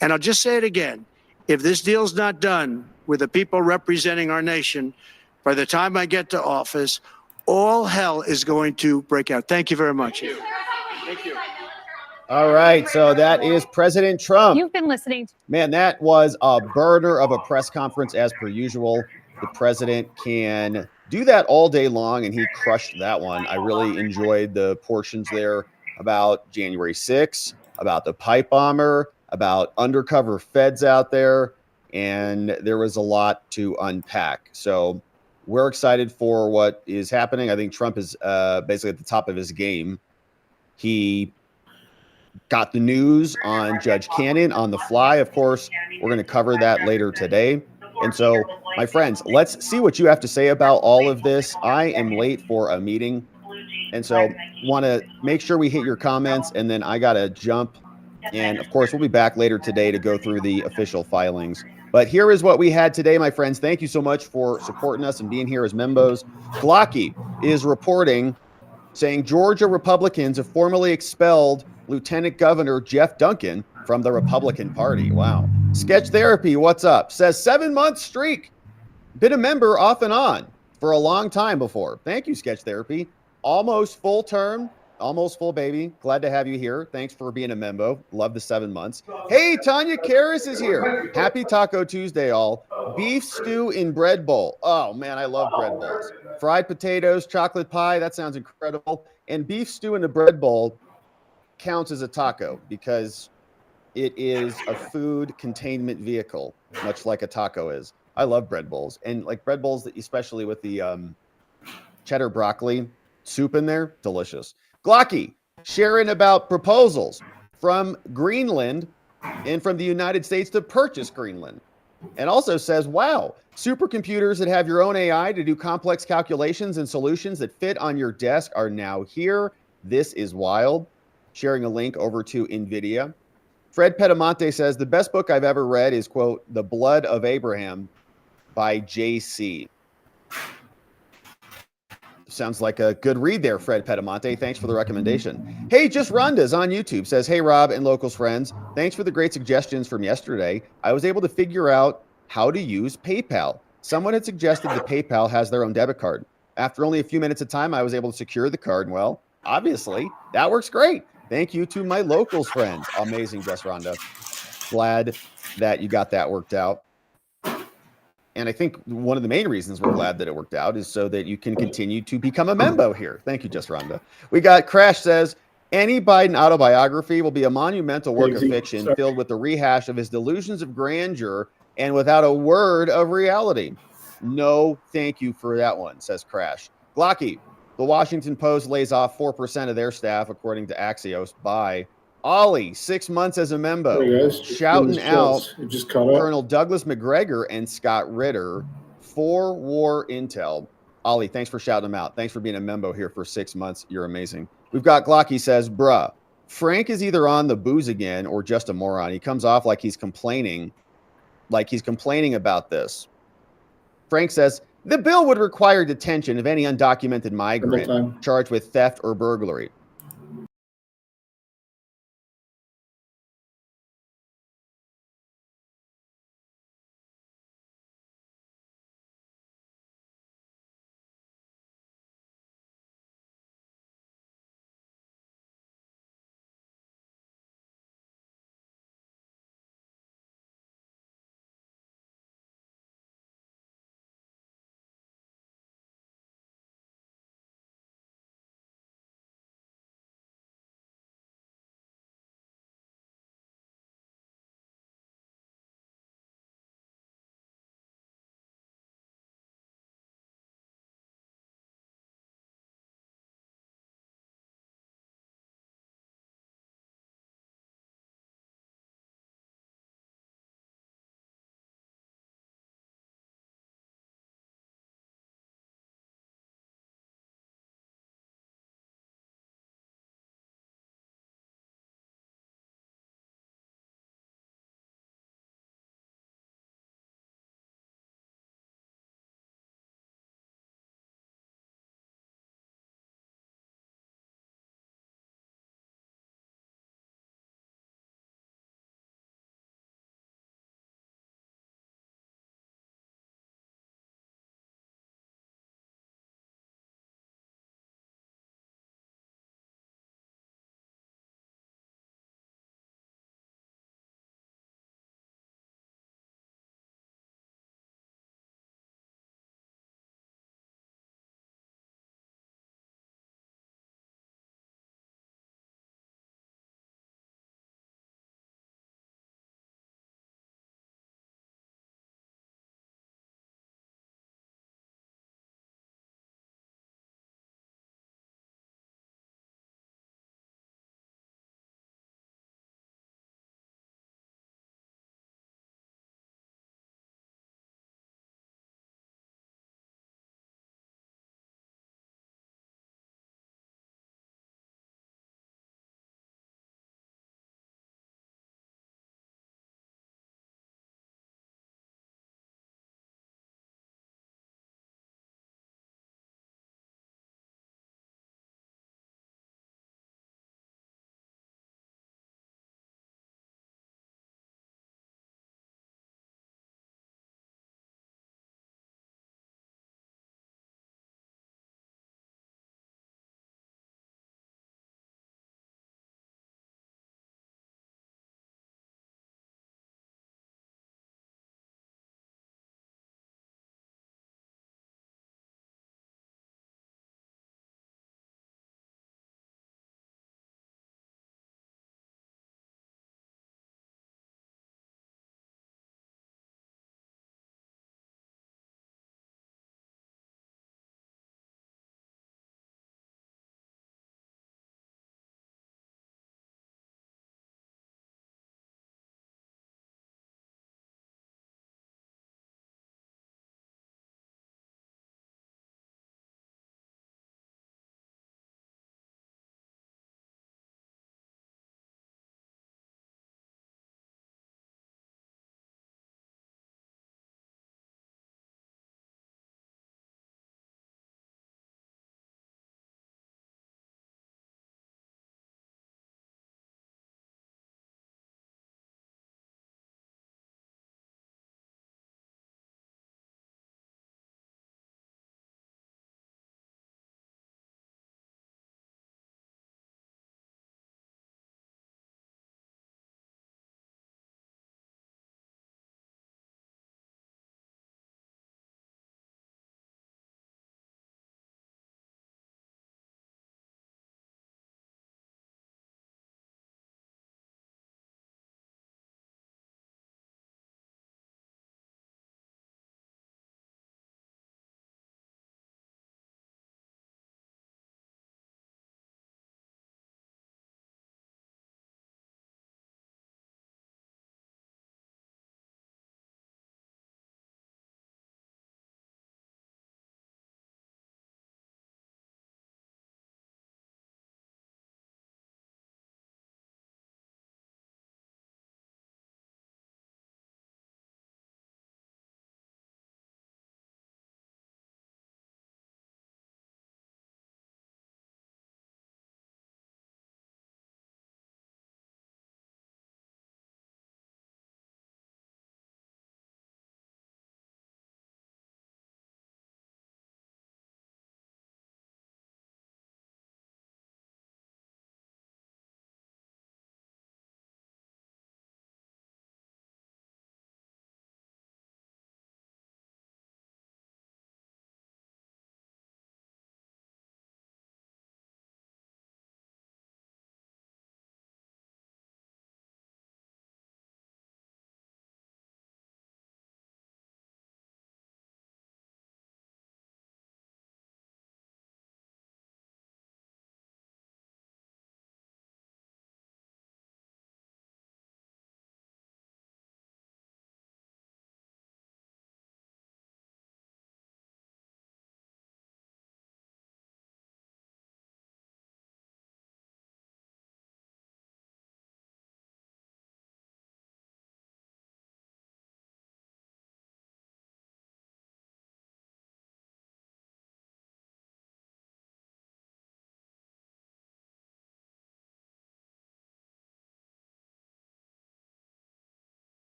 Speaker 19: And I'll just say it again. If this deal's not done with the people representing our nation, by the time I get to office, all hell is going to break out. Thank you very much.
Speaker 6: Thank you.
Speaker 9: All right, so that is President Trump.
Speaker 14: You've been listening to
Speaker 9: Man, that was a burner of a press conference as per usual. The president can do that all day long, and he crushed that one. I really enjoyed the portions there about January 6th, about the pipe bomber, about undercover feds out there, and there was a lot to unpack. So we're excited for what is happening. I think Trump is basically at the top of his game. He got the news on Judge Cannon on the fly. Of course, we're going to cover that later today. And so, my friends, let's see what you have to say about all of this. I am late for a meeting, and so want to make sure we hit your comments, and then I got to jump. And, of course, we'll be back later today to go through the official filings. But here is what we had today, my friends. Thank you so much for supporting us and being here as members. Glocky is reporting, saying Georgia Republicans have formally expelled Lieutenant Governor Jeff Duncan from the Republican Party. Wow. Sketch Therapy, what's up? Says 7-month streak. Been a member off and on for a long time before. Thank you, Sketch Therapy. Almost full term, almost full baby. Glad to have you here. Thanks for being a member. Love the 7 months. Hey, Tanya Karras is here. Happy Taco Tuesday, all. Beef stew in bread bowl. Oh man, I love bread bowls. Fried potatoes, chocolate pie. That sounds incredible. And beef stew in a bread bowl counts as a taco because it is a food containment vehicle, much like a taco is. I love bread bowls, and like bread bowls that, especially with the cheddar broccoli soup in there, delicious. Glocky sharing about proposals from Greenland and from the United States to purchase Greenland. And also says, wow, supercomputers that have your own AI to do complex calculations and solutions that fit on your desk are now here. This is wild. Sharing a link over to NVIDIA. Fred Pedamonte says, the best book I've ever read is, quote, The Blood of Abraham by J.C. Sounds like a good read there, Fred Pedamonte. Thanks for the recommendation. Hey, Just Rhonda's on YouTube says, hey, Rob and Locals friends. Thanks for the great suggestions from yesterday. I was able to figure out how to use PayPal. Someone had suggested that PayPal has their own debit card. After only a few minutes of time, I was able to secure the card. And well, obviously, that works great. Thank you to my Locals friends. Amazing, Just Rhonda. Glad that you got that worked out. And I think one of the main reasons we're glad that it worked out is so that you can continue to become a member here. Thank you, Just Rhonda. We got Crash says, any Biden autobiography will be a monumental work of fiction filled with the rehash of his delusions of grandeur and without a word of reality. No, thank you for that one, says Crash. Glocky, the Washington Post lays off 4% of their staff, according to Axios. By Ollie, 6 months as a member,
Speaker 10: Hey guys,
Speaker 9: shouting out
Speaker 10: you just caught up.
Speaker 9: Colonel Douglas McGregor and Scott Ritter for war intel. Ollie, thanks for shouting them out. Thanks for being a member here for 6 months. You're amazing. We've got Glocky says, bruh, Frank is either on the booze again or just a moron. He comes off like he's complaining about this. Frank says, the bill would require detention of any undocumented migrant charged with theft or burglary.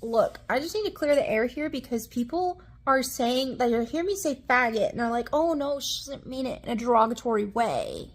Speaker 14: look, I just need to clear the air here because people are saying that you hear me say faggot and they're like, oh no, she doesn't mean it in a derogatory way.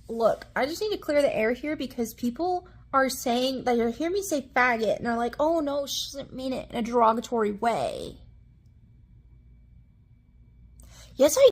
Speaker 14: look, I just need to clear the air here because people are saying that you hear me say faggot and they're like, oh no, she doesn't mean it in a derogatory way. Yes, I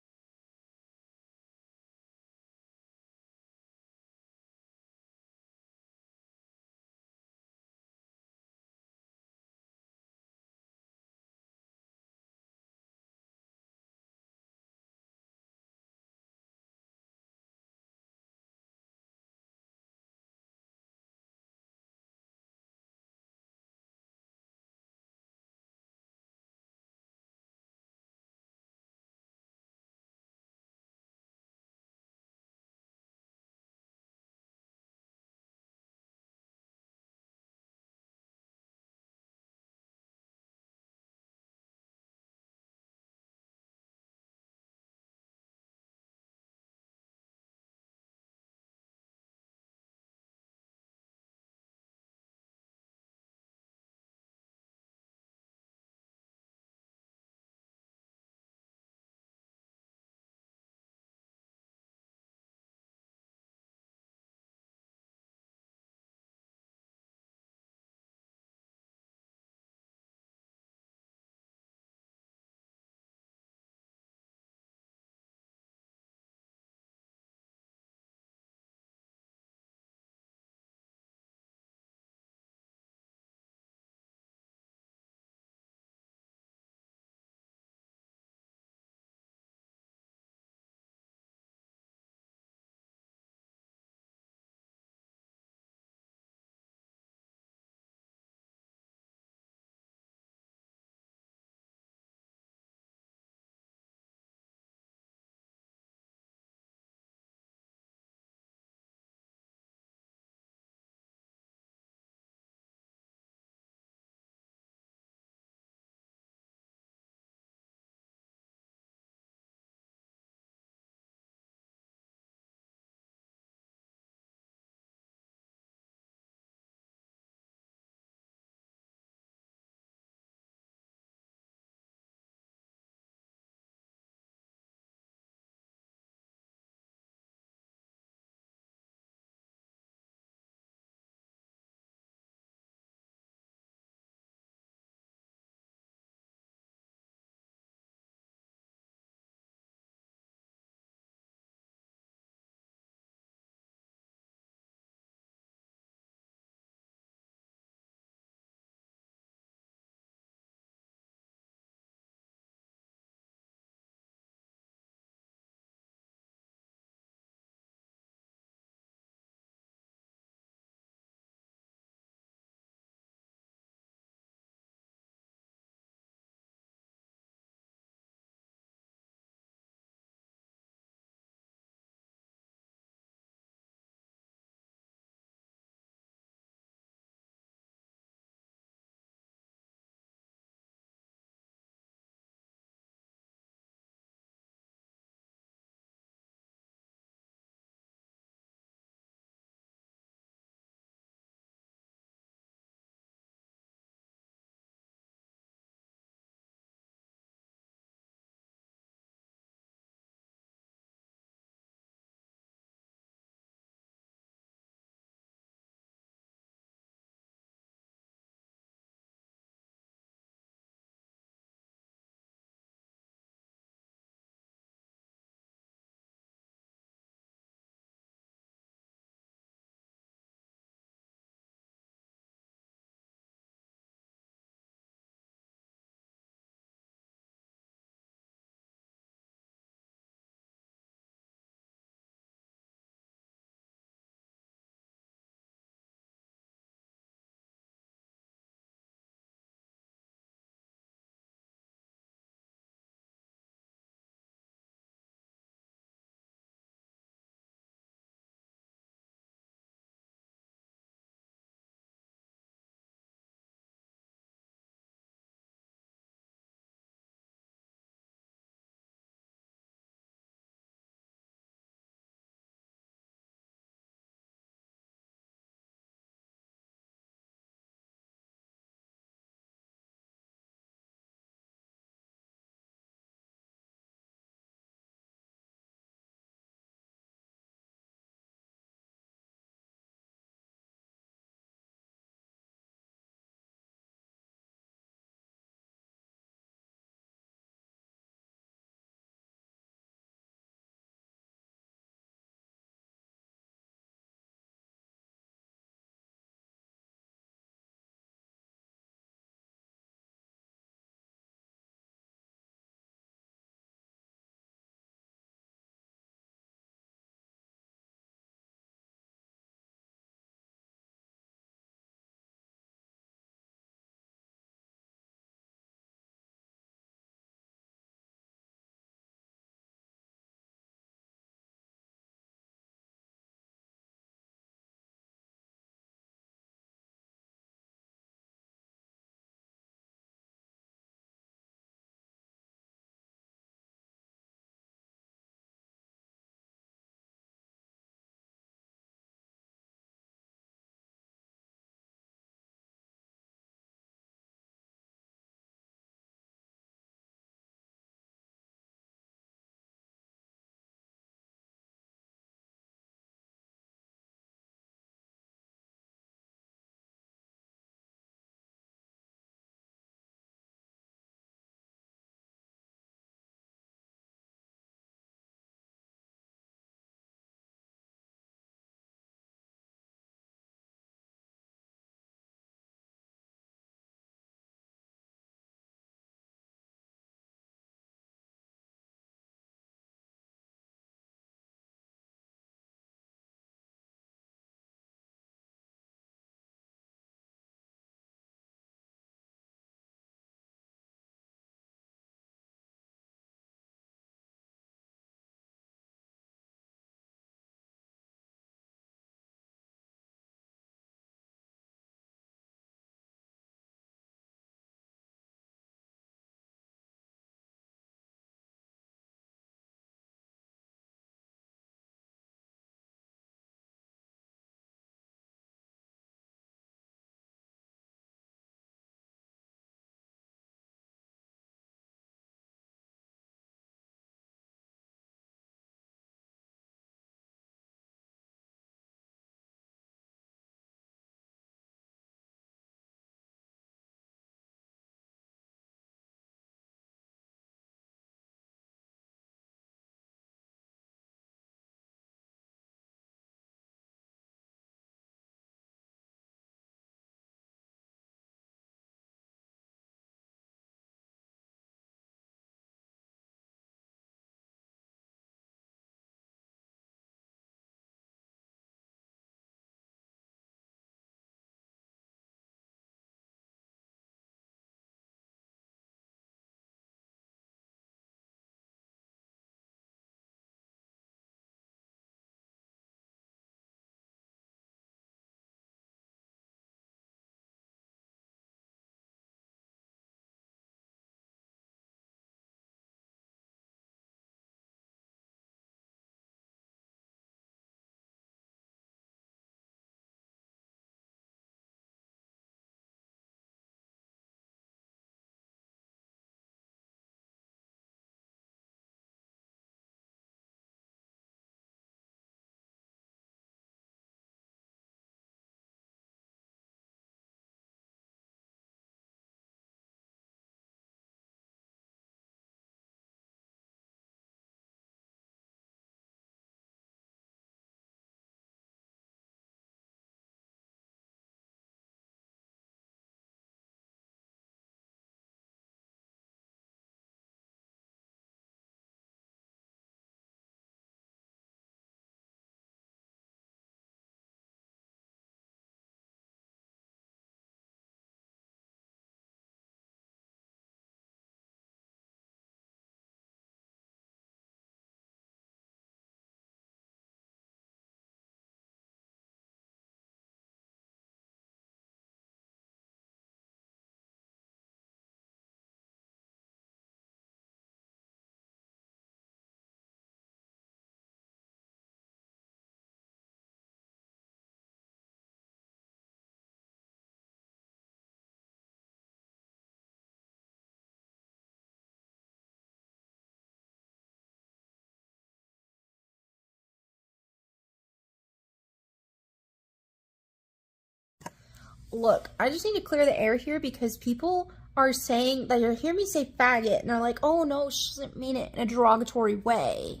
Speaker 14: Look, I just need to clear the air here because people are saying that you hear me say faggot and they're like, oh no, she doesn't mean it in a derogatory way.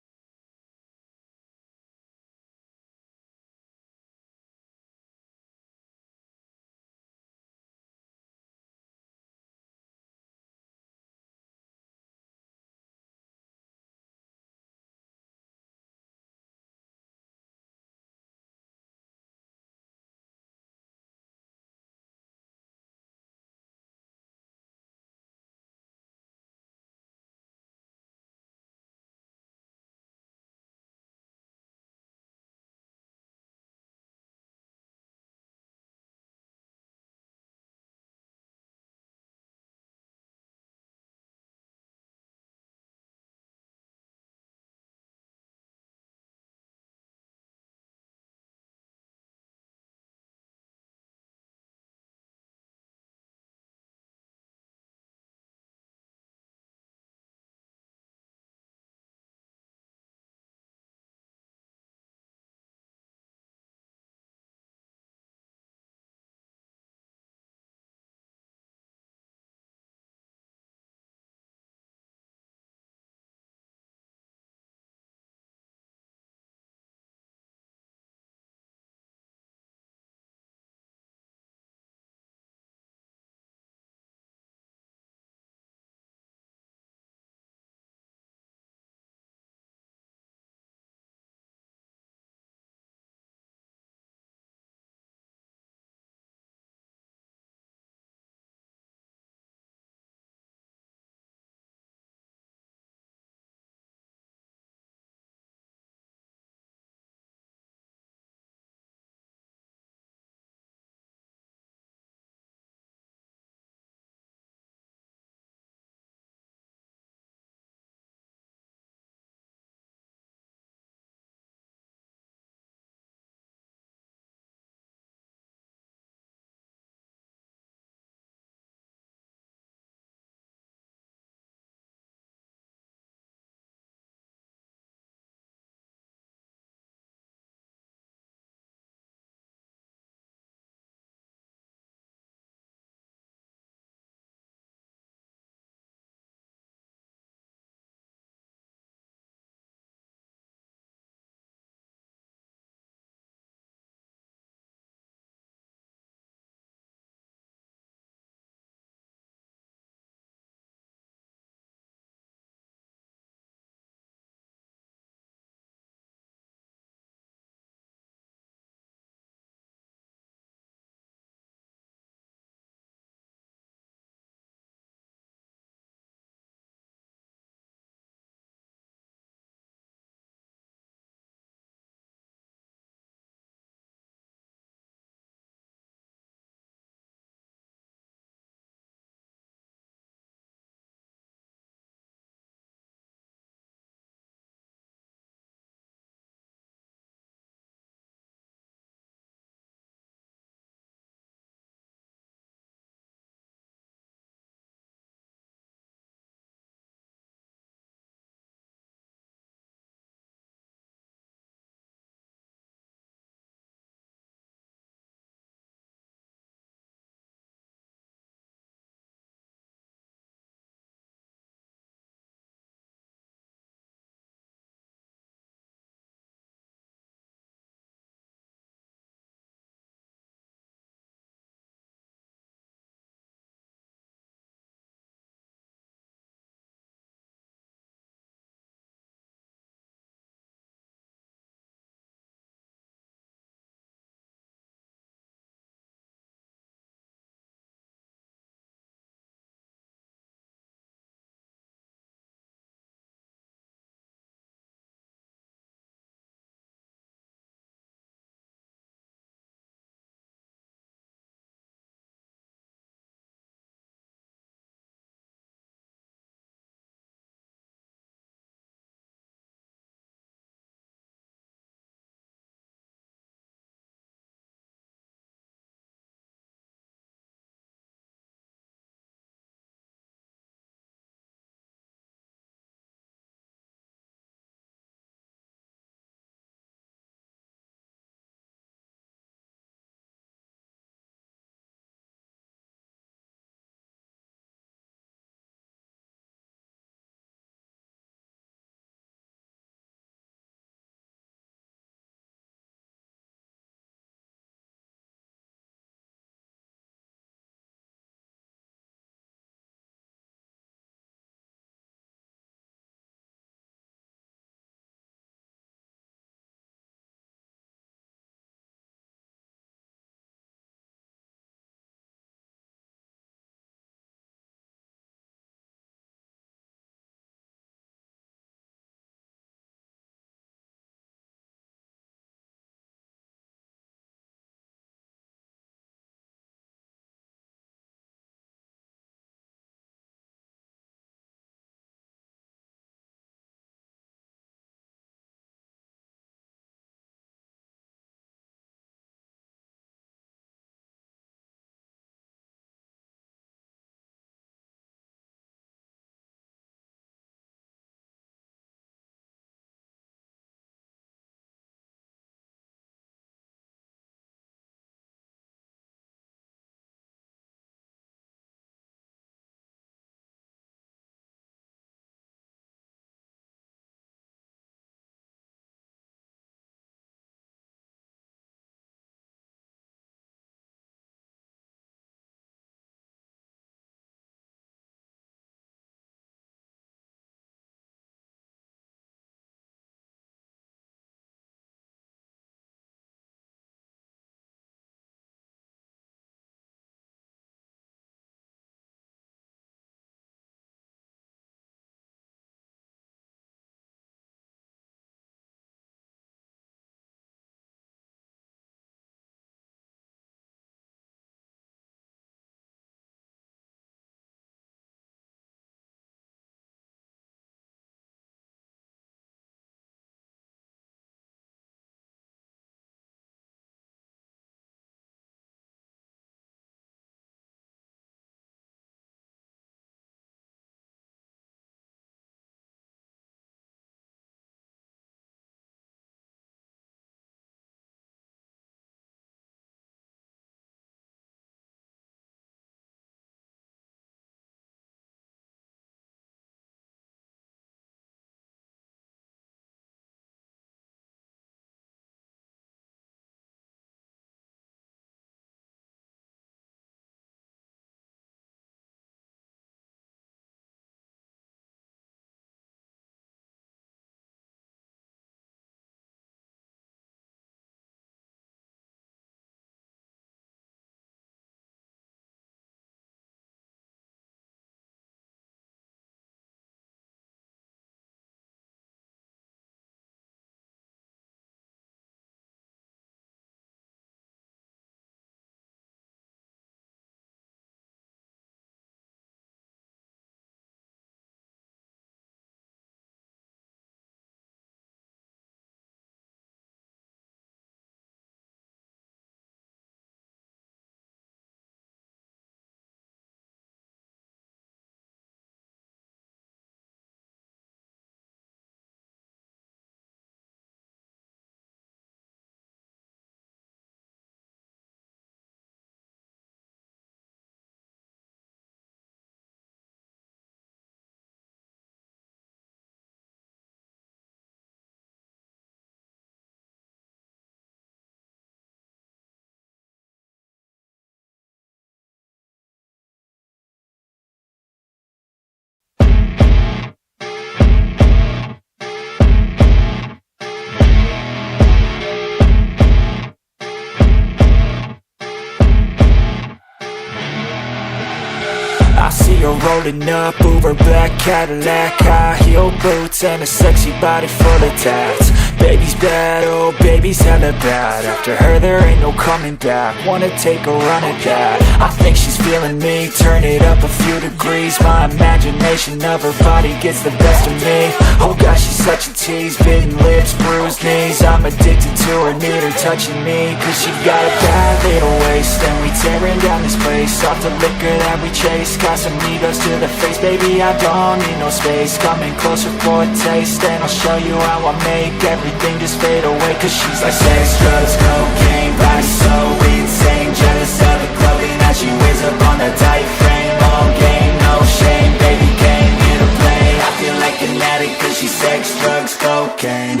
Speaker 15: you're rolling up, Uber black Cadillac, high heel boots and a sexy body full of tats. Baby's bad, oh baby's hella bad. After her there ain't no coming back. Wanna take a run at that. I think she's feeling me, turn it up a few degrees. My imagination of her body gets the best of me. Oh gosh, she's such a tease, bitten lips, bruised knees. I'm addicted to her, need her touching me. Cause she got a bad little waist, and we tearing down this place. Off the liquor that we chase, got some egos to the face. Baby, I don't need no space. Coming closer for a taste, and I'll show you how I make everything just fade away. Cause she's like sex, drugs, cocaine, body so insane. Jealous of the clothing that she wears up on the tight frame. All game, no shame, baby came here to play. I feel like an addict cause she's sex, drugs, cocaine.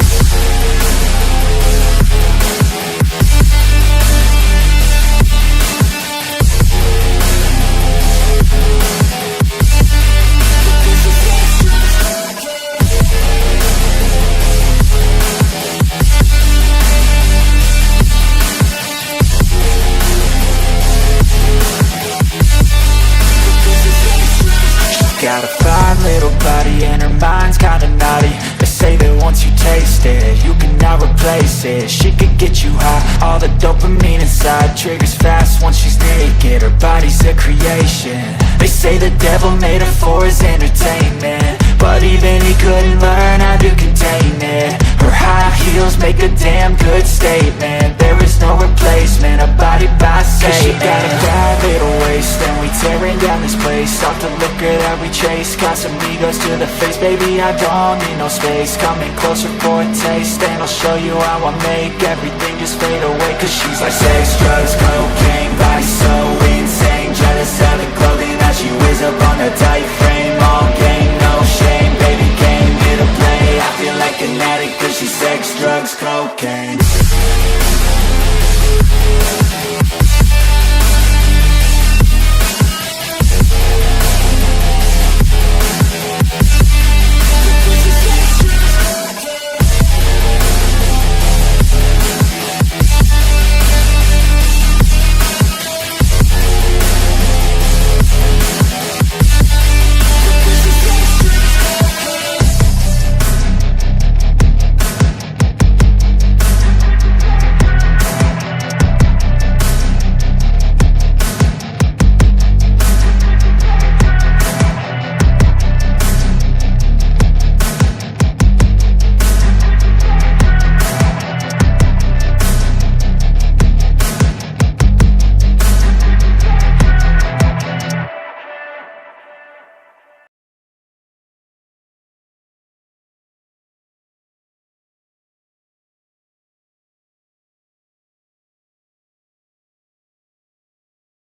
Speaker 15: Got a fine little body and her mind's kinda naughty. They say that once you taste it, you cannot replace it. She could get you high, all the dopamine inside triggers fast once she's naked. Her body's a creation. They say the devil made her for his entertainment, but even he couldn't learn how to contain it. Her high heels make a damn good statement. There is no replacement, a body by Satan. Cause she got a bad little waist, and we tearing down this place. Off the liquor that we chase, got some egos to the face. Baby, I don't need no space. Coming closer for a taste, and I'll show you how I make everything just fade away. Cause she's like sex, drugs, cocaine,